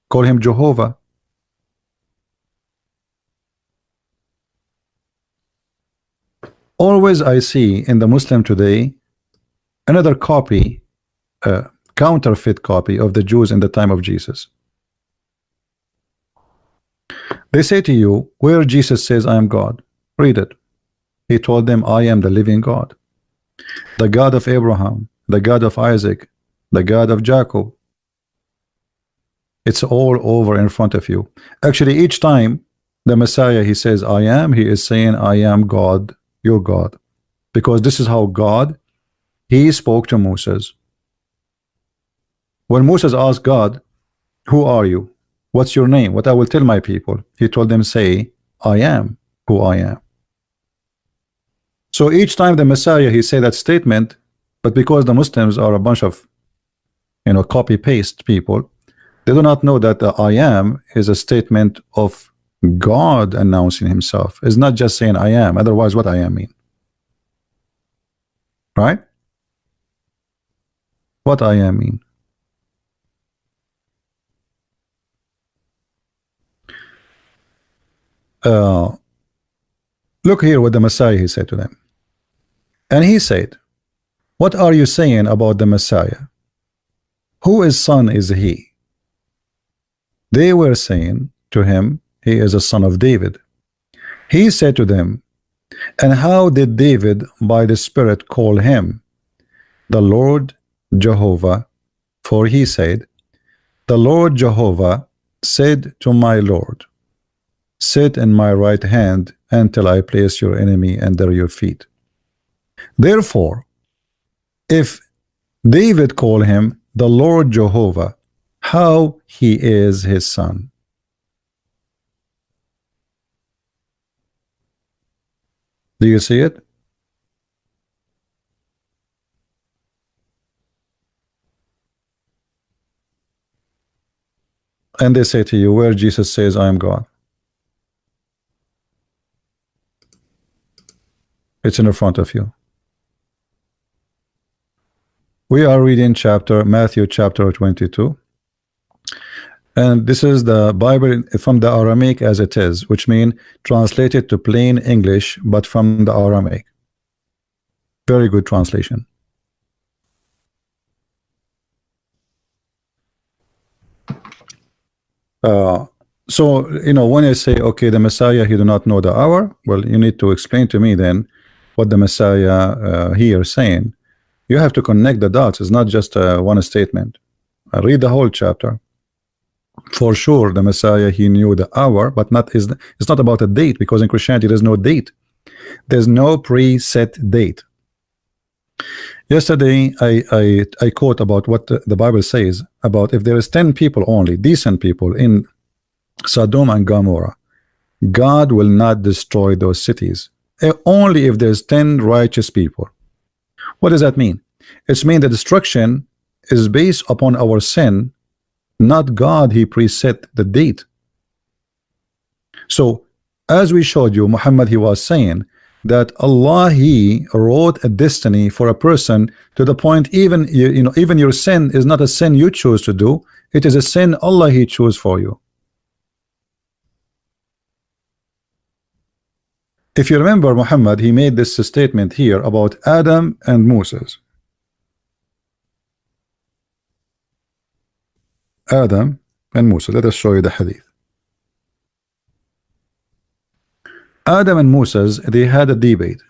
Call him Jehovah. Always I see in the Muslim today another copy, counterfeit copy of the Jews in the time of Jesus. They say to you, where Jesus says I am God, read it. He told them, I am the living God, the God of Abraham, the God of Isaac, the God of Jacob. It's all over in front of you. Actually, each time the Messiah, he says I am, he is saying I am God, your God, because this is how God, he spoke to Moses. When Moses asked God, who are you? What's your name? What I will tell my people? He told them, say, I am who I am. So each time the Messiah, he said that statement, but because the Muslims are a bunch of, copy-paste people, they do not know that the I am is a statement of God announcing himself. It's not just saying I am. Otherwise, what I am mean? Right? What I am mean? Look here what the Messiah, he said to them. And he said, what are you saying about the Messiah? Whose son is he? They were saying to him, he is a son of David. He said to them, and how did David by the Spirit call him? The Lord Jehovah, for he said, the Lord Jehovah said to my Lord. sit in my right hand until I place your enemy under your feet. Therefore, if David called him the Lord Jehovah, how he is his son? Do you see it? And they say to you, where Jesus says, I am God. It's in front of you. We are reading Matthew chapter 22. And this is the Bible from the Aramaic as it is, which means translated to plain English, but from the Aramaic. Very good translation. So, you know, when I say, okay, the Messiah, he do not know the hour, well, you need to explain to me then what the Messiah here is saying. You have to connect the dots. It's not just one statement. I read the whole chapter. For sure, the Messiah, he knew the hour, but it's not about a date, because in Christianity there's no date. There's no preset date. Yesterday, I quote about what the Bible says about if there is 10 people only, decent people in Sodom and Gomorrah, God will not destroy those cities. Only if there's 10 righteous people. What does that mean? It means the destruction is based upon our sin, not God. He preset the date. So, as we showed you, Muhammad, he was saying that Allah, he wrote a destiny for a person to the point even even your sin is not a sin you choose to do. It is a sin Allah, he chose for you. If you remember, Muhammad, he made this statement here about Adam and Moses. Adam and Moses. Let us show you the hadith. Adam and Moses, they had a debate,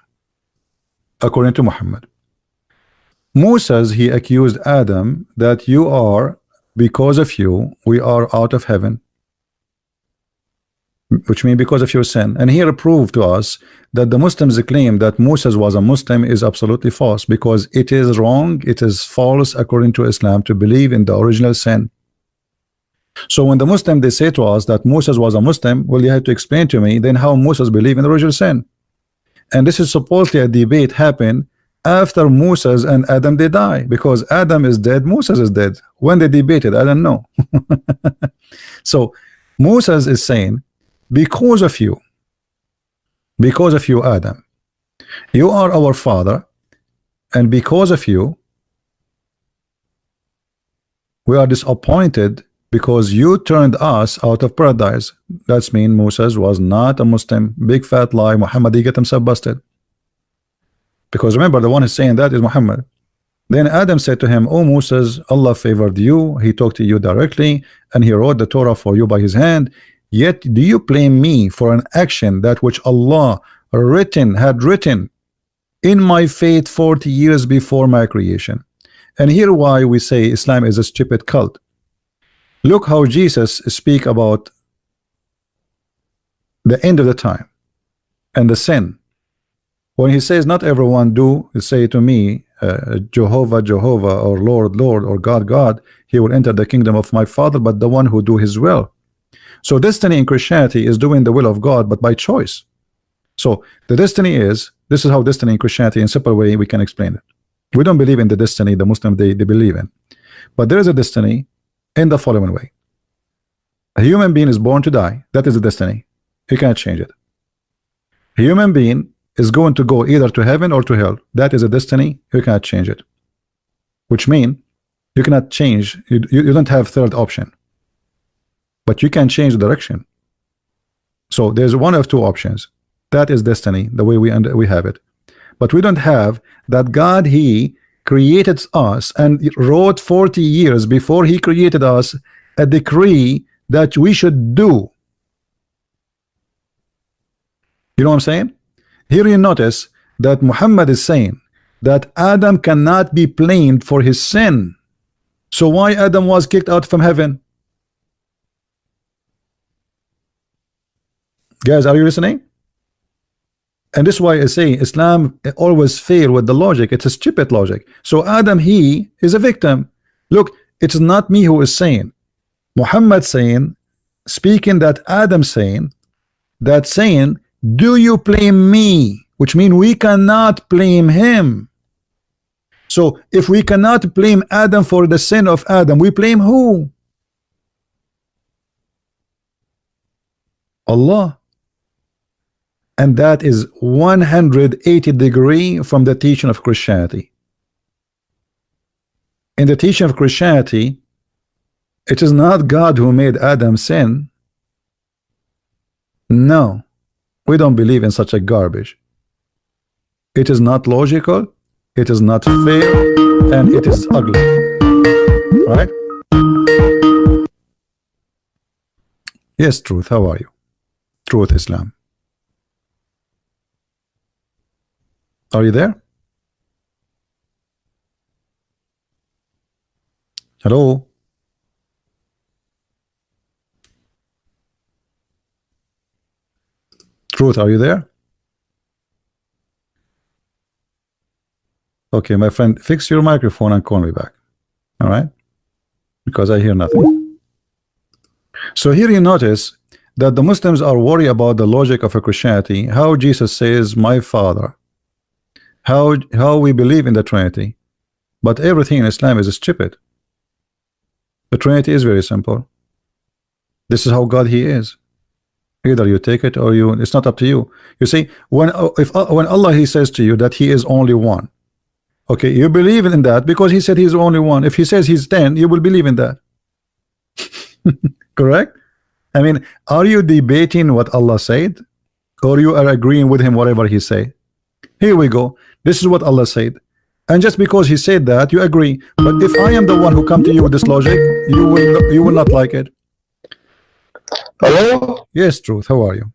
according to Muhammad. Moses, he accused Adam that because of you, we are out of heaven, which means because of your sin. And he proved to us that the Muslims claim that Moses was a Muslim is absolutely false, because it is wrong, it is false according to Islam to believe in the original sin. So when the Muslim, they say to us that Moses was a Muslim, well, you have to explain to me then how Moses believed in the original sin. And this is supposedly a debate happened after Moses and Adam, they die, because Adam is dead, Moses is dead. When they debated, I don't know. So Moses is saying, because of you, Adam, you are our father, and because of you, we are disappointed because you turned us out of paradise. That's mean Moses was not a Muslim. Big fat lie. Muhammad, he get himself busted. Because remember, the one who's saying that is Muhammad. Then Adam said to him, oh Moses, Allah favored you, he talked to you directly, and he wrote the Torah for you by his hand. Yet do you blame me for an action that which Allah had written in my fate 40 years before my creation? And here why we say Islam is a stupid cult. Look how Jesus speak about the end of the time and the sin. When he says, not everyone do say to me, Jehovah, Jehovah, or Lord, Lord, or God, God, he will enter the kingdom of my Father, but the one who do his will. So destiny in Christianity is doing the will of God, but by choice. So the destiny is, this is how destiny in Christianity, in simple way we can explain it. We don't believe in the destiny the Muslim they believe in, but there is a destiny in the following way. A human being is born to die. That is the destiny. You cannot change it. A human being is going to go either to heaven or to hell. That is a destiny. You cannot change it. Which means you cannot change. You don't have third option. But you can change the direction. So there's one of two options. That is destiny, the way we have it. But we don't have that God, he created us and wrote 40 years before he created us a decree that we should do. You know what I'm saying? Here you notice that Muhammad is saying that Adam cannot be blamed for his sin. So why Adam was kicked out from heaven? Guys, are you listening? And this is why I say Islam always fail with the logic. It's a stupid logic. So Adam, he is a victim. Look, it's not me who is saying. Muhammad saying, speaking that Adam saying, do you blame me? Which means we cannot blame him. So if we cannot blame Adam for the sin of Adam, we blame who? Allah. And that is 180 degrees from the teaching of Christianity. In the teaching of Christianity, it is not God who made Adam sin. No, we don't believe in such a garbage. It is not logical, it is not fair, and it is ugly. Right? Yes, Truth, how are you? Truth Islam. Are you there? Hello? Truth, are you there? Okay, my friend, fix your microphone and call me back. All right? Because I hear nothing. So here you notice that the Muslims are worried about the logic of a Christianity, how Jesus says, my Father, how we believe in the Trinity, but everything in Islam is stupid. The Trinity is very simple. This is how God He is. Either you take it or you. It's not up to you. You see, when Allah He says to you that He is only one, okay, you believe in that because He said He's only one. If He says He's 10, you will believe in that. Correct? I mean, are you debating what Allah said, or you are agreeing with Him whatever He say? Here we go. This is what Allah said, and just because He said that, you agree. But if I am the one who come to you with this logic, you will not like it. Hello? Yes, Truth, how are you?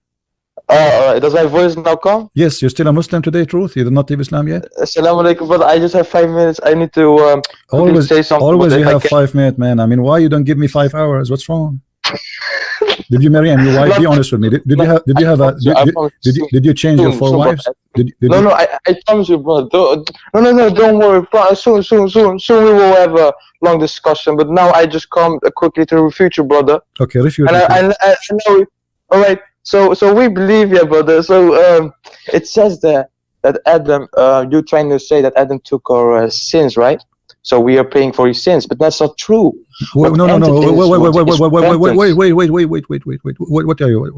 Does my voice now come? Yes, you're still a Muslim today, Truth? You did not leave Islam yet? Assalamu alaikum, brother. I just have 5 minutes. I need to always say something. Always you have 5 minutes, man. I mean, why you don't give me 5 hours? What's wrong? Did you marry a new wife? Be honest with me. Did you change your 4 wives? No, I promise you, bro. No, don't worry. Soon we will have a long discussion. But now I just come quickly to refute you, brother. Okay, refute. And I know. All right. So we believe, yeah, brother. So it says that Adam, you're trying to say that Adam took our sins, right? So we are paying for his sins, but that's not true. Wait, no. Wait. What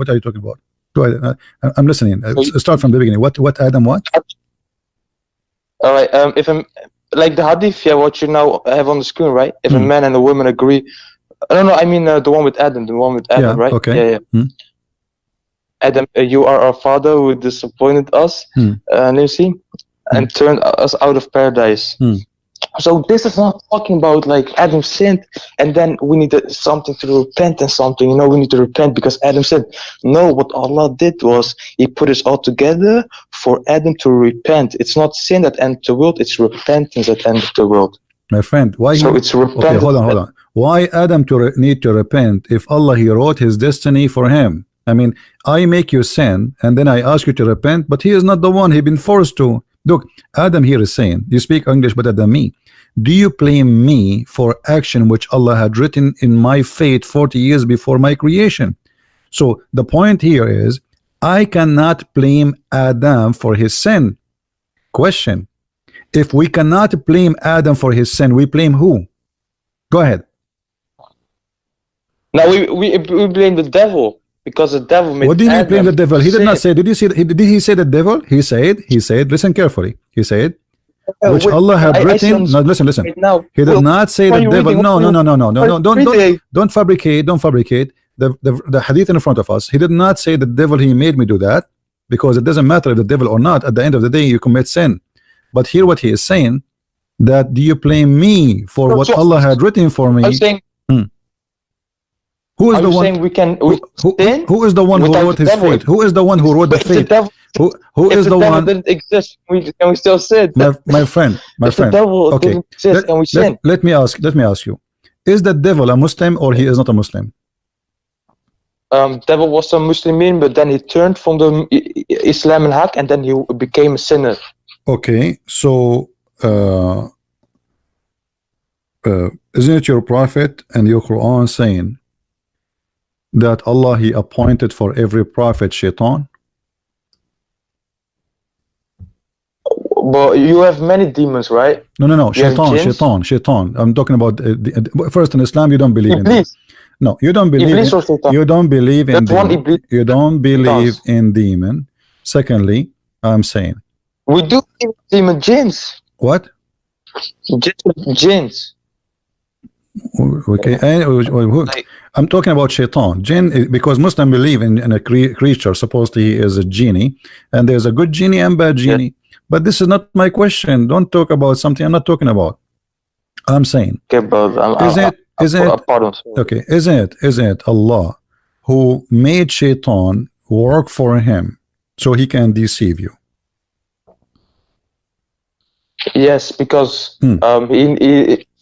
are you talking about? Go ahead. I'm listening. Start from the beginning. What Adam what? All right. If I'm like the hadith, yeah, what you now have on the screen, right? If a man and a woman agree, no, I mean the one with Adam, right? Okay. Yeah. Adam, you are our father who disappointed us, you see, and turned us out of paradise. So this is not talking about like Adam sinned and then we need something to repent and something, we need to repent because Adam said, no, what Allah did was He put us all together for Adam to repent. It's not sin that ended the world, it's repentance that ended the world. My friend, why? So it's repentance. Okay, hold on. Why Adam need to repent if Allah He wrote his destiny for him? I mean, I make you sin and then I ask you to repent, but he is not the one. He been forced to. Look, Adam here is saying, you speak English better than me. Do you blame me for action which Allah had written in my fate 40 years before my creation? So the point here is, I cannot blame Adam for his sin. Question: if we cannot blame Adam for his sin, we blame who? Go ahead. Now we blame the devil. Because the devil made. What do you mean blame the devil? He did not say. Did you see? Did he say the devil? He said. Listen carefully. He said, which Allah had written. No, listen. Right now, he did not say the devil. No. Don't fabricate. The hadith in front of us. He did not say the devil. He made me do that, because it doesn't matter if the devil or not. At the end of the day, you commit sin. But here, what he is saying, that do you blame me for what Allah had written for me? I'm saying. Who is the one? Who is the one who wrote his fate? Who is the one who wrote the fate? Who is the one? Didn't exist, can we still sin? My friend. The devil didn't exist, can we sin? Let me ask you: is the devil a Muslim or he is not a Muslim? devil was a Muslim, but then he turned from the Islam and Haq, and then he became a sinner. Okay, so isn't it your prophet and your Quran saying that Allah he appointed for every prophet shaitan? But you have many demons, right? No, You have shaitan. I'm talking about first in Islam you don't believe in Iblis. no, you don't believe Iblis in, or Satan? you don't believe in That's one demon. Iblis. You don't believe in demon. Secondly, I'm saying We do believe in demon jinns. what? Jinns. Okay, I'm talking about shaitan. Jinn, because Muslims believe in a creature, supposedly he is a genie, and there's a good genie and bad genie. But this is not my question. Don't talk about something I'm not talking about. I'm saying, Okay, but is it Allah who made shaitan work for him so he can deceive you? Yes, because of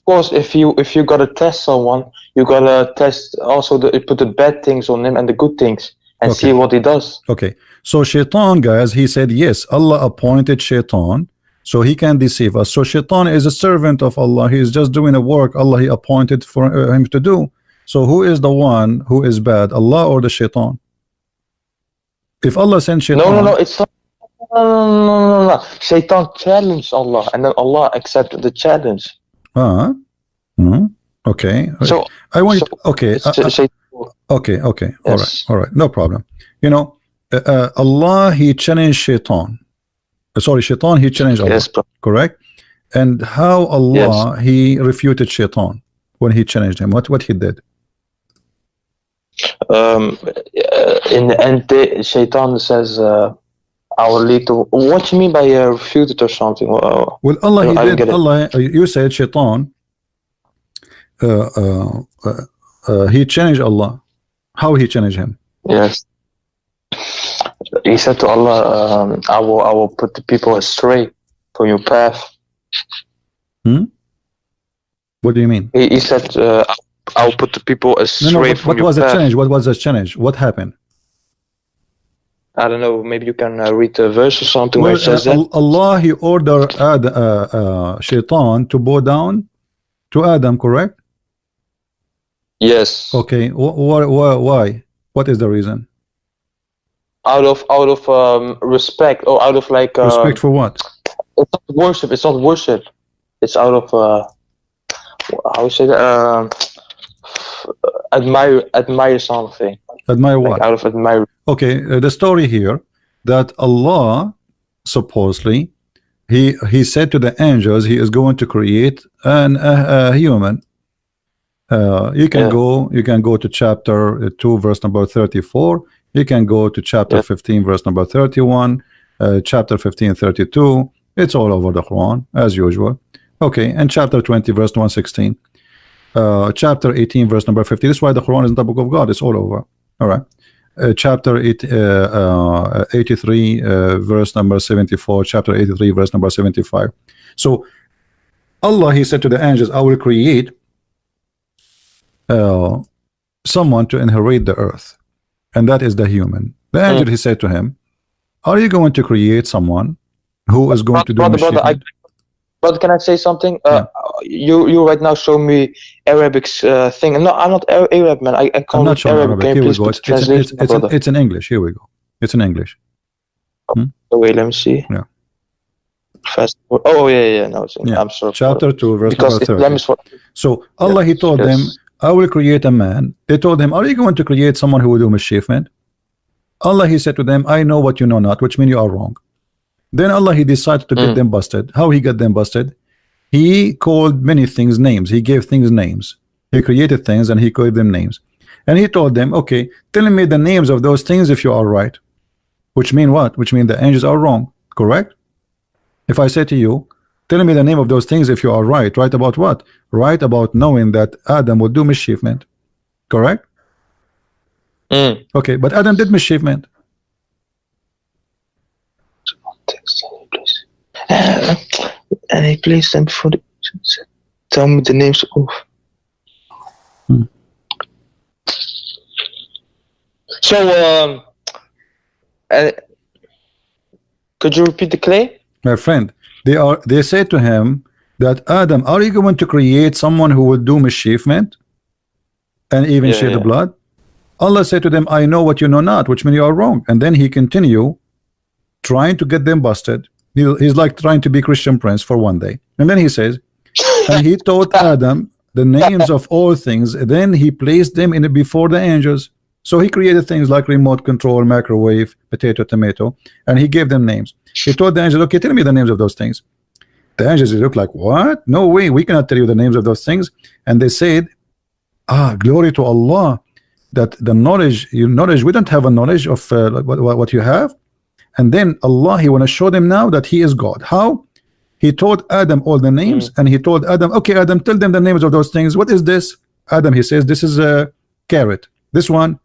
course, if you gotta test someone, you gotta test also put the bad things on him and the good things and see what he does. Okay, so shaitan, guys, he said yes, Allah appointed shaitan so he can deceive us. So shaitan is a servant of Allah. He is just doing a work Allah he appointed for him to do. So who is the one who is bad, Allah or the shaitan? If Allah sent shaitan, no, it's not. No. Shaitan challenged Allah, and then Allah accepted the challenge. Okay. So I want you to, okay. Yes. All right, no problem. You know, Allah he challenged shaitan. Shaitan he challenged Allah. Yes, bro. Correct? And how Allah he refuted shaitan when he challenged him? What he did? In the end, shaitan says, I will lead to. What you mean by refuted or something? Well, Allah he did. Allah, you said shaitan. He challenged Allah. How he challenged him? Yes. He said to Allah, I will put the people astray from your path. What do you mean? He said, I will put the people astray from your path. What was the challenge? What was the challenge? What happened? I don't know. Maybe you can read the verse or something where it says that. Allah he ordered shaitan to bow down to Adam, correct? Yes. Okay. Why? What is the reason? Out of respect, or out of like respect for what? It's not worship. It's not worship. It's out of how you say that? Admire something. Admire what? Like out of admire. Okay. The story here that Allah supposedly he said to the angels he is going to create a human. You can go to chapter 2 verse number 34. You can go to chapter 15 verse number 31, chapter 15 32. It's all over the Quran as usual. Okay, and chapter 20 verse 116, chapter 18 verse number 50. This is why the Quran isn't the book of God. It's all over. All right. Chapter 83 verse number 74, chapter 83 verse number 75. So Allah he said to the angels, I will create someone to inherit the earth, and that is the human. The angel he said to him, are you going to create someone who is going to do But can I say something? You right now show me Arabic's thing. No, I'm not Arab, man. I can't. I'm not showing Arabic. Here we go. It's in English. Here we go. It's in English. Wait, let me see. Yeah. Fast. Oh yeah. No, I'm sorry. Chapter 2 verse number 30. So Allah he told them, I will create a man. They told him, are you going to create someone who will do mischievement? Allah he said to them, I know what you know not, which means you are wrong. Then Allah he decided to get them busted. How he got them busted? He called many things names. He gave things names. He created things and he called them names. And he told them, okay, tell me the names of those things if you are right. Which mean what? Which mean the angels are wrong, correct? If I say to you, tell me the name of those things if you are right. Right about what? Right about knowing that Adam will do mischievement, correct? Okay, but Adam did mischievement. And he placed them before the. Tell me the names of. So, could you repeat the claim? My friend, they say to him that, Adam, are you going to create someone who will do mischievement and even Yeah, shed the yeah. blood? Allah said to them, I know what you know not, which means you are wrong. And then he continue trying to get them busted. He's like trying to be Christian Prince for one day. And then he says, and he taught Adam the names of all things. Then he placed them in before the angels. So he created things like remote control, microwave, potato, tomato, and he gave them names. He told the angels, okay, tell me the names of those things. The angels look like, what? No way, we cannot tell you the names of those things. And they said, glory to Allah, that the knowledge, we don't have a knowledge of what you have. And then Allah, he want to show them now that he is God. How? He told Adam all the names, and he told Adam, okay, Adam, tell them the names of those things. What is this? Adam, he says, this is a carrot. This one,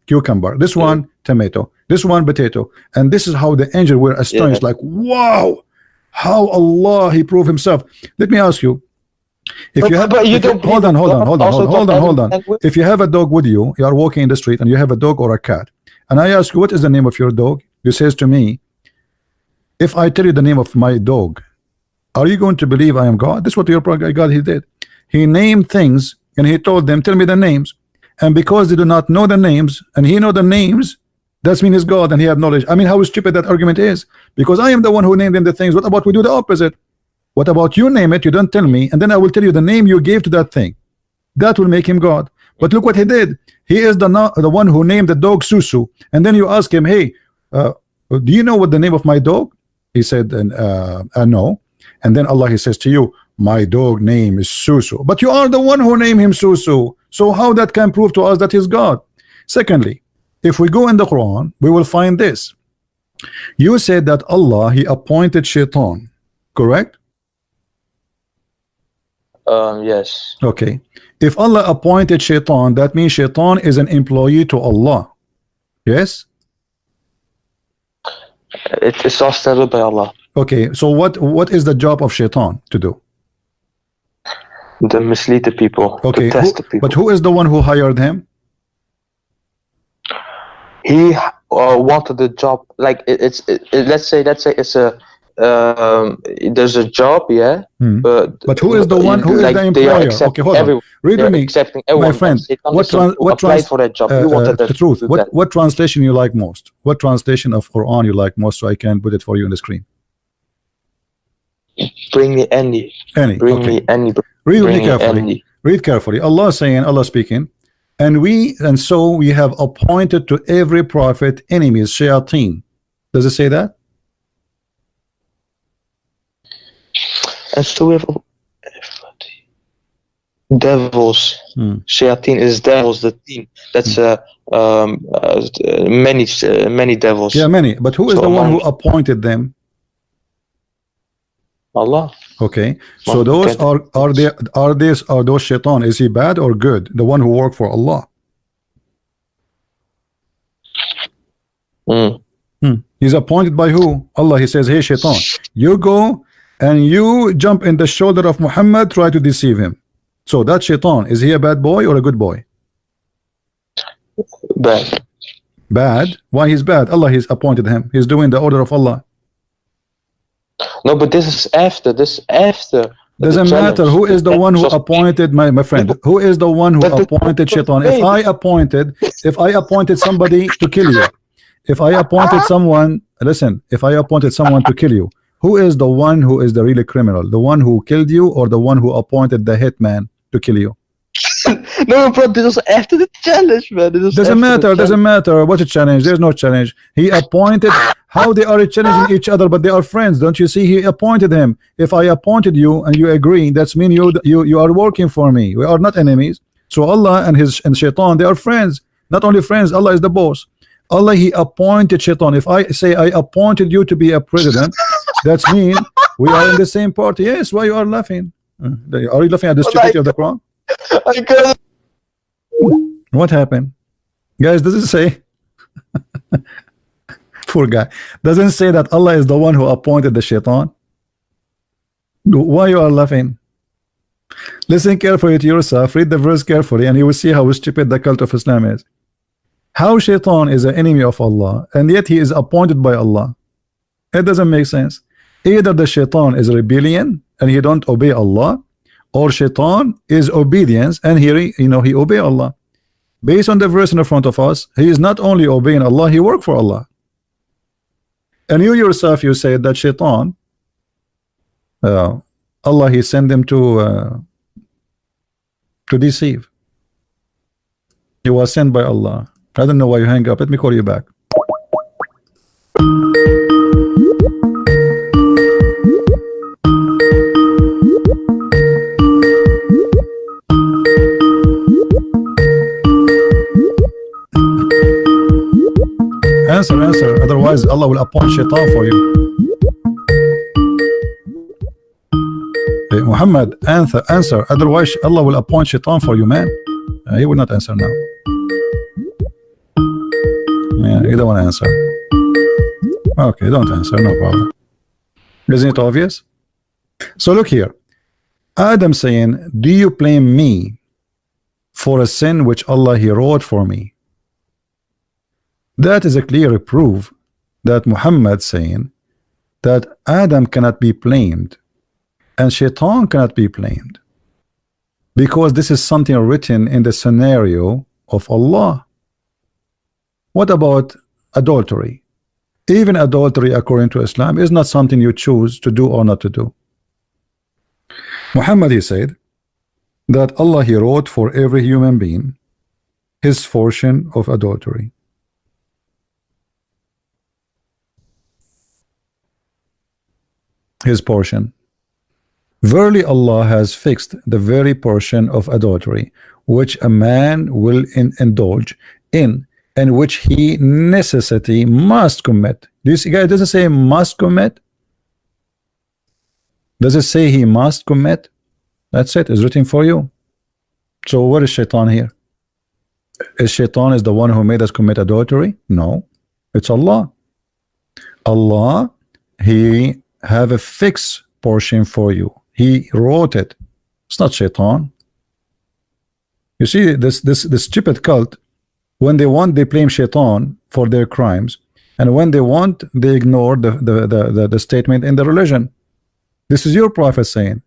cucumber. This one, tomato. This one, potato. And this is how the angel were astonished, like, wow, how Allah, he proved himself. Let me ask you, if you have, hold on. If you have a dog with you, you are walking in the street and you have a dog or a cat, and I ask you, what is the name of your dog? You says to me, if I tell you the name of my dog, are you going to believe I am God? This is what your God he did. He named things and he told them, tell me the names. And because they do not know the names and he know the names, that means he's God and he have knowledge. I mean, how stupid that argument is, because I am the one who named them the things. What about we do the opposite? What about you name it, you don't tell me, and then I will tell you the name you gave to that thing. That will make him God. But look what he did. He is the one who named the dog Susu. And then you ask him, hey, do you know what the name of my dog? He said, no. And then Allah, he says to you, my dog name is Susu. But you are the one who named him Susu. So how that can prove to us that he's God? Secondly, if we go in the Quran, we will find this. You said that Allah, he appointed Shaitan, correct? Yes. Okay. If Allah appointed Shaitan, that means Shaitan is an employee to Allah. Yes? It is all started by Allah. Okay. So what is the job of Shaitan to do? To mislead the people. Okay. To test the people. But who is the one who hired him? He wanted the job. Like let's say it's a there's a job, yeah. But who is the one? Who is the employer? Okay, hold on. Read with me, my friend. What for that job? You wanted the truth? What translation you like most? What translation of Quran you like most? So I can put it for you on the screen. Bring me any. Bring okay. me any. Read with me carefully. Read carefully. Allah saying, Allah speaking, and so we have appointed to every prophet enemies, shayateen. Does it say that? And so we have devils. Shayateen is devils, the team. That's many devils. Yeah, many. But who is the one who appointed them? Allah. Okay. So those are those shaitan? Is he bad or good? The one who worked for Allah. He's appointed by who? Allah. He says, hey shaitan, you go and you jump in the shoulder of Muhammad, try to deceive him. So that shaitan, is he a bad boy or a good boy? Bad. Bad? Why he's bad? Allah, he's appointed him. He's doing the order of Allah. No, but this is after. Doesn't matter. Who is the one who appointed my friend? Who is the one who appointed shaitan? If I appointed somebody to kill you, if I appointed someone, listen, if I appointed someone to kill you, who is the one who is the really criminal? The one who killed you or the one who appointed the hitman to kill you? No, bro, this was after the challenge, man. Doesn't matter. What's a challenge? There's no challenge. He appointed. How they are challenging each other, but they are friends. Don't you see? He appointed him. If I appointed you and you agree, that's mean you are working for me. We are not enemies. So Allah and Shaitan, they are friends. Not only friends, Allah is the boss. Allah, he appointed Shaitan. If I say I appointed you to be a president, that's mean we are in the same party. Yes, why you are laughing? Are you laughing at the stupidity of the Quran? What happened? Guys, does it say? Poor guy. Doesn't say that Allah is the one who appointed the shaitan. Why you are laughing? Listen carefully to yourself. Read the verse carefully and you will see how stupid the cult of Islam is. How Shaitan is an enemy of Allah and yet he is appointed by Allah? It doesn't make sense. Either the Shaitan is rebellion and he don't obey Allah, or Shaitan is obedience and he he obey Allah. Based on the verse in the front of us, he is not only obeying Allah, he work for Allah. And you yourself, you said that Shaitan, Allah, he sent them to deceive. He was sent by Allah. I don't know why you hang up. Let me call you back. Answer, otherwise Allah will appoint Shaitan for you. Hey, Muhammad, answer, otherwise Allah will appoint Shaitan for you, man. He will not answer now. Yeah, you don't want to answer. Okay, don't answer, no problem. Isn't it obvious? So look here. Adam saying, do you blame me for a sin which Allah he wrote for me? That is a clear proof that Muhammad saying that Adam cannot be blamed and Shaitan cannot be blamed, because this is something written in the scenario of Allah. What about adultery? Even adultery, according to Islam, is not something you choose to do or not to do. Muhammad, he said that Allah he wrote for every human being his portion of adultery. His portion. Verily Allah has fixed the very portion of adultery which a man will indulge in and which he necessity must commit. Do you see, guys? Does it say must commit? Does it say he must commit? That's it. It's written for you. So what is Shaitan here? Is Shaitan is the one who made us commit adultery? No, it's Allah. Allah, he have a fixed portion for you. He wrote it. It's not Shaitan. You see, this stupid cult, when they want, they blame Shaitan for their crimes, and when they want, they ignore the statement in the religion. This is your prophet saying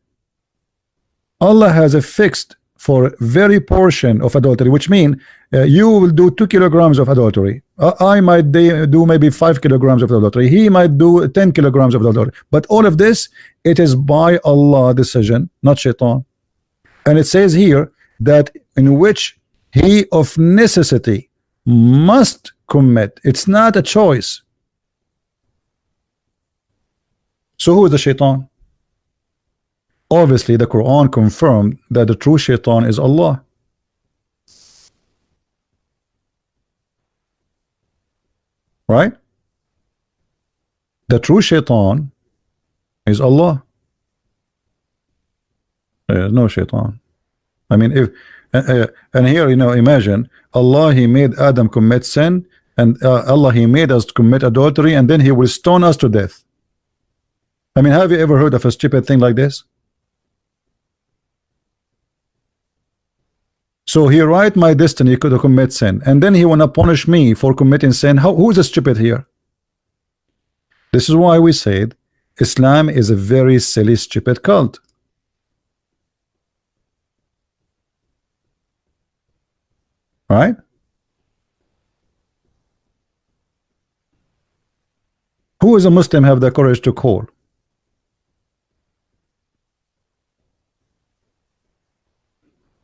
Allah has a fixed for very portion of adultery, which means you will do 2 kilograms of adultery. I might do maybe 5 kilograms of adultery. He might do 10 kilograms of adultery. But all of this, it is by Allah decision, not Shaitan. And it says here that in which he of necessity must commit. It's not a choice. So who is the Shaitan? Obviously, the Quran confirmed that the true Shaitan is Allah. Right? The true Shaitan is Allah. There is no Shaitan. I mean, if and here, imagine Allah, he made Adam commit sin, and Allah, he made us commit adultery, and then he will stone us to death. I mean, have you ever heard of a stupid thing like this? So he write my destiny to commit sin, and then he wanna punish me for committing sin. Who is the stupid here? This is why we said Islam is a very silly, stupid cult. Right? Who is a Muslim have the courage to call?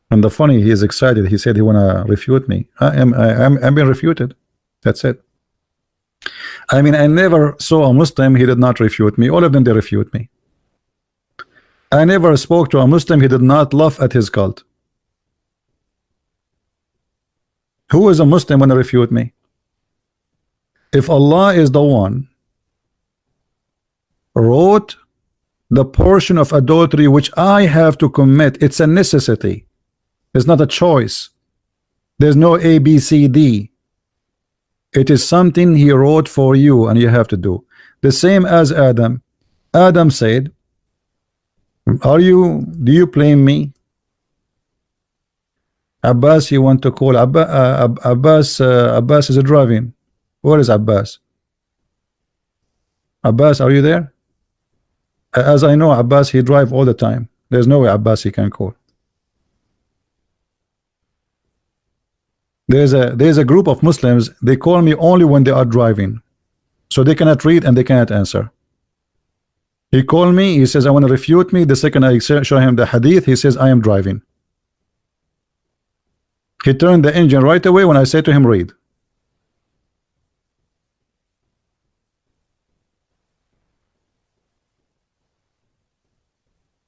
And the funny, he is excited. He said he wanna refute me. I'm being refuted. That's it. I mean, I never saw a Muslim he did not refute me. All of them, they refute me. I never spoke to a Muslim he did not laugh at his cult. Who is a Muslim wanna refute me? If Allah is the one wrote the portion of adultery which I have to commit, it's a necessity. It's not a choice. There's no A, B, C, D. It is something he wrote for you and you have to do. The same as Adam. Adam said, do you blame me Abbas, you want to call Abbas? Abbas is driving. Where is Abbas? Abbas, are you there? As I know, Abbas, he drive all the time. There's no way Abbas he can call. There's a group of Muslims, they call me only when they are driving, so they cannot read and they cannot answer. He called me, he says I want to refute me. The second I show him the hadith, he says I am driving. He turned the engine right away when I say to him read.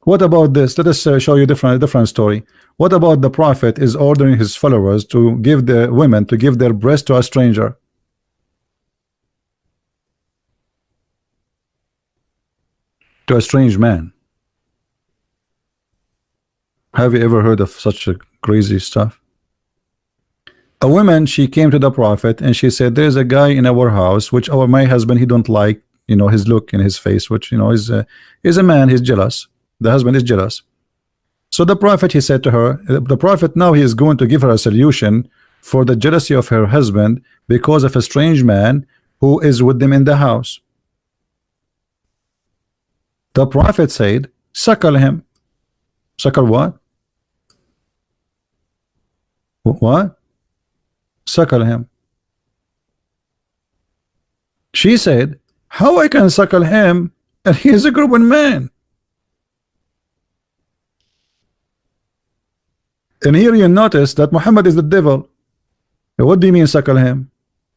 What about this? Let us show you a different story. What about the Prophet is ordering his followers to give the women to give their breast to a stranger? To a strange man. Have you ever heard of such a crazy stuff? A woman, she came to the Prophet and she said, there's a guy in our house which my husband, he don't like, you know, his look in his face, which, you know, is a man, he's jealous. The husband is jealous. So the Prophet, he said to her, the Prophet now he is going to give her a solution for the jealousy of her husband because of a strange man who is with them in the house. The Prophet said, suckle him. Suckle what? What? Suckle him. She said, how I can suckle him and he is a grown man? And here you notice that Muhammad is the devil. What do you mean suckle him?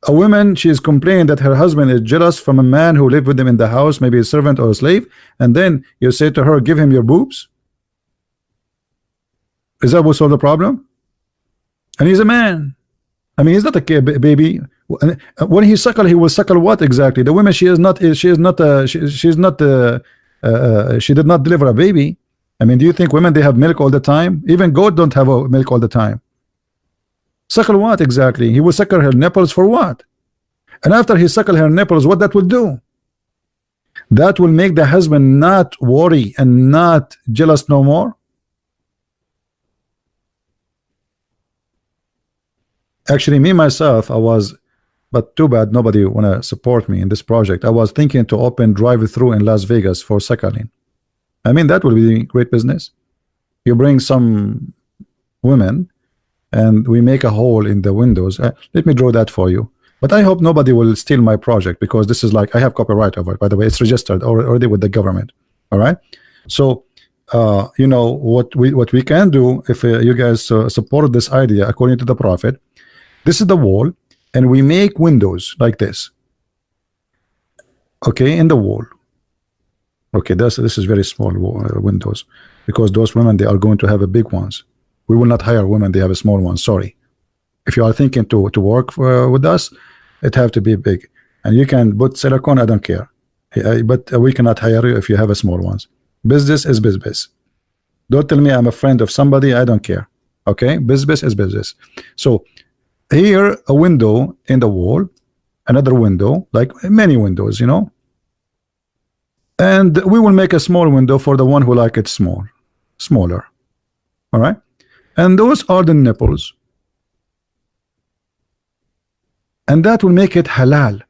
A woman, she is complaining that her husband is jealous from a man who lived with them in the house, maybe a servant or a slave, and then you say to her, give him your boobs? Is that what solved the problem? And he's a man. I mean, he's not a baby. When he suckle, he will suckle what exactly? The woman, she did not deliver a baby. I mean, do you think women, they have milk all the time? Even goat don't have milk all the time. Suckle what exactly? He will suckle her nipples for what? And after he suckle her nipples, what that will do? That will make the husband not worry and not jealous no more. Actually, me myself, I was, but too bad nobody wanna support me in this project. I was thinking to open drive-through in Las Vegas for suckling. I mean, that will be great business. You bring some women and we make a hole in the windows. Let me draw that for you. But I hope nobody will steal my project, because this is like, I have copyright over it. By the way, it's registered already with the government. All right. So, you know, what we can do, if you guys support this idea according to the Prophet, this is the wall, and we make windows like this. Okay, in the wall. Okay, this is very small windows, because those women, they are going to have a big ones. We will not hire women, they have a small one. Sorry. If you are thinking to work with us, it have to be big. And you can put silicone, I don't care. But we cannot hire you if you have a small ones. Business is business. Don't tell me I'm a friend of somebody, I don't care. Okay, business is business. So here, a window in the wall, another window, like many windows, you know. And we will make a small window for the one who like it smaller. All right. And those are the nipples. And that will make it halal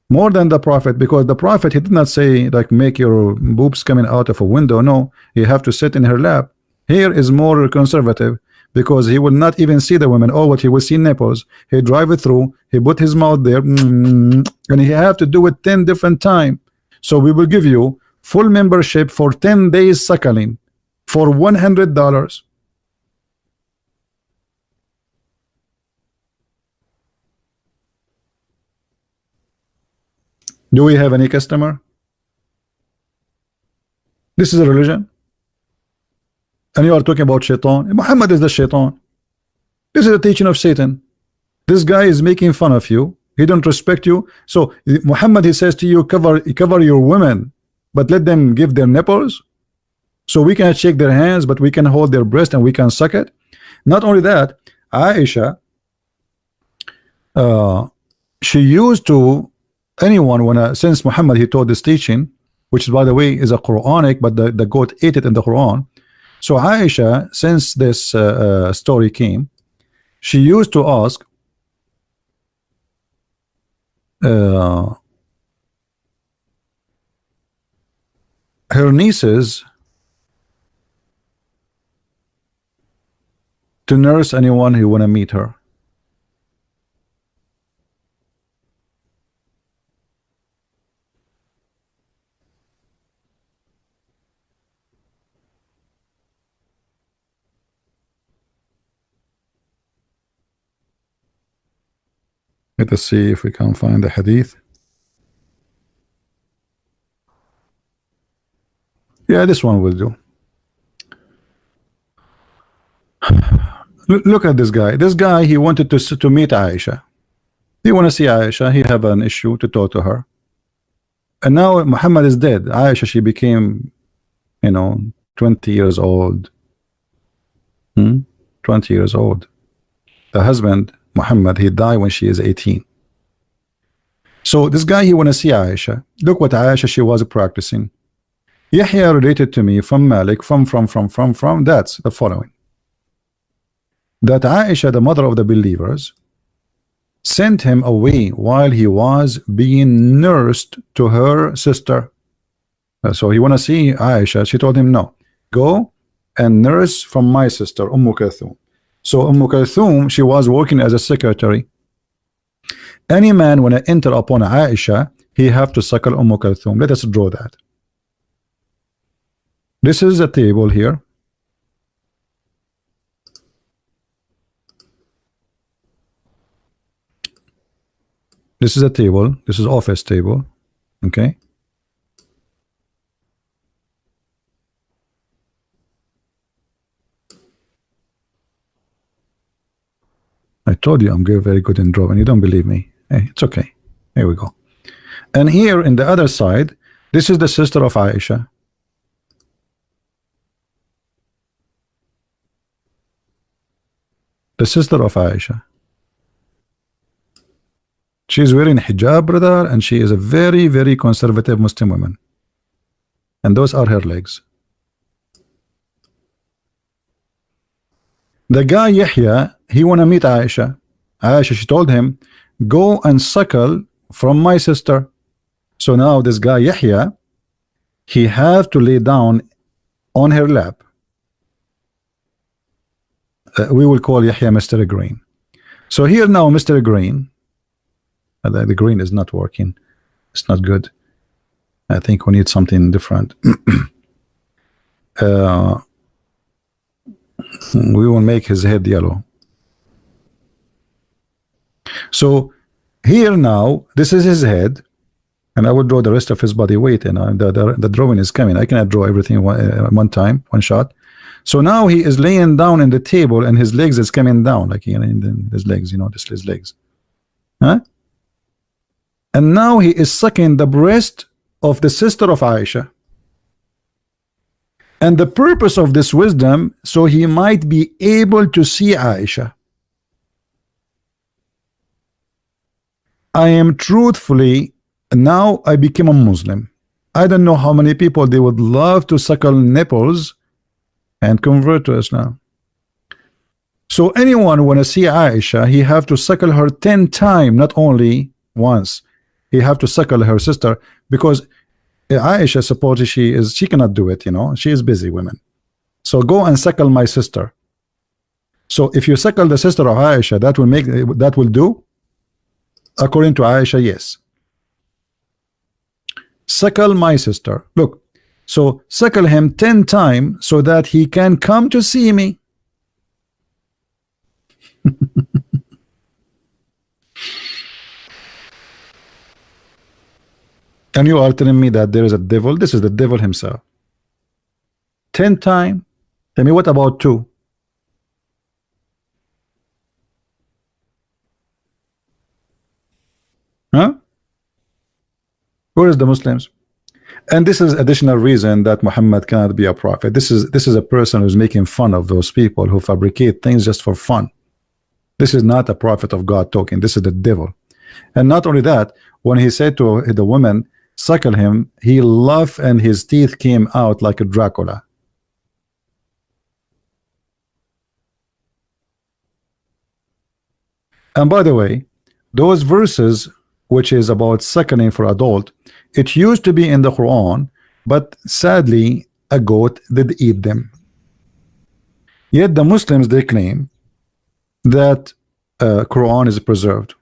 more than the Prophet, because the Prophet, he did not say like make your boobs coming out of a window. No, you have to sit in her lap. Here is more conservative, because he will not even see the women. Oh, what he will see nipples. He drive it through, he put his mouth there, and he have to do it 10 different times. So we will give you full membership for 10 days suckling for $100. Do we have any customer? This is a religion. And you are talking about shaitan. Muhammad is the shaitan. This is the teaching of Satan. This guy is making fun of you. He don't respect you. So Muhammad, he says to you, cover your women, but let them give their nipples. So we can shake their hands, but we can hold their breast and we can suck it. Not only that, Aisha, she used to anyone since Muhammad, he taught this teaching, which by the way is a Quranic, but the goat ate it in the Quran. So Aisha, since this story came, she used to ask her nieces to nurse anyone who want to meet her. Let us see if we can find the hadith. Yeah, this one will do. Look at this guy. This guy, he wanted to meet Aisha. He want to see Aisha. He have an issue to talk to her. And now Muhammad is dead. Aisha, she became, 20 years old. 20 years old. The husband, Muhammad, he died when she is 18. So this guy, he want to see Aisha. Look what Aisha, she was practicing. Yahya related to me from Malik, from, that's the following. That Aisha, the mother of the believers, sent him away while he was being nursed to her sister. So he want to see Aisha. She told him, no, go and nurse from my sister, Kulthum. So Kulthum, she was working as a secretary. Any man when I enter upon Aisha, he have to suckle Kulthum. Let us draw that. This is a table here. This is a table. This is office table. Okay. I told you I'm very good in drawing. You don't believe me. Hey, it's okay. Here we go. And here in the other side, this is the sister of Aisha. The sister of Aisha. She is wearing hijab, brother, and she is a very conservative Muslim woman. And those are her legs. The guy Yahya, he want to meet Aisha. Aisha, she told him, go and suckle from my sister. So now this guy Yahya, he have to lay down on her lap. We will call Yahya Mr. Green. So here now Mr. Green, the green is not working. It's not good. I think we need something different. We will make his head yellow. So here now, this is his head, and I will draw the rest of his body weight. And the drawing is coming. I cannot draw everything one time, one shot. So now he is laying down in the table, and his legs is coming down, like in his legs, this his legs. Huh? And now he is sucking the breast of the sister of Aisha. And the purpose of this wisdom, so he might be able to see Aisha. I am truthfully, now I became a Muslim. I don't know how many people they would love to suckle nipples and convert to Islam. So anyone want to see Aisha, he have to suckle her 10 times, not only once. He have to suckle her sister, because Aisha supposedly she cannot do it, she is busy woman. So go and suckle my sister. So if you suckle the sister of Aisha, that will do, according to Aisha, yes. Suckle my sister. Look, so suckle him 10 times so that he can come to see me. And you are telling me that there is a devil? This is the devil himself. 10 times. Tell me, what about 2? Huh? Where is the Muslims? And this is additional reason that Muhammad cannot be a prophet. This is a person who's making fun of those people who fabricate things just for fun. This is not a prophet of God talking. This is the devil. And not only that, when he said to the woman, suckle him, he laughed and his teeth came out like a Dracula. And by the way, those verses which is about suckling for adult, it used to be in the Quran, but sadly a goat did eat them. Yet the Muslims, they claim that Quran is preserved.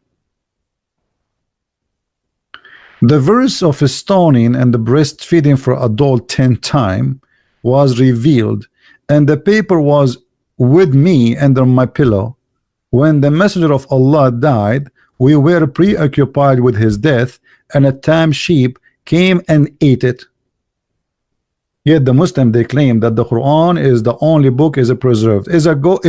The verse of stoning and the breastfeeding for adult 10 times was revealed, and the paper was with me under my pillow. When the messenger of Allah died, we were preoccupied with his death, and a tame sheep came and ate it. Yet the Muslim, they claim that the Quran is the only book is preserved. If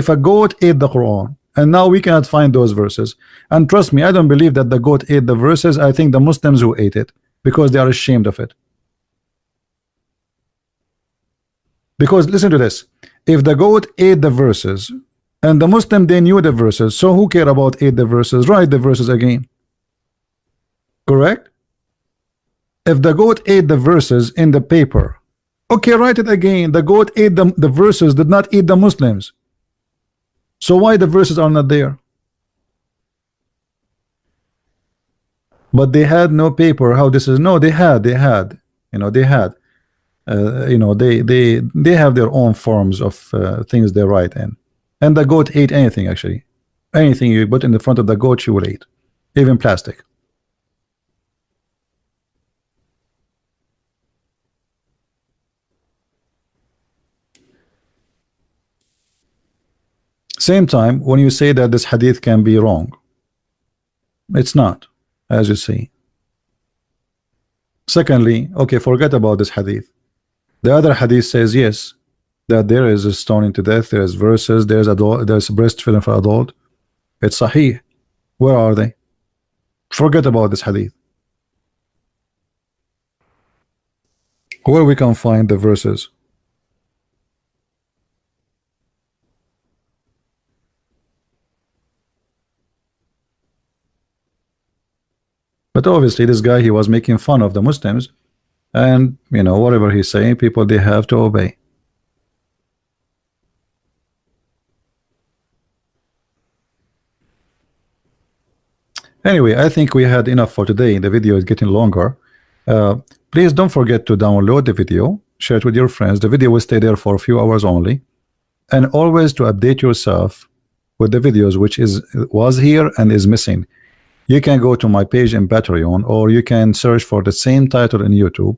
a goat ate the Quran, and now we cannot find those verses. And trust me, I don't believe that the goat ate the verses. I think the Muslims who ate it, because they are ashamed of it. Because listen to this, if the goat ate the verses and the Muslim, they knew the verses, so who care about ate the verses? Write the verses again. Correct? If the goat ate the verses in the paper, okay, write it again. The goat ate the verses, did not eat the Muslims. So why the verses are not there? But they had no paper. How this is? No, they had, you know, they had, you know, they have their own forms of things they write in. And the goat ate anything, actually. Anything you put in the front of the goat, she will eat, even plastic. Same time, when you say that this hadith can be wrong, it's not, as you see. Secondly, okay, forget about this hadith. The other hadith says yes, that there is a stoning to death, there is verses, there's breastfeeding for adult. It's sahih. Where are they? Forget about this hadith. Where we can find the verses? But obviously this guy, he was making fun of the Muslims, and you know, whatever he's saying, people, they have to obey. Anyway, I think we had enough for today. The video is getting longer. Please don't forget to download the video, share it with your friends. The video will stay there for a few hours only, and always to update yourself with the videos which was here and is missing. You can go to my page in Patreon, or you can search for the same title in YouTube,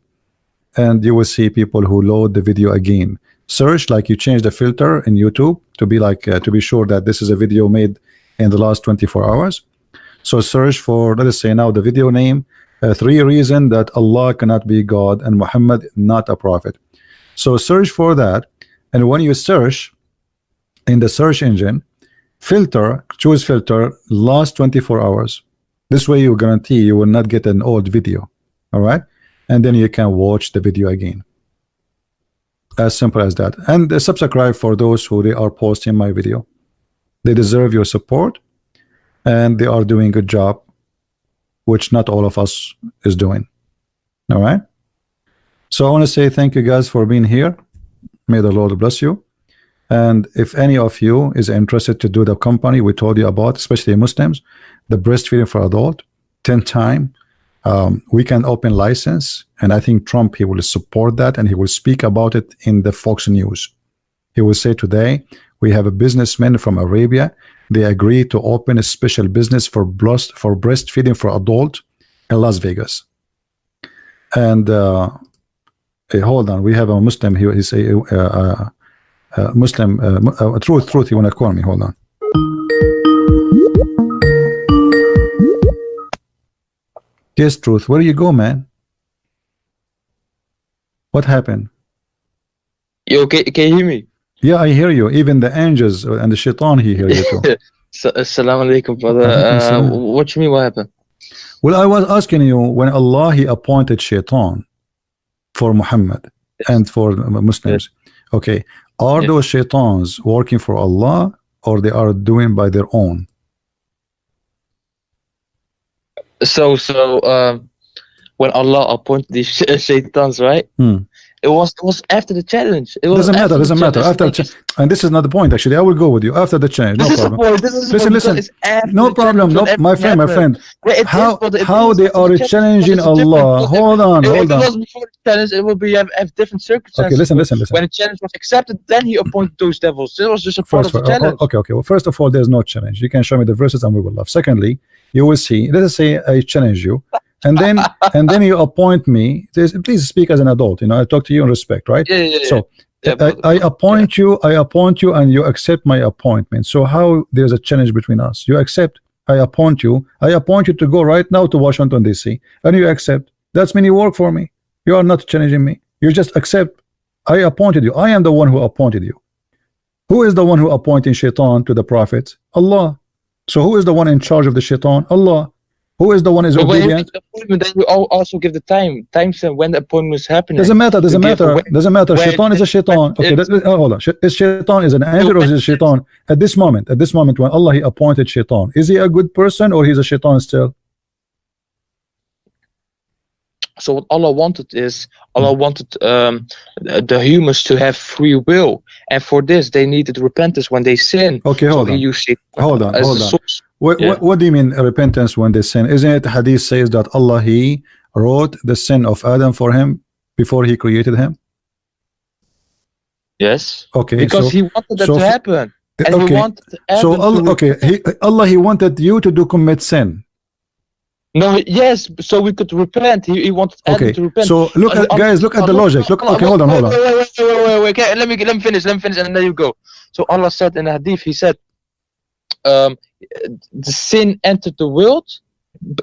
and you will see people who load the video again. Search like you change the filter in YouTube to be like to be sure that this is a video made in the last 24 hours. So search for, let us say now, the video name, 3 reasons that Allah cannot be God and Muhammad not a prophet. So search for that, and when you search in the search engine, filter, choose filter last 24 hours. This way you guarantee you will not get an old video. All right, and then you can watch the video again. As simple as that. And subscribe for those who they are posting my video. They deserve your support, and they are doing a good job, which not all of us is doing. All right, so I want to say thank you guys for being here. May the Lord bless you. And if any of you is interested to do the company we told you about, especially Muslims, the breastfeeding for adult 10 times, we can open license, and I think Trump, he will support that, and he will speak about it in the Fox News. He will say today we have a businessman from Arabia, they agree to open a special business for breastfeeding for adult in Las Vegas. And hey, hold on, we have a Muslim here. He's a Muslim, truth, you want to call me? Hold on. Yes, truth. Where do you go, man? What happened? You okay? Can you hear me? Yeah, I hear you. Even the angels and the shaitan, he hear you too. Assalamu alaikum, brother. What you mean? What happened? Well, I was asking you, when Allah, he appointed shaitan for Muhammad and for Muslims. Okay, are those shaitans working for Allah, or they are doing by their own? So when Allah appointed these shaitans, right? It was after the challenge. It was Doesn't matter. after Doesn't the matter. challenge. After and this is not the point. Actually, I will go with you after the change. No This is the problem. point. This is the Listen, point, because listen. it's after No the problem. challenge No, when my everything friend, my happened. friend. Yeah, it How is, but it how is they after are the challenge, challenging because it's different, Allah? because Hold on, if hold it on. was before the challenge, it would be have different circumstances. Okay, listen, But listen, listen. when the challenge was accepted, then he appointed those devils. This was just a part of the First, challenge. okay, okay. Well, first of all, there's no challenge. You can show me the verses, and we will love. Secondly, you will see. Let us say I challenge you, and then you appoint me. Please speak as an adult. You know, I talk to you in respect, right? Yeah, yeah, yeah. So Yeah, I appoint you. I appoint you, and you accept my appointment. So how there's a challenge between us? You accept. I appoint you. I appoint you to go right now to Washington D.C. and you accept. That's mean you work for me. You are not challenging me. You just accept. I appointed you. I am the one who appointed you. Who is the one who appointed Shaitan to the prophets? Allah. So who is the one in charge of the Shaitan? Allah. Who is the one is obedient? The appointment, then you also give the timestamp when the appointment is happening. Doesn't matter. Doesn't You give matter. when- Doesn't matter. when- Shaitan is a Shaitan. Okay, hold on. Is Shaitan is an angel or is a Shaitan? At this moment, when Allah he appointed Shaitan, is he a good person or he's a Shaitan still? So what Allah wanted is Allah wanted the humans to have free will, and for this they needed repentance when they sin. Okay, hold so on. He used it Hold on, as hold a on. source. What do you mean repentance when they sin? Isn't it hadith says that Allah he wrote the sin of Adam for him before he created him? Yes. Okay, Because He wanted that to happen, and He wanted Adam so Allah, to okay, Allah he wanted you to commit sin. No, yes, so we could repent. He wanted Adam to repent. So look at guys, look at the logic. Look, okay, hold on. Wait. Okay, let me finish, and then you go. So Allah said in the hadith, He said, the sin entered the world.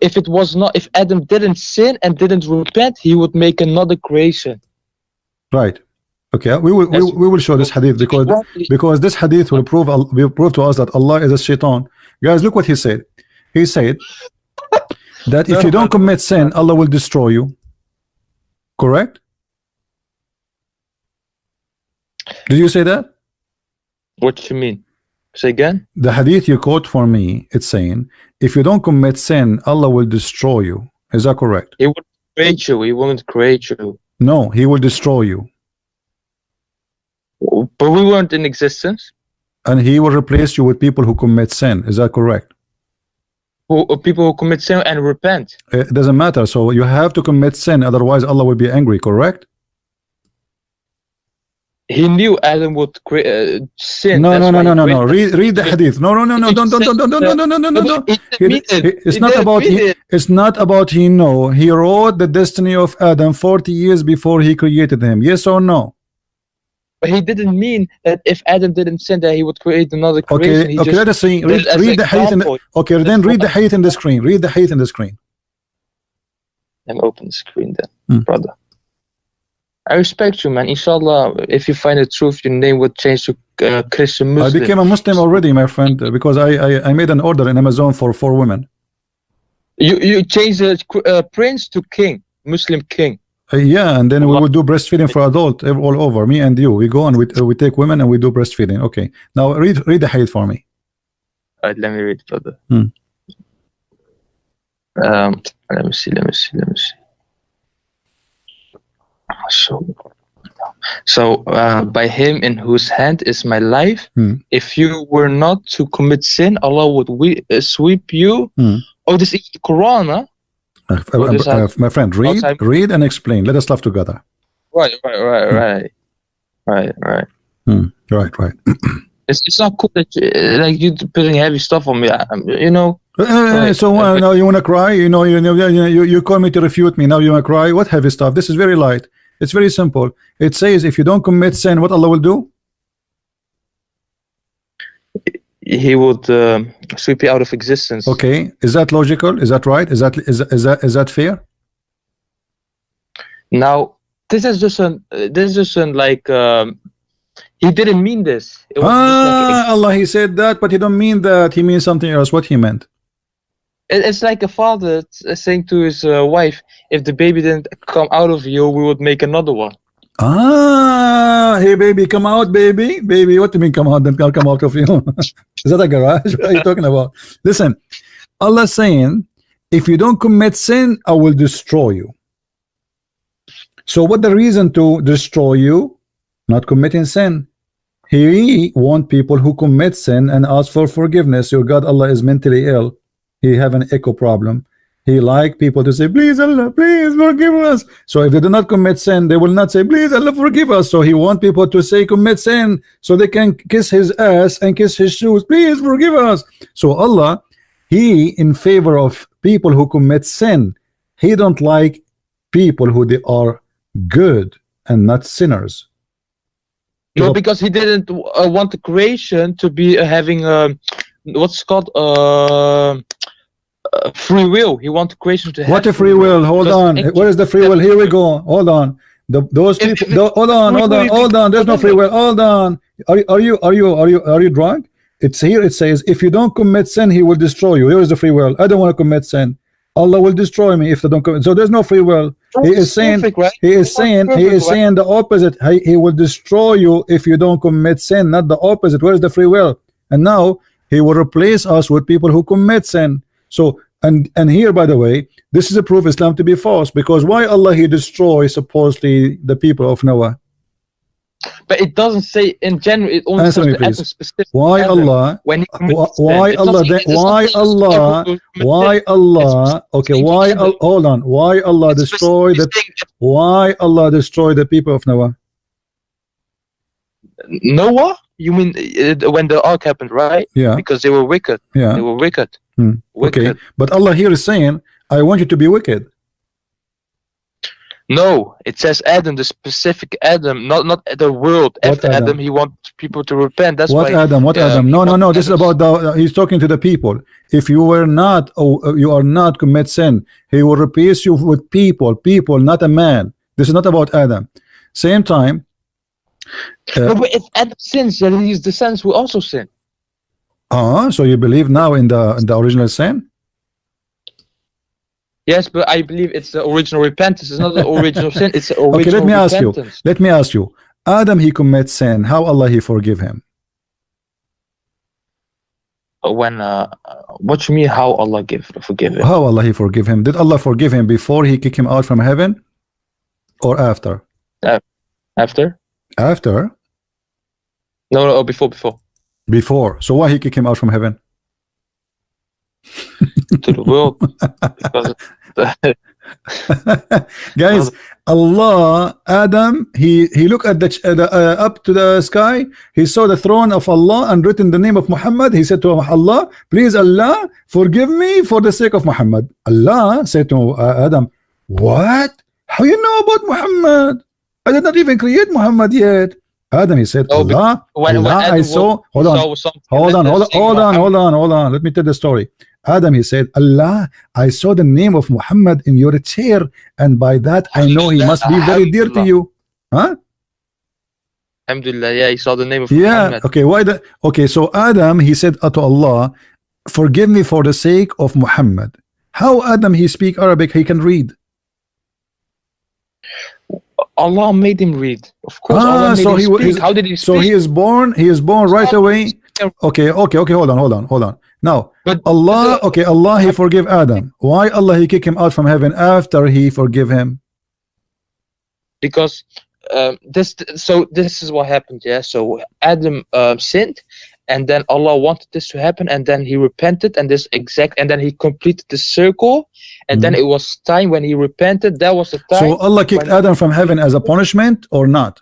If Adam didn't sin and didn't repent, he would make another creation. Right. Okay, we will show this hadith because this hadith will prove to us that Allah is a shaitan. Guys, look what he said. He said that if you don't commit sin, Allah will destroy you. Correct? Did you say that? What you mean? Say again? The hadith you quote for me, it's saying, if you don't commit sin, Allah will destroy you. Is that correct? He would create you. He wouldn't create you. No, he will destroy you. But we weren't in existence. And he will replace you with people who commit sin. Is that correct? People who commit sin and repent. It doesn't matter. So you have to commit sin, otherwise Allah will be angry, correct? He knew Adam would sin. No. Read the hadith. No. Don't. It's not about he know. He wrote the destiny of Adam 40 years before he created him. Yes or no? But he didn't mean that if Adam didn't sin, that he would create another creation. Okay, let us see. Read the hadith. Okay, then read the hadith in the screen. Read the hadith in the screen. Let me open the screen then, brother. I respect you, man. Inshallah, if you find the truth, your name would change to Christian Muslim. I became a Muslim already, my friend, because I made an order in Amazon for 4 women. You changed the prince to king, Muslim king. Yeah, and then we will do breastfeeding for adult all over. Me and you, we go and we take women and we do breastfeeding. Okay, now read the hadith for me. All right, let me read, brother. Let me see. So by him in whose hand is my life, if you were not to commit sin, Allah would sweep you. Oh, this is the Quran, huh? My friend, read and explain. Let us laugh together. Right. It's not cool that you putting heavy stuff on me. You know. Now you wanna cry? You call me to refute me. Now you wanna cry? What heavy stuff? This is very light. It's very simple. It says if you don't commit sin, what Allah will do? He would sweep you out of existence. Okay, is that logical? Is that right? Is that fair? Now this is just like he didn't mean this. It was Allah, he said that, but he don't mean that. He means something else. What he meant? It's like a father saying to his wife, if the baby didn't come out of you, we would make another one. Hey baby, come out, baby. What do you mean come out? Then I'll come out of you. Is that a garage? What are you talking about? Listen, Allah saying, if you don't commit sin, I will destroy you. So what the reason to destroy you? Not committing sin. He want people who commit sin and ask for forgiveness. Your God Allah is mentally ill. He have an echo problem. He like people to say, please Allah, please forgive us. So if they do not commit sin, they will not say, please Allah, forgive us. So he want people to say commit sin so they can kiss his ass and kiss his shoes. Please forgive us. So Allah, he in favor of people who commit sin. He don't like people who they are good and not sinners. No, because he didn't want the creation to be having what's called free will. He wanted creation to have. What a free will? Hold on. Where is the free will? Here we go. Hold on. Those people. Hold on. There's no free will. Hold on. Are you drunk? It's here. It says, if you don't commit sin, he will destroy you. Here is the free will. I don't want to commit sin. Allah will destroy me if they don't commit. So there's no free will. He is saying, he is saying the opposite. He will destroy you if you don't commit sin, not the opposite. Where is the free will? And now he will replace us with people who commit sin. So and here, by the way, this is a proof Islam to be false, because why Allah he destroys supposedly the people of Noah? But it doesn't say in general. It only Answer says me, the please. specific Why Adam Allah? when he Why Allah? Why Allah? Okay, why? Hold on. Why Allah destroy the? Why Allah destroy the people of Noah? Noah? You mean when the ark happened, right? Yeah. Because they were wicked. Yeah. They were wicked. Okay, but Allah here is saying, I want you to be wicked. No, it says Adam, the specific Adam, not the world. After Adam, he wants people to repent. That's what why. Adam? What Adam? No. This is about the. He's talking to the people. If you were not, you are not commit sin, he will replace you with people, not a man. This is not about Adam. Same time. No, but if Adam sins, then his descendants will also sin. So you believe now in the original sin? Yes, but I believe it's the original repentance. It's not the original sin. It's the original okay, let me repentance. ask you. Let me ask you. Adam, he commits sin. How Allah he forgive him? When what you mean? How Allah forgive him? How Allah he forgive him? Did Allah forgive him before he kick him out from heaven, or after? After? After? No, before. Before. So why he kick him out from heaven? To the world. Guys, Allah, Adam, he looked at the up to the sky. He saw the throne of Allah and written the name of Muhammad. He said to Allah, please Allah, forgive me for the sake of Muhammad. Allah said to Adam, what? How you know about Muhammad? I did not even create Muhammad yet. Adam, he said, Allah, I saw. Hold on. Let me tell the story. Adam, he said, Allah, I saw the name of Muhammad in your chair, and by that I know he must be very dear to you. Huh? Alhamdulillah, yeah, he saw the name of Muhammad. Okay, why the? Okay, so Adam, he said to Allah, forgive me for the sake of Muhammad. How Adam he speak Arabic? He can read. Allah made him read. Of course, Allah made him speak. How did he speak? So he is born right away. Okay, hold on. Now, but Allah, Allah he forgive Adam. Why Allah he kick him out from heaven after he forgive him? Because this is what happened, yeah. So Adam sinned, and then Allah wanted this to happen, and then he repented, and then he completed the circle, and then it was time when he repented. That was the time. So Allah kicked Adam from heaven as a punishment or not?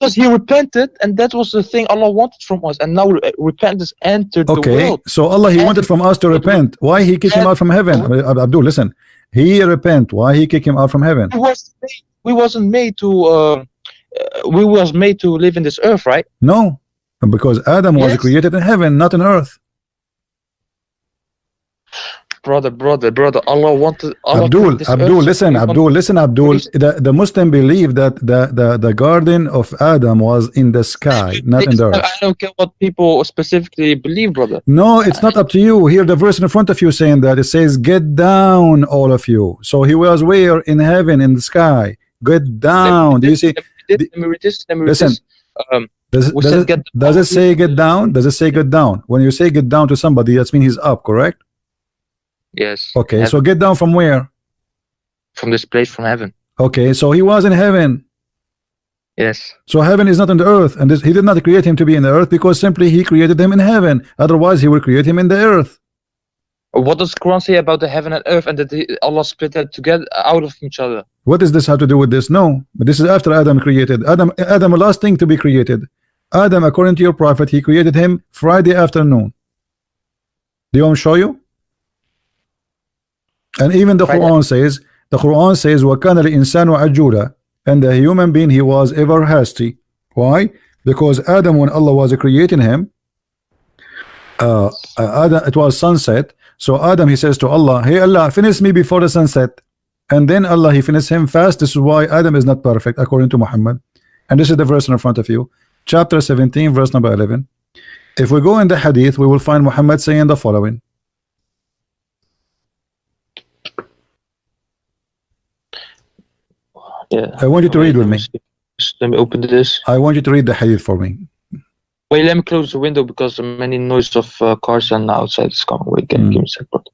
Because he repented, and that was the thing Allah wanted from us, and now repentance entered the world. So Allah he wanted from us to repent. Why he kicked him out from heaven? Abdul, listen. He repent. Why he kicked him out from heaven? We wasn't made to. We was made to live in this earth, right? No, because Adam was created in heaven, not on earth. Brother, Allah wanted. Abdul, listen. The Muslim believe that the garden of Adam was in the sky, not in the earth. I don't care what people specifically believe, brother. No, it's not up to you. Here, the verse in front of you saying that it says, "Get down, all of you." So he was where? In heaven, in the sky. Get down. Do you see? Let me read this. Listen. Does it say get down? Does it say get down? When you say get down to somebody, that means he's up, correct? Yes. Okay, so get down from where? From this place, from heaven. Okay, so he was in heaven. Yes. So heaven is not on the earth, and he did not create him to be in the earth because simply he created him in heaven. Otherwise, he will create him in the earth. What does Quran say about the heaven and earth and that Allah split it together out of each other? What does this have to do with this? No, but this is after Adam created. Adam, a last thing to be created. Adam, according to your prophet, he created him Friday afternoon. Do you want me to show you? And even the Quran says, وَكَانَ الْإِنسَانُ عَجُولًا, and the human being, he was ever hasty. Why? Because Adam, when Allah was creating him, Adam, it was sunset. So Adam, he says to Allah, hey Allah, finish me before the sunset. And then Allah, he finished him fast. This is why Adam is not perfect according to Muhammad. And this is the verse in front of you, chapter 17, verse number 11. If we go in the hadith, we will find Muhammad saying the following. Yeah. I want you to read with me. Let me open this. I want you to read the hadith for me. Wait, let me close the window because many noise of cars and outside is coming. Wait, give me a second.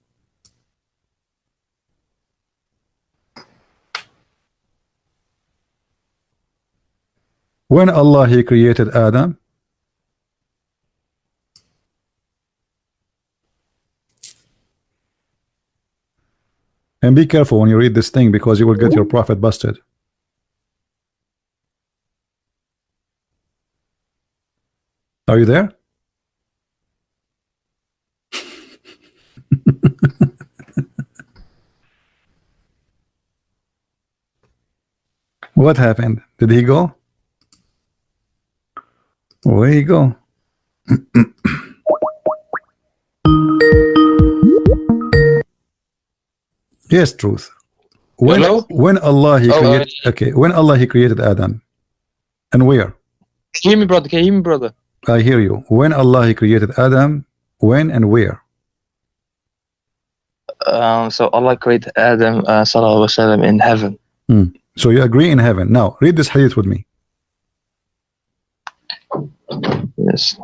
When Allah, he created Adam, and be careful when you read this thing because you will get your prophet busted. Are you there? What happened? Did he go? Where he go? Yes, truth. When Allah he created, okay, when Allah he created Adam, and where? Can you hear me, brother? Can you hear me, brother? I hear you. When Allah he created Adam, when and where? So Allah created Adam sallallahu alaihi wasallam in heaven. So you agree in heaven. Now read this hadith with me. Yes.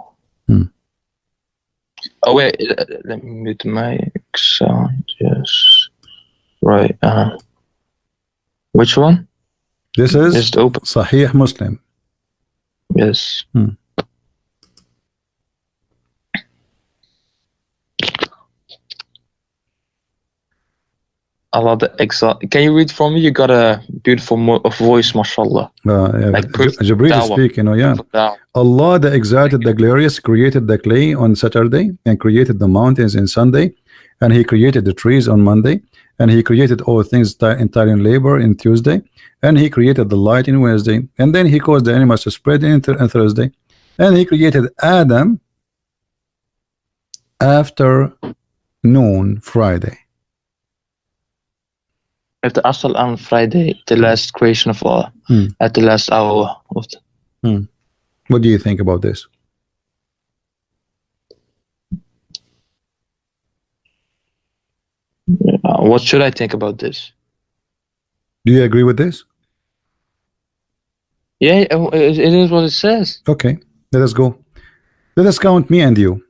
Oh wait, let me mute my sound. Yes. Right. Which one? This is just open. Sahih Muslim. Yes. Allah the exalt. Can you read for me? You got a beautiful voice, mashallah. Yeah. Like Jibreel is speaking. Allah the exalted, the glorious, created the clay on Saturday and created the mountains in Sunday, and he created the trees on Monday, and he created all things entirely in labor in Tuesday, and he created the light in Wednesday, and then he caused the animals to spread in Thursday, and he created Adam after noon Friday. At the Asal on Friday, the last creation of Allah, at the last hour of the... What do you think about this? What should I think about this? Do you agree with this? Yeah, it is what it says. Okay, let us go. Let us count me and you.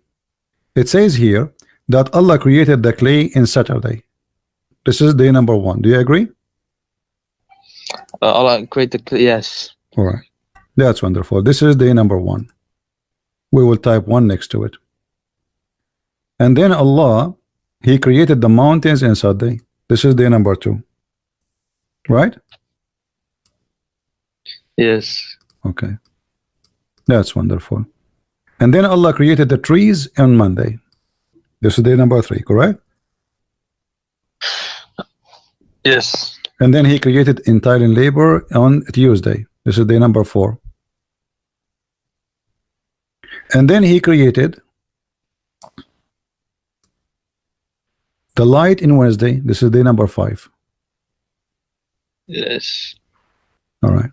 It says here that Allah created the clay in Saturday. This is day number 1. Do you agree? Allah created the clay, yes. All right. That's wonderful. This is day number 1. We will type 1 next to it. And then Allah, he created the mountains in Sunday. This is day number 2. Right? Yes. Okay. That's wonderful. And then Allah created the trees on Monday. This is day number 3, correct? Yes. And then he created entire labor on Tuesday. This is day number 4. And then he created the light in Wednesday. This is day number 5. Yes. All right.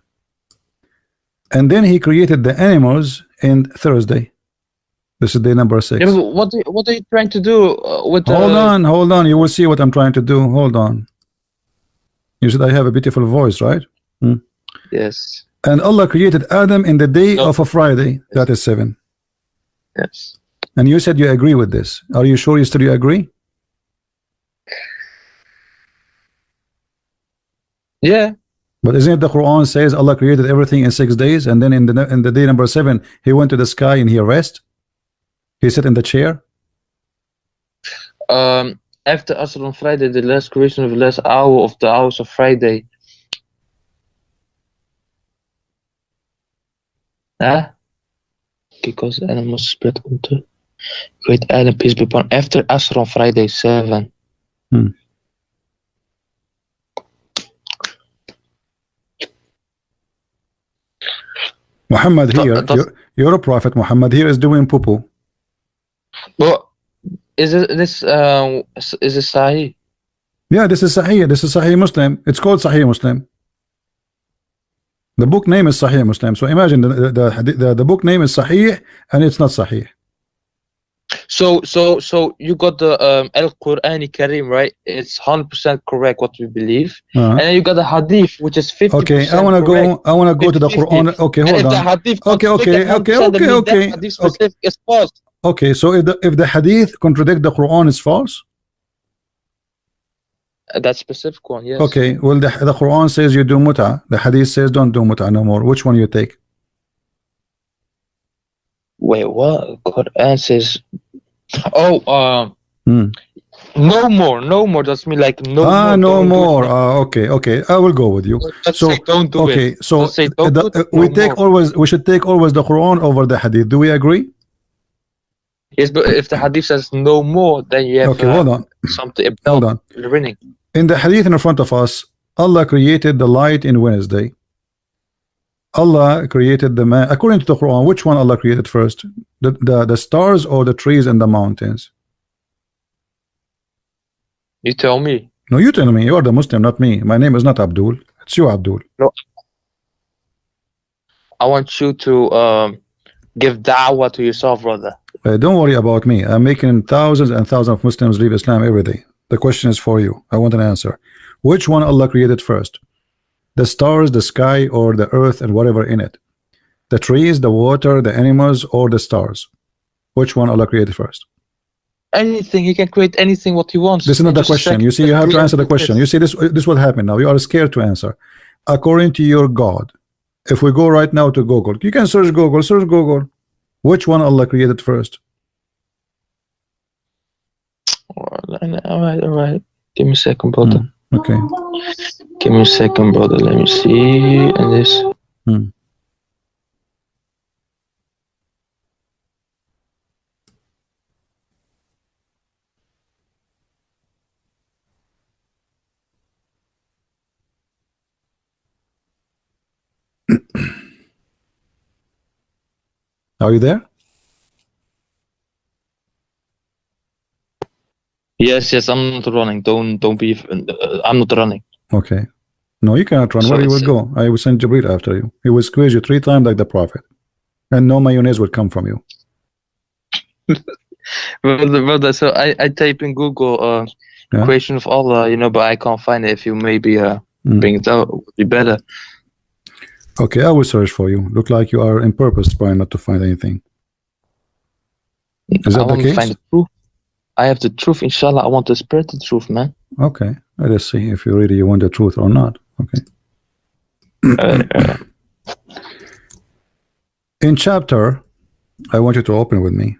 And then he created the animals in Thursday. This is day number 6. Yeah, what are you trying to do with Hold on. You will see what I'm trying to do. Hold on. You said I have a beautiful voice, right? Yes. And Allah created Adam in the day of a Friday. That is 7. Yes. And you said you agree with this. Are you sure you still agree? Yeah. But isn't it the Quran says Allah created everything in 6 days, and then in the day number 7 he went to the sky and he rest? He sat in the chair. After Asr on Friday, the last creation of the last hour of the hours of Friday. Huh? Because Adam was spread onto great Adam, peace be upon. After Asr on Friday 7. Muhammad here, you're a prophet. Muhammad here is doing poo-poo. But is this Sahih? Yeah, this is Sahih. This is Sahih Muslim. It's called Sahih Muslim. The book name is Sahih Muslim. So imagine the book name is Sahih and it's not Sahih. So you got the Al-Qur'ani Kareem, right? It's 100% correct what we believe. And then you got the Hadith, which is 50%. Okay, I wanna go to the Quran. Okay, hold on. It's false. Okay, so if the Hadith contradict the Quran, is false. That specific one, yes. Okay, well the Quran says you do mut'a. The Hadith says don't do mut'a no more. Which one you take? Wait, what? Quran says, no more. That's mean like no more. No more. Okay. I will go with you. So don't do it. So we should take always the Quran over the Hadith. Do we agree? Yes, but if the Hadith says no more, then you have hold on. Something. Hold on. In the Hadith in front of us, Allah created the light in Wednesday. Allah created the man. According to the Quran, which one Allah created first? The stars or the trees and the mountains? You tell me. No, you tell me. You are the Muslim, not me. My name is not Abdul. It's you, Abdul. No. I want you to give da'wah to yourself, brother. Don't worry about me. I'm making thousands and thousands of Muslims leave Islam every day. The question is for you. I want an answer. Which one Allah created first? The stars, the sky, or the earth and whatever in it? The trees, the water, the animals, or the stars? Which one Allah created first? Anything. He can create anything what he wants. This is not the question. You see, you have to answer the question. You see, this will happen now. You are scared to answer. According to your God, if we go right now to Google, you can search Google. Which one Allah created first? All right. Give me a second, brother. Okay. Give me a second, brother. Let me see. And this. Are you there? Yes, I'm not running. Don't be. I'm not running. Okay. No, you cannot run. Where you will go? I will send Jibril after you. He will squeeze you 3 times like the Prophet, and no mayonnaise will come from you. Brother, so I type in Google creation of Allah, but I can't find it. If you maybe bring it out, it would be better. Okay, I will search for you. Look like you are in purpose trying not to find anything. Is that the case? Find the truth. I have the truth, inshallah. I want to spread the truth, man. Okay, let us see if you really want the truth or not. Okay. In chapter, I want you to open with me.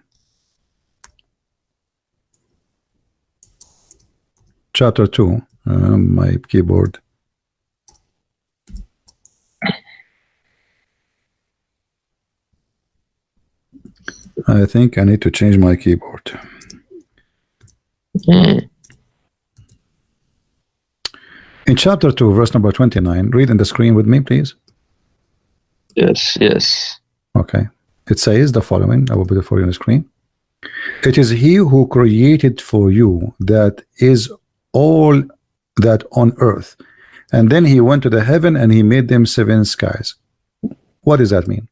Chapter 2, my keyboard. I think I need to change my keyboard. In chapter 2, verse number 29, read in the screen with me, please. Yes. Okay. It says the following. I will put it for you on the screen. It is He who created for you that is all that on earth. And then He went to the heaven and He made them 7 skies. What does that mean?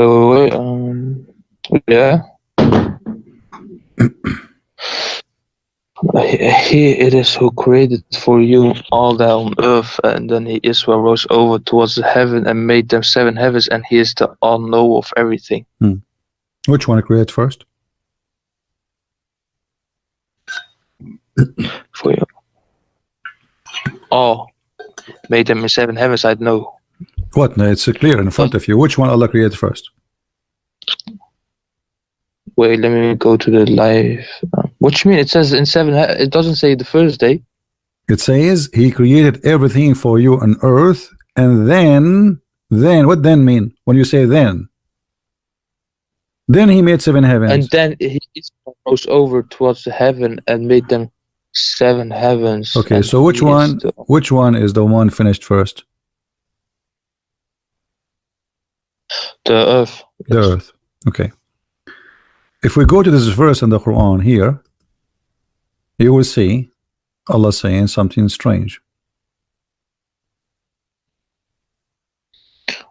Wait. Yeah. He it is who created for you all that on earth, and then He is who rose over towards the heaven and made them 7 heavens, and He is the all-knower of everything. Which one created first? For you. Oh, made them in 7 heavens. I know. What? No, it's clear in front of you. Which one Allah created first? Wait, let me go to the live. What you mean? It says in 7. It doesn't say the first day. It says He created everything for you on earth, and then what then mean? When you say then He made 7 heavens. And then He goes over towards the heaven and made them 7 heavens. Okay, so which one is the one finished first? The earth. The earth. Okay. If we go to this verse in the Quran here, you will see Allah saying something strange.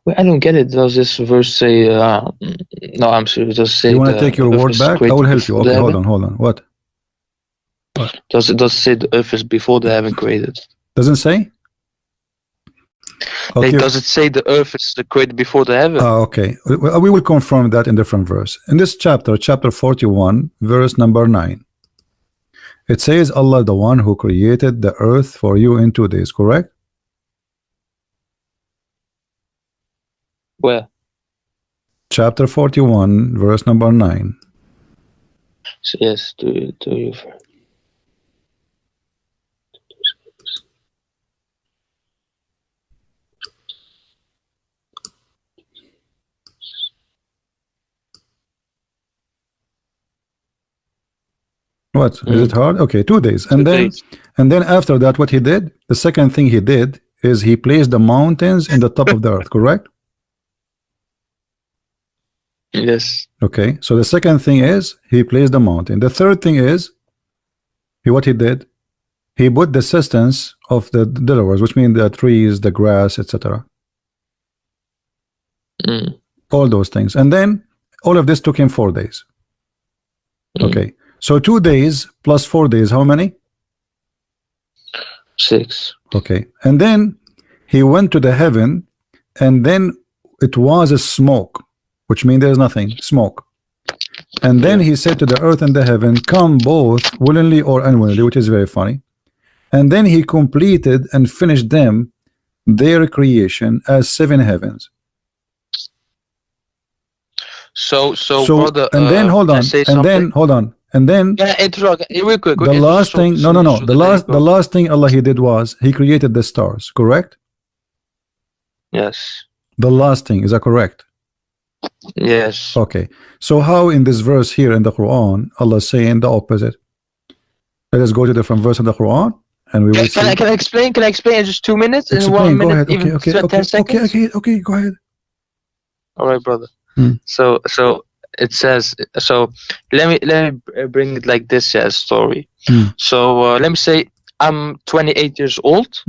Wait, I don't get it. Does this verse say? No, I'm serious. Does it say? You want to take your word back? I will help you. Okay, hold on. What? Does it say the earth is before the heaven created? Doesn't say. Okay. Does it say the earth is created before the heaven? Okay, we will confirm that in different verse. In this chapter 41, verse number 9, it says Allah the one who created the earth for you in 2 days, correct? Where? Chapter 41, verse number 9. So yes, do you? What? Is it hard? Okay, 2 days. And then after that, what He did, the second thing He did is He placed the mountains in the top of the earth, correct? Yes. Okay, so the second thing is He placed the mountain. The third thing is what He did, He put the substance of the Delawares, which means the trees, the grass, etc. All those things. And then all of this took Him 4 days. Okay, so 2 days plus 4 days, how many? 6. Okay, and then He went to the heaven, and then it was a smoke, which means there's nothing, smoke. And then He said to the earth and the heaven, come both willingly or unwillingly, which is very funny. And then He completed and finished them, their creation, as 7 heavens. So brother, and then hold on, and then real quick, the last thing, the last thing Allah He did was He created the stars, correct? Yes. The last thing, is that correct? Yes. Okay, so how in this verse here in the Quran Allah is saying the opposite? Let us go to different verse in the Quran and we will see. Can I explain? Can I explain in just 2 minutes? Explain, in 1 minute, go ahead. 10 seconds? Okay, go ahead. All right, brother. So it says, so let me bring it like this as story. So let me say I'm 28 years old.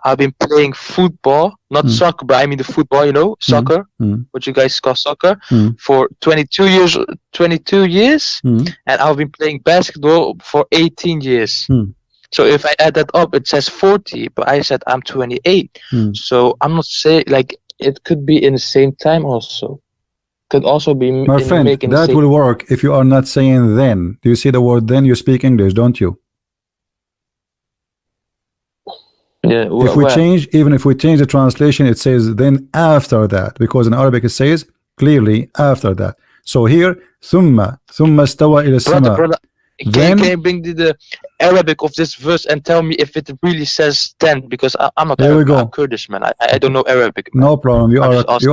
I've been playing football, not soccer, but I mean the football, you know, soccer, what you guys call soccer, for 22 years, and I've been playing basketball for 18 years. So if I add that up, it says 40, but I said I'm 28. So I'm not saying, like, it could be in the same time also. Could also be my friend, that will work if you are not saying then. Do you see the word then? You speak English, don't you? Yeah. If we change, even if we change the translation, it says then after that, because in Arabic it says clearly after that. So here, thumma stawa ila sama. Brother, can you bring the Arabic of this verse and tell me if it really says then? Because I'm not Arabic, I'm Kurdish, man. I don't know Arabic, man. No problem. You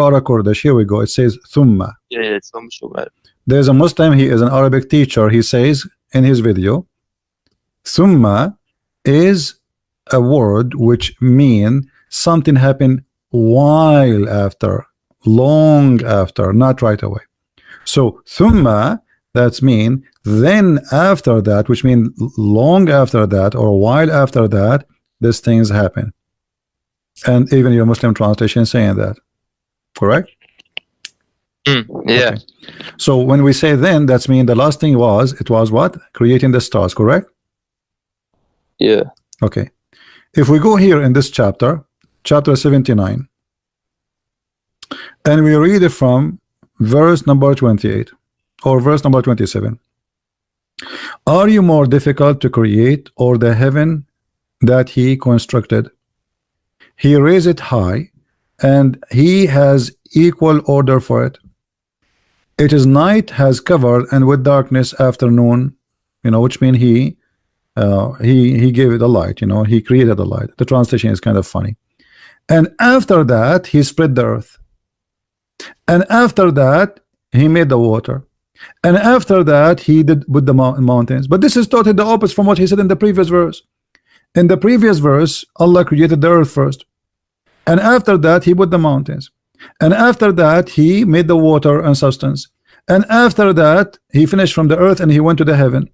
are a Kurdish. Here we go. It says thumma. Yeah, it's almost. There's a Muslim. He is an Arabic teacher. He says in his video, thumma is a word which mean something happened while after, long after, not right away. So thumma, that's mean then after that, which means long after that or a while after that, these things happen. And even your Muslim translation saying that, correct? Yeah. Okay. So when we say then, that's mean the last thing was, it was what? Creating the stars, correct? Yeah. Okay. If we go here in this chapter 79, and we read it from verse number 28 or verse number 27, Are you more difficult to create, or the heaven that he constructed? He raised it high, and he has equal order for it. It is night has covered, and with darkness afternoon, which means he gave it the light, he created the light. The translation is kind of funny. And after that he spread the earth, and after that he made the water, and after that he did with the mountains. But this is totally the opposite from what he said in the previous verse. In the previous verse, Allah created the earth first, and after that he put the mountains, and after that he made the water and substance, and after that he finished from the earth and he went to the heaven,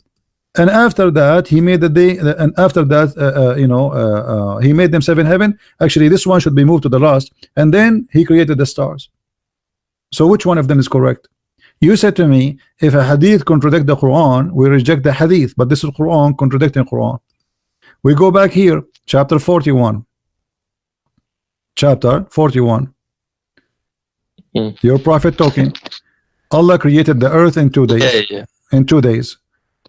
and after that he made the day, and after that he made them seven heaven. Actually, this one should be moved to the last, and then he created the stars. So which one of them is correct? You said to me, if a hadith contradict the Quran, we reject the hadith, but this is Quran contradicting Quran. We go back here, chapter 41. Chapter 41. Your prophet talking. Allah created the earth in 2 days. In 2 days.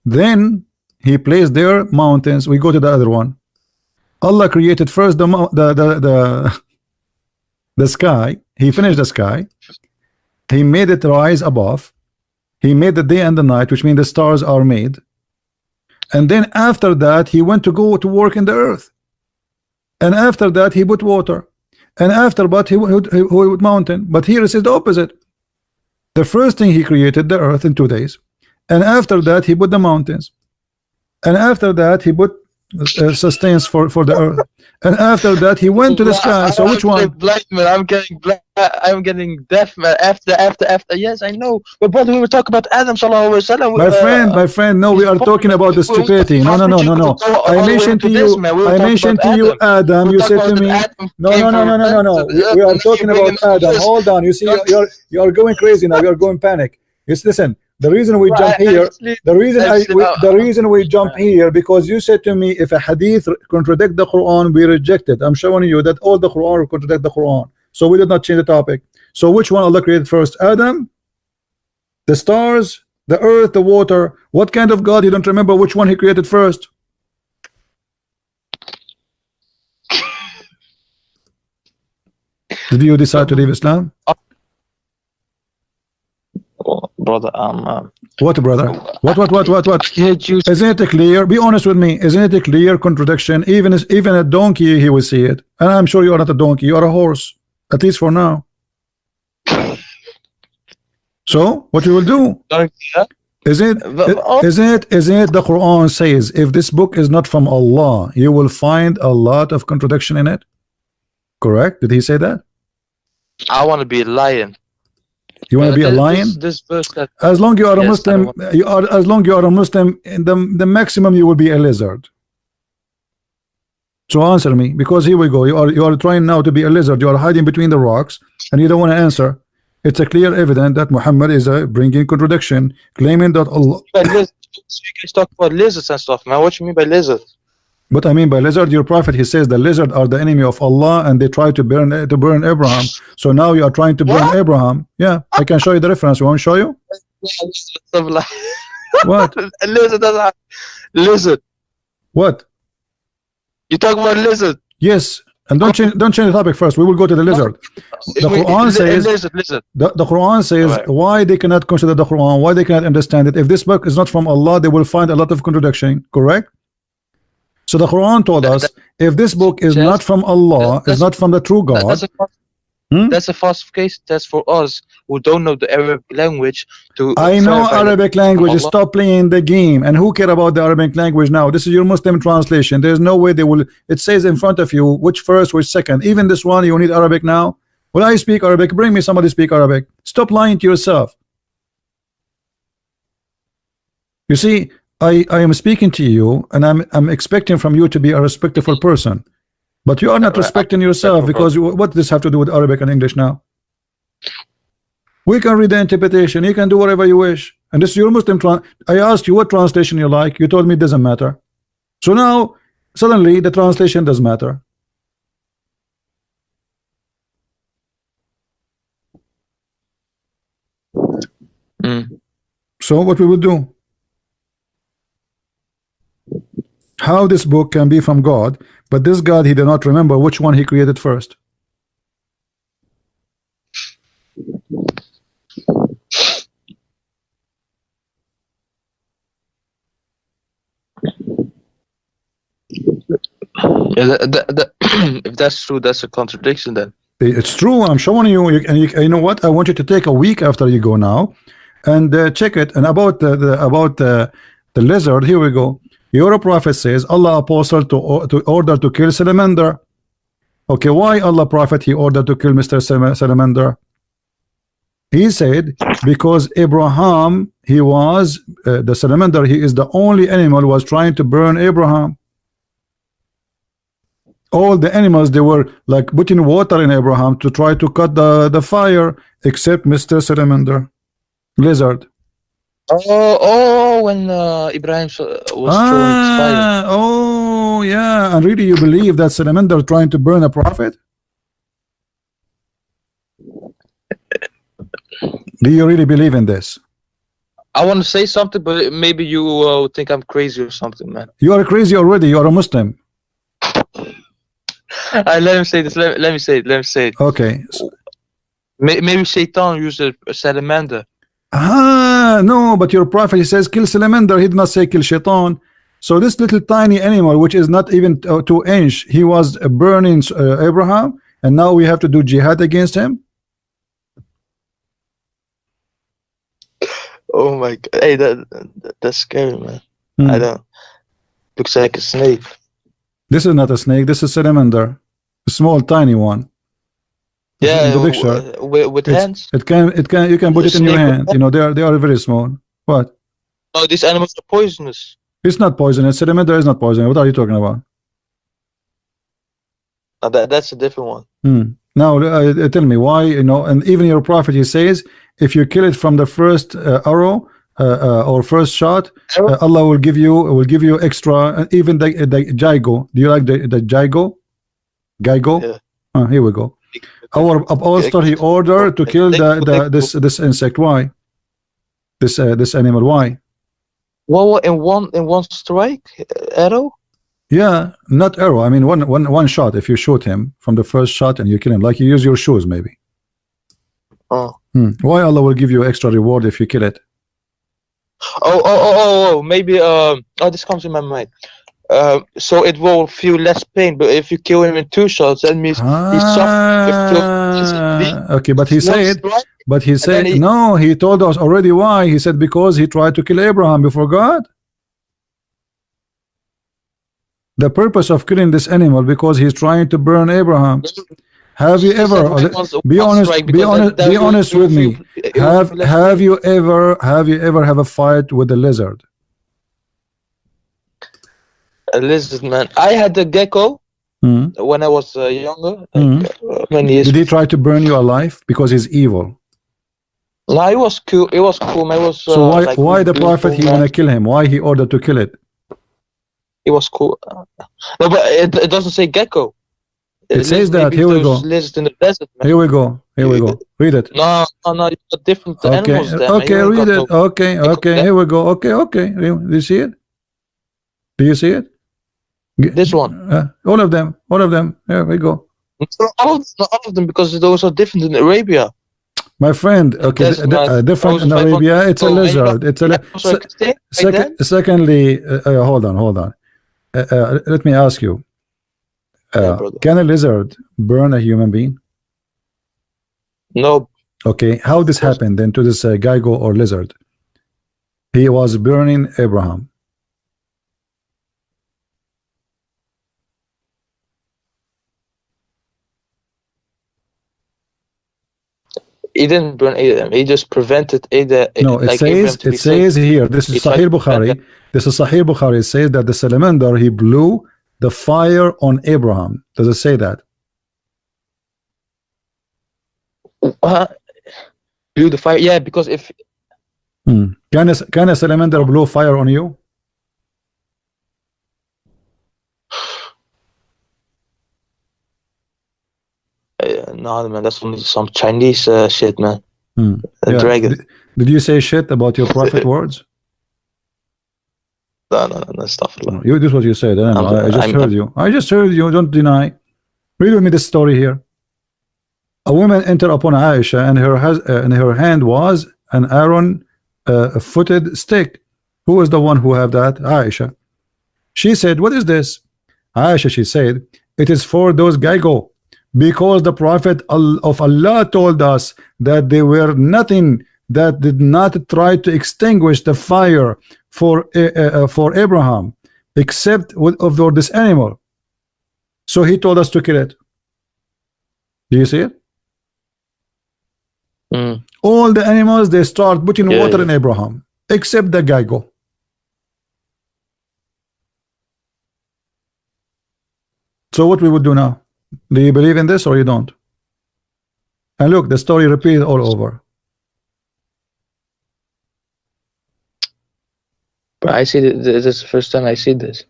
Then he placed there mountains. We go to the other one. Allah created first the sky. He finished the sky. He made it rise above. He made the day and the night, which means the stars are made. And then after that he went to go to work in the earth, and after that he put water, and after that he put mountain. But here it says the opposite. The first thing he created the earth in 2 days, and after that he put the mountains, and after that he put sustains for the earth, and after that he went to the sky. So which one? Blind, man. I'm getting deaf, man. After. Yes, I know. But brother, we were talking about Adam sallallahu alaihi wasallam. My friend. No, we are talking about the stupidity. No. I mentioned to you Adam. You said to me, no. We are talking about Adam. Hold on. You see, you are going crazy now. You are going panic. Yes, listen. The reason we jump here, the reason we jump here, because you said to me, if a hadith contradict the Quran, we reject it. I'm showing you that all the Quran contradict the Quran, so we did not change the topic. So which one Allah created first? Adam, the stars, the earth, the water? What kind of God? You don't remember which one he created first? Did you decide to leave Islam? Brother, what brother? What? Isn't it clear? Be honest with me. Isn't it a clear contradiction? Even a donkey, he will see it. And I'm sure you are not a donkey. You are a horse, at least for now. So what you will do? Isn't it the Quran says, if this book is not from Allah, you will find a lot of contradiction in it? Correct? Did he say that? I want to be a lion. You want to be a lion? This verse that, as long you are a Muslim, as long you are a Muslim, the maximum you will be a lizard. So answer me, because here we go. You are trying now to be a lizard. You are hiding between the rocks, and you don't want to answer. It's a clear evidence that Muhammad is bringing contradiction, claiming that Allah. You guys talk about lizards and stuff, man. What you mean by lizard? What I mean by lizard, your prophet, he says the lizard are the enemy of Allah, and they try to burn Abraham. So now you are trying to burn Abraham. Yeah, I can show you the reference. You want to show you? What? A lizard doesn't have lizard. What? You talk about lizard? Yes. And don't change the topic first. We will go to the lizard. The Quran says lizard. The Quran says why they cannot consider the Quran, why they cannot understand it. If this book is not from Allah, they will find a lot of contradiction. Correct? So the Quran told us, if this book is not from Allah, is not from the true God. That's a falsification test for us who don't know the Arabic language. I know Arabic language. Stop playing the game. And who care about the Arabic language now? This is your Muslim translation. There's no way they will. It says in front of you which first, which second. Even this one, you need Arabic now. Well, I speak Arabic. Bring me somebody speak Arabic. Stop lying to yourself. You see, I am speaking to you, and I'm expecting from you to be a respectful person, but you are not respecting yourself, because what does this have to do with Arabic and English now? We can read the interpretation. You can do whatever you wish, and this is your Muslim. I asked you what translation you like. You told me it doesn't matter. So now suddenly the translation does matter. So what we will do? How this book can be from God, but this God, he did not remember which one he created first. Yeah, if that's true, that's a contradiction then. It's true. I'm showing you, and you know what? I want you to take a week after you go now, and check it. And about the lizard, here we go. Your prophet says Allah apostle to order to kill salamander. Okay, why Allah prophet he ordered to kill Mr. Salamander? He said because Abraham, he was the salamander. He is the only animal was trying to burn Abraham. All the animals, they were like putting water in Abraham to try to cut the fire, except Mr. Salamander, lizard. Oh, when Ibrahim was throwing his fire. Oh, yeah. And really, you believe that salamander trying to burn a prophet? Do you really believe in this? I want to say something, but maybe you think I'm crazy or something, man. You are crazy already. You are a Muslim. Let him say this. Let me say it. Let me say it. Okay. Maybe Satan used a salamander. No, but your prophet, he says kill salamander. He did not say kill shaitan. So this little tiny animal, which is not even 2 inch, he was burning Abraham, and now we have to do jihad against him. Oh my God! Hey, that's scary, man. I don't. Looks like a snake. This is not a snake. This is salamander, a small, tiny one. Yeah, in the picture. With hands. You can put it in your hand. You know, they are very small. What? Oh, these animals are poisonous. It's not poisonous. Salamander is not poisonous. What are you talking about? That's a different one. Now tell me why. You know, and even your prophet, he says, if you kill it from the first arrow or first shot, Allah will give you extra. Even the Jaigo. Do you like the Jaigo? Gaigo? Yeah. Here we go. Our apostle, he ordered to kill this insect. Why? This animal. Why? Well, in one strike, arrow. Yeah, not arrow. I mean, one shot. If you shoot him from the first shot and you kill him, like you use your shoes, maybe. Oh. Why Allah will give you extra reward if you kill it? Oh, maybe. This comes in my mind. So it will feel less pain, but if you kill him in 2 shots, that means he suffered. Okay, but he said, no, he told us already why. He said because he tried to kill Abraham before God. The purpose of killing this animal because he's trying to burn Abraham. Have you ever be honest with me? Have you ever have a fight with a lizard? A lizard, man. I had a gecko when I was younger. Many years. Did he try to burn you alive because he's evil? No, it was cool. It was cool, man. It was, so why the prophet he wanna kill him? Why he ordered to kill it? It was cool. No, but it doesn't say gecko. It says that. Here we go. In the desert, man. Here we go. Read it. No, it's different animals. Okay, read it. Okay. Here we go. Okay. Do you see it? Do you see it? This one. All of them. Here we go. All of them, because those are different in Arabia. My friend, okay, different in Arabia. It's a lizard. It's a secondly, hold on. Let me ask you. Can a lizard burn a human being? No. Okay, how this happened then to this Geigo or lizard? He was burning Abraham. He didn't burn Adam. He just prevented Adam. No, it says here. This is Sahih Bukhari. It says that the salamander he blew the fire on Abraham. Does it say that? Blew the fire? Yeah, because if can a salamander blow fire on you? No, man, that's some Chinese shit, man. Yeah. Dragon. Did you say shit about your prophet words? No, stuff. You, this is what you said. I don't know. I just heard you. I just heard you. Don't deny. Read with me the story here. A woman entered upon Aisha, and in her hand was an Aaron footed stick. Who was the one who have that? Aisha. She said, "What is this?" Aisha, she said, "It is for those Gaigo, because the Prophet of Allah told us that they were nothing that did not try to extinguish the fire for Abraham, except of this animal. So he told us to kill it." Do you see it? All the animals, they start putting water in Abraham, except the Gaigo. So what we would do now? Do you believe in this or you don't? And look, the story repeated all over. But I see this is the first time I see this.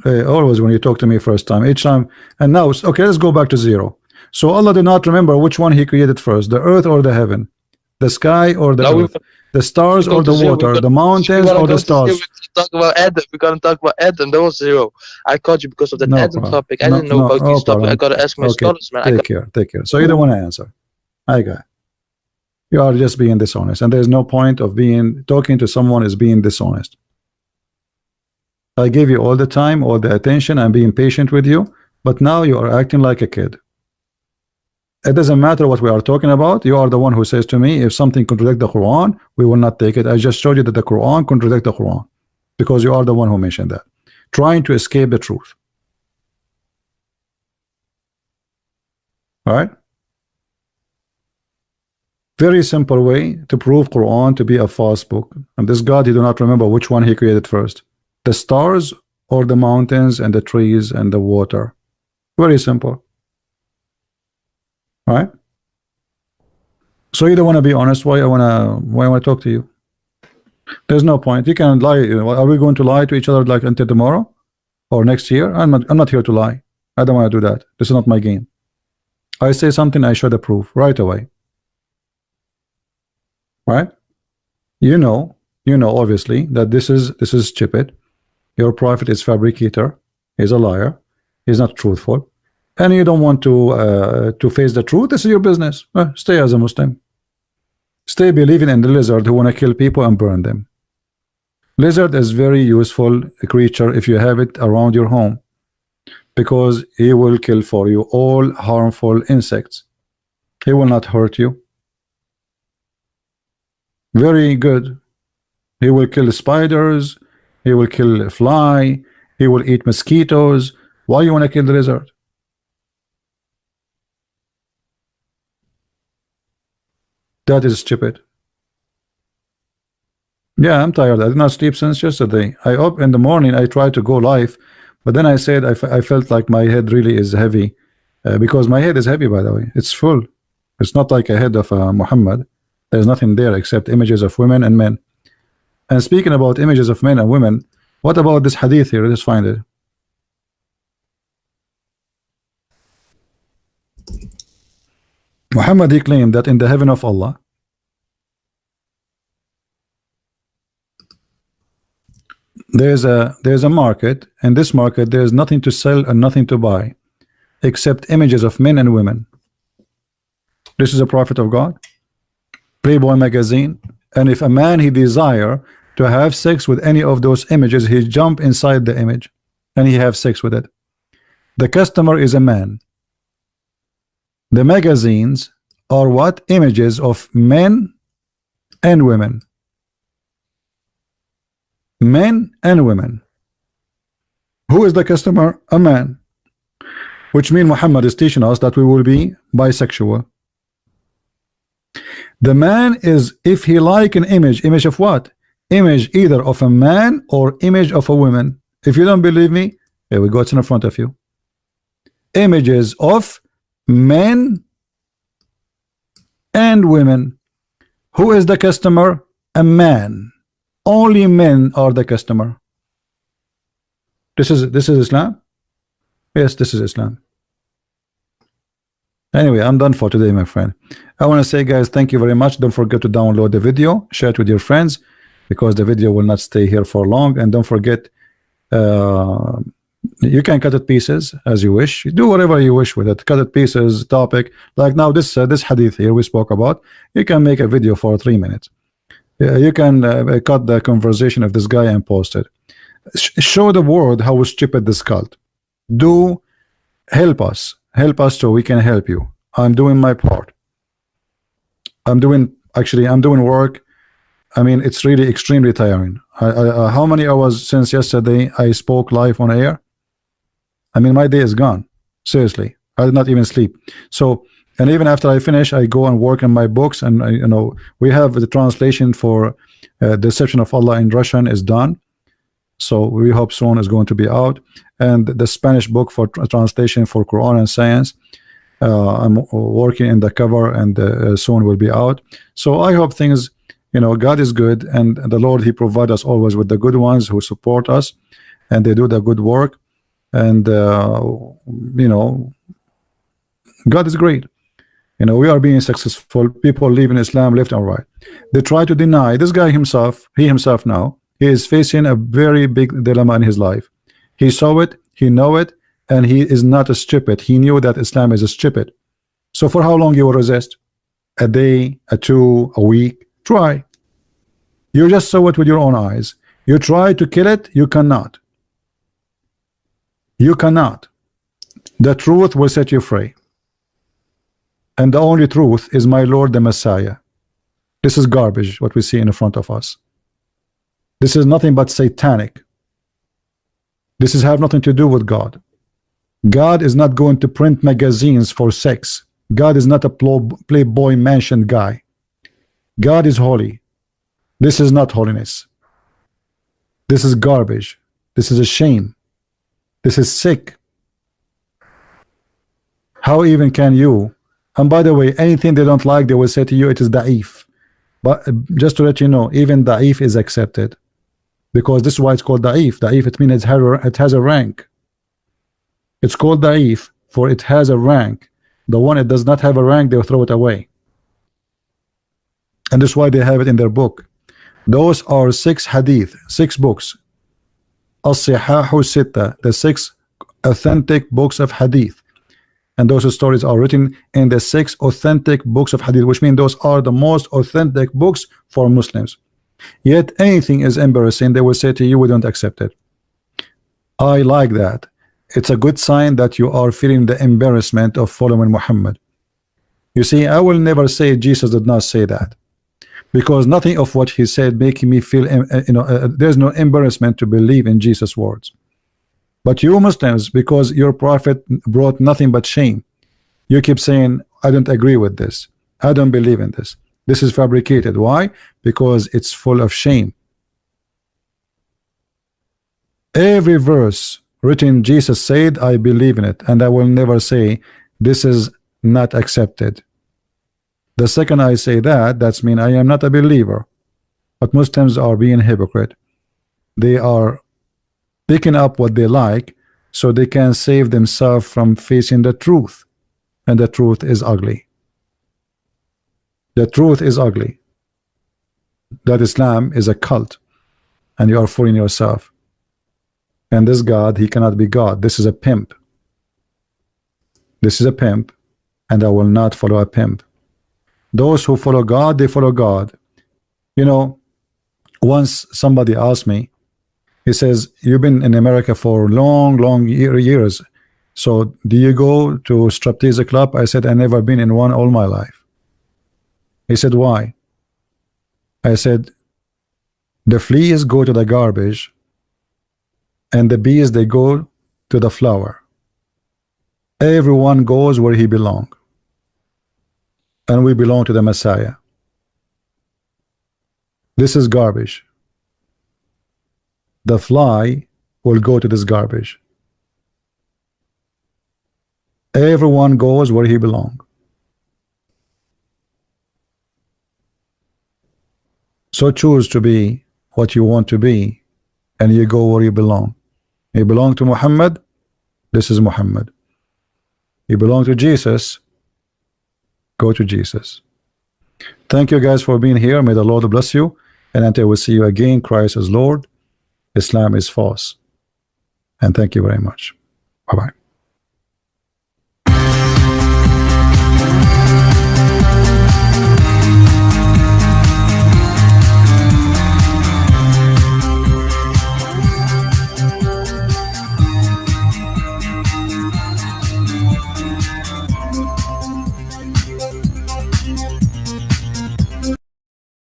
Always when you talk to me first time, each time. And now, okay, let's go back to zero. So Allah did not remember which one he created first, the earth or the heaven, the sky or the earth, the stars or the water, the mountains or the stars. Talk about Adam. We're gonna talk about Adam. That was zero. I called you because of that Adam topic. I didn't know about this topic. I gotta ask my scholars, man. Take care. So you don't want to answer. I got. You are just being dishonest, and there's no point of talking to someone is being dishonest. I gave you all the time, all the attention. I'm being patient with you, but now you are acting like a kid. It doesn't matter what we are talking about. You are the one who says to me, if something contradicts the Quran, we will not take it. I just showed you that the Quran contradicts the Quran, because you are the one who mentioned that, trying to escape the truth. All right? Very simple way to prove Quran to be a false book. And this God, you do not remember which one he created first, the stars or the mountains and the trees and the water. Very simple. All right? So you don't want to be honest. Why I want to talk to you? There's no point. You can lie. Are we going to lie to each other like until tomorrow or next year? I'm not here to lie. I don't want to do that. This is not my game. I say something, I show the proof right away. Right? You know obviously that this is stupid. Your prophet is fabricator. He's a liar. He's not truthful. And you don't want to face the truth. This is your business. Stay as a Muslim. Stay believing in the lizard who want to kill people and burn them. Lizard is very useful creature if you have it around your home, because he will kill for you all harmful insects. He will not hurt you. Very good. He will kill spiders. He will kill a fly. He will eat mosquitoes. Why you want to kill the lizard? That is stupid. Yeah, I'm tired. I did not sleep since yesterday. I up in the morning. I tried to go live, but then I said I felt like my head really is heavy, because my head is heavy, by the way. It's full. It's not like a head of Muhammad. There's nothing there except images of women and men. And speaking about images of men and women, what about this hadith here? Let's find it. Muhammad, he claimed that in the heaven of Allah, there's a market. In this market, there's nothing to sell and nothing to buy except images of men and women. This is a prophet of God, Playboy magazine. And if a man he desire to have sex with any of those images, he jump inside the image and he have sex with it. The customer is a man. The magazines are what? Images of men and women. Men and women. Who is the customer? A man. Which means Muhammad is teaching us that we will be bisexual. The man is, if he like an image of what? Image either of a man or image of a woman. If you don't believe me, here we go, it's in front of you. Images of men and women. Who is the customer? A man. Only men are the customer. This is Islam? Yes, this is Islam. Anyway, I'm done for today, my friend. I want to say, guys, thank you very much. Don't forget to download the video, share it with your friends, because the video will not stay here for long. And don't forget You can cut it pieces as you wish. You do whatever you wish with it. Cut it pieces, topic. Like now this hadith here we spoke about. You can make a video for 3 minutes. You can cut the conversation of this guy and post it. Show the world how stupid this cult. Do help us so we can help you. I'm doing my part. I'm doing work. I mean, it's really extremely tiring. How many hours since yesterday I spoke live on air? I mean, my day is gone. Seriously, I did not even sleep. So, and even after I finish, I go and work on my books. And you know, we have the translation for Deception of Allah in Russian is done. So we hope soon is going to be out. And the Spanish book for translation for Quran and Science, I'm working in the cover, and soon will be out. So I hope things, you know, God is good, and the Lord, He provides us always with the good ones who support us, and they do the good work. And you know, God is great. You know, we are being successful. People leaving Islam left and right. They try to deny. This guy himself, he himself now, he is facing a very big dilemma in his life. He saw it, he know it, and he is not a stupid. He knew that Islam is a stupid. So for how long you will resist? A day, a two, a week? Try. You just saw it with your own eyes. You try to kill it, you cannot. You cannot. The truth will set you free. And the only truth is my Lord the Messiah. This is garbage, what we see in front of us. This is nothing but satanic. This is have nothing to do with God. God is not going to print magazines for sex. God is not a Playboy Mansion guy. God is holy. This is not holiness. This is garbage. This is a shame. This is sick. How even can you? And by the way, anything they don't like, they will say to you it is da'if. But just to let you know, even da'if is accepted, because this is why it's called da'if. Da'if, it means it has a rank. It's called da'if for it has a rank. The one that does not have a rank, they'll throw it away. And this is why they have it in their book. Those are 6 hadith, 6 books. As-Sihahu Sitta, the 6 authentic books of hadith. And those stories are written in the 6 authentic books of hadith, which means those are the most authentic books for Muslims. Yet anything is embarrassing, they will say to you, we don't accept it. I like that. It's a good sign that you are feeling the embarrassment of following Muhammad. You see, I will never say Jesus did not say that, because nothing of what he said making me feel, there's no embarrassment to believe in Jesus' words. But you Muslims, because your prophet brought nothing but shame, you keep saying, I don't agree with this. I don't believe in this. This is fabricated. Why? Because it's full of shame. Every verse written, Jesus said, I believe in it, and I will never say this is not accepted. The second I say that, that's mean I am not a believer. But Muslims are being hypocrite. They are picking up what they like so they can save themselves from facing the truth. And the truth is ugly. The truth is ugly. That Islam is a cult, and you are fooling yourself. And this God, he cannot be God. This is a pimp. This is a pimp, and I will not follow a pimp. Those who follow God, they follow God. You know, once somebody asked me, he says, you've been in America for long years, so do you go to striptease club? I said, I never been in one all my life. He said, why? I said, the fleas go to the garbage, and the bees, they go to the flower. Everyone goes where he belongs, and we belong to the Messiah. This is garbage. The fly will go to this garbage. Everyone goes where he belongs. So choose to be what you want to be, and you go where you belong. You belong to Muhammad, this is Muhammad. You belong to Jesus, go to Jesus. Thank you guys for being here. May the Lord bless you, and until we see you again, Christ is Lord, Islam is false. and thank you very much. Bye-bye.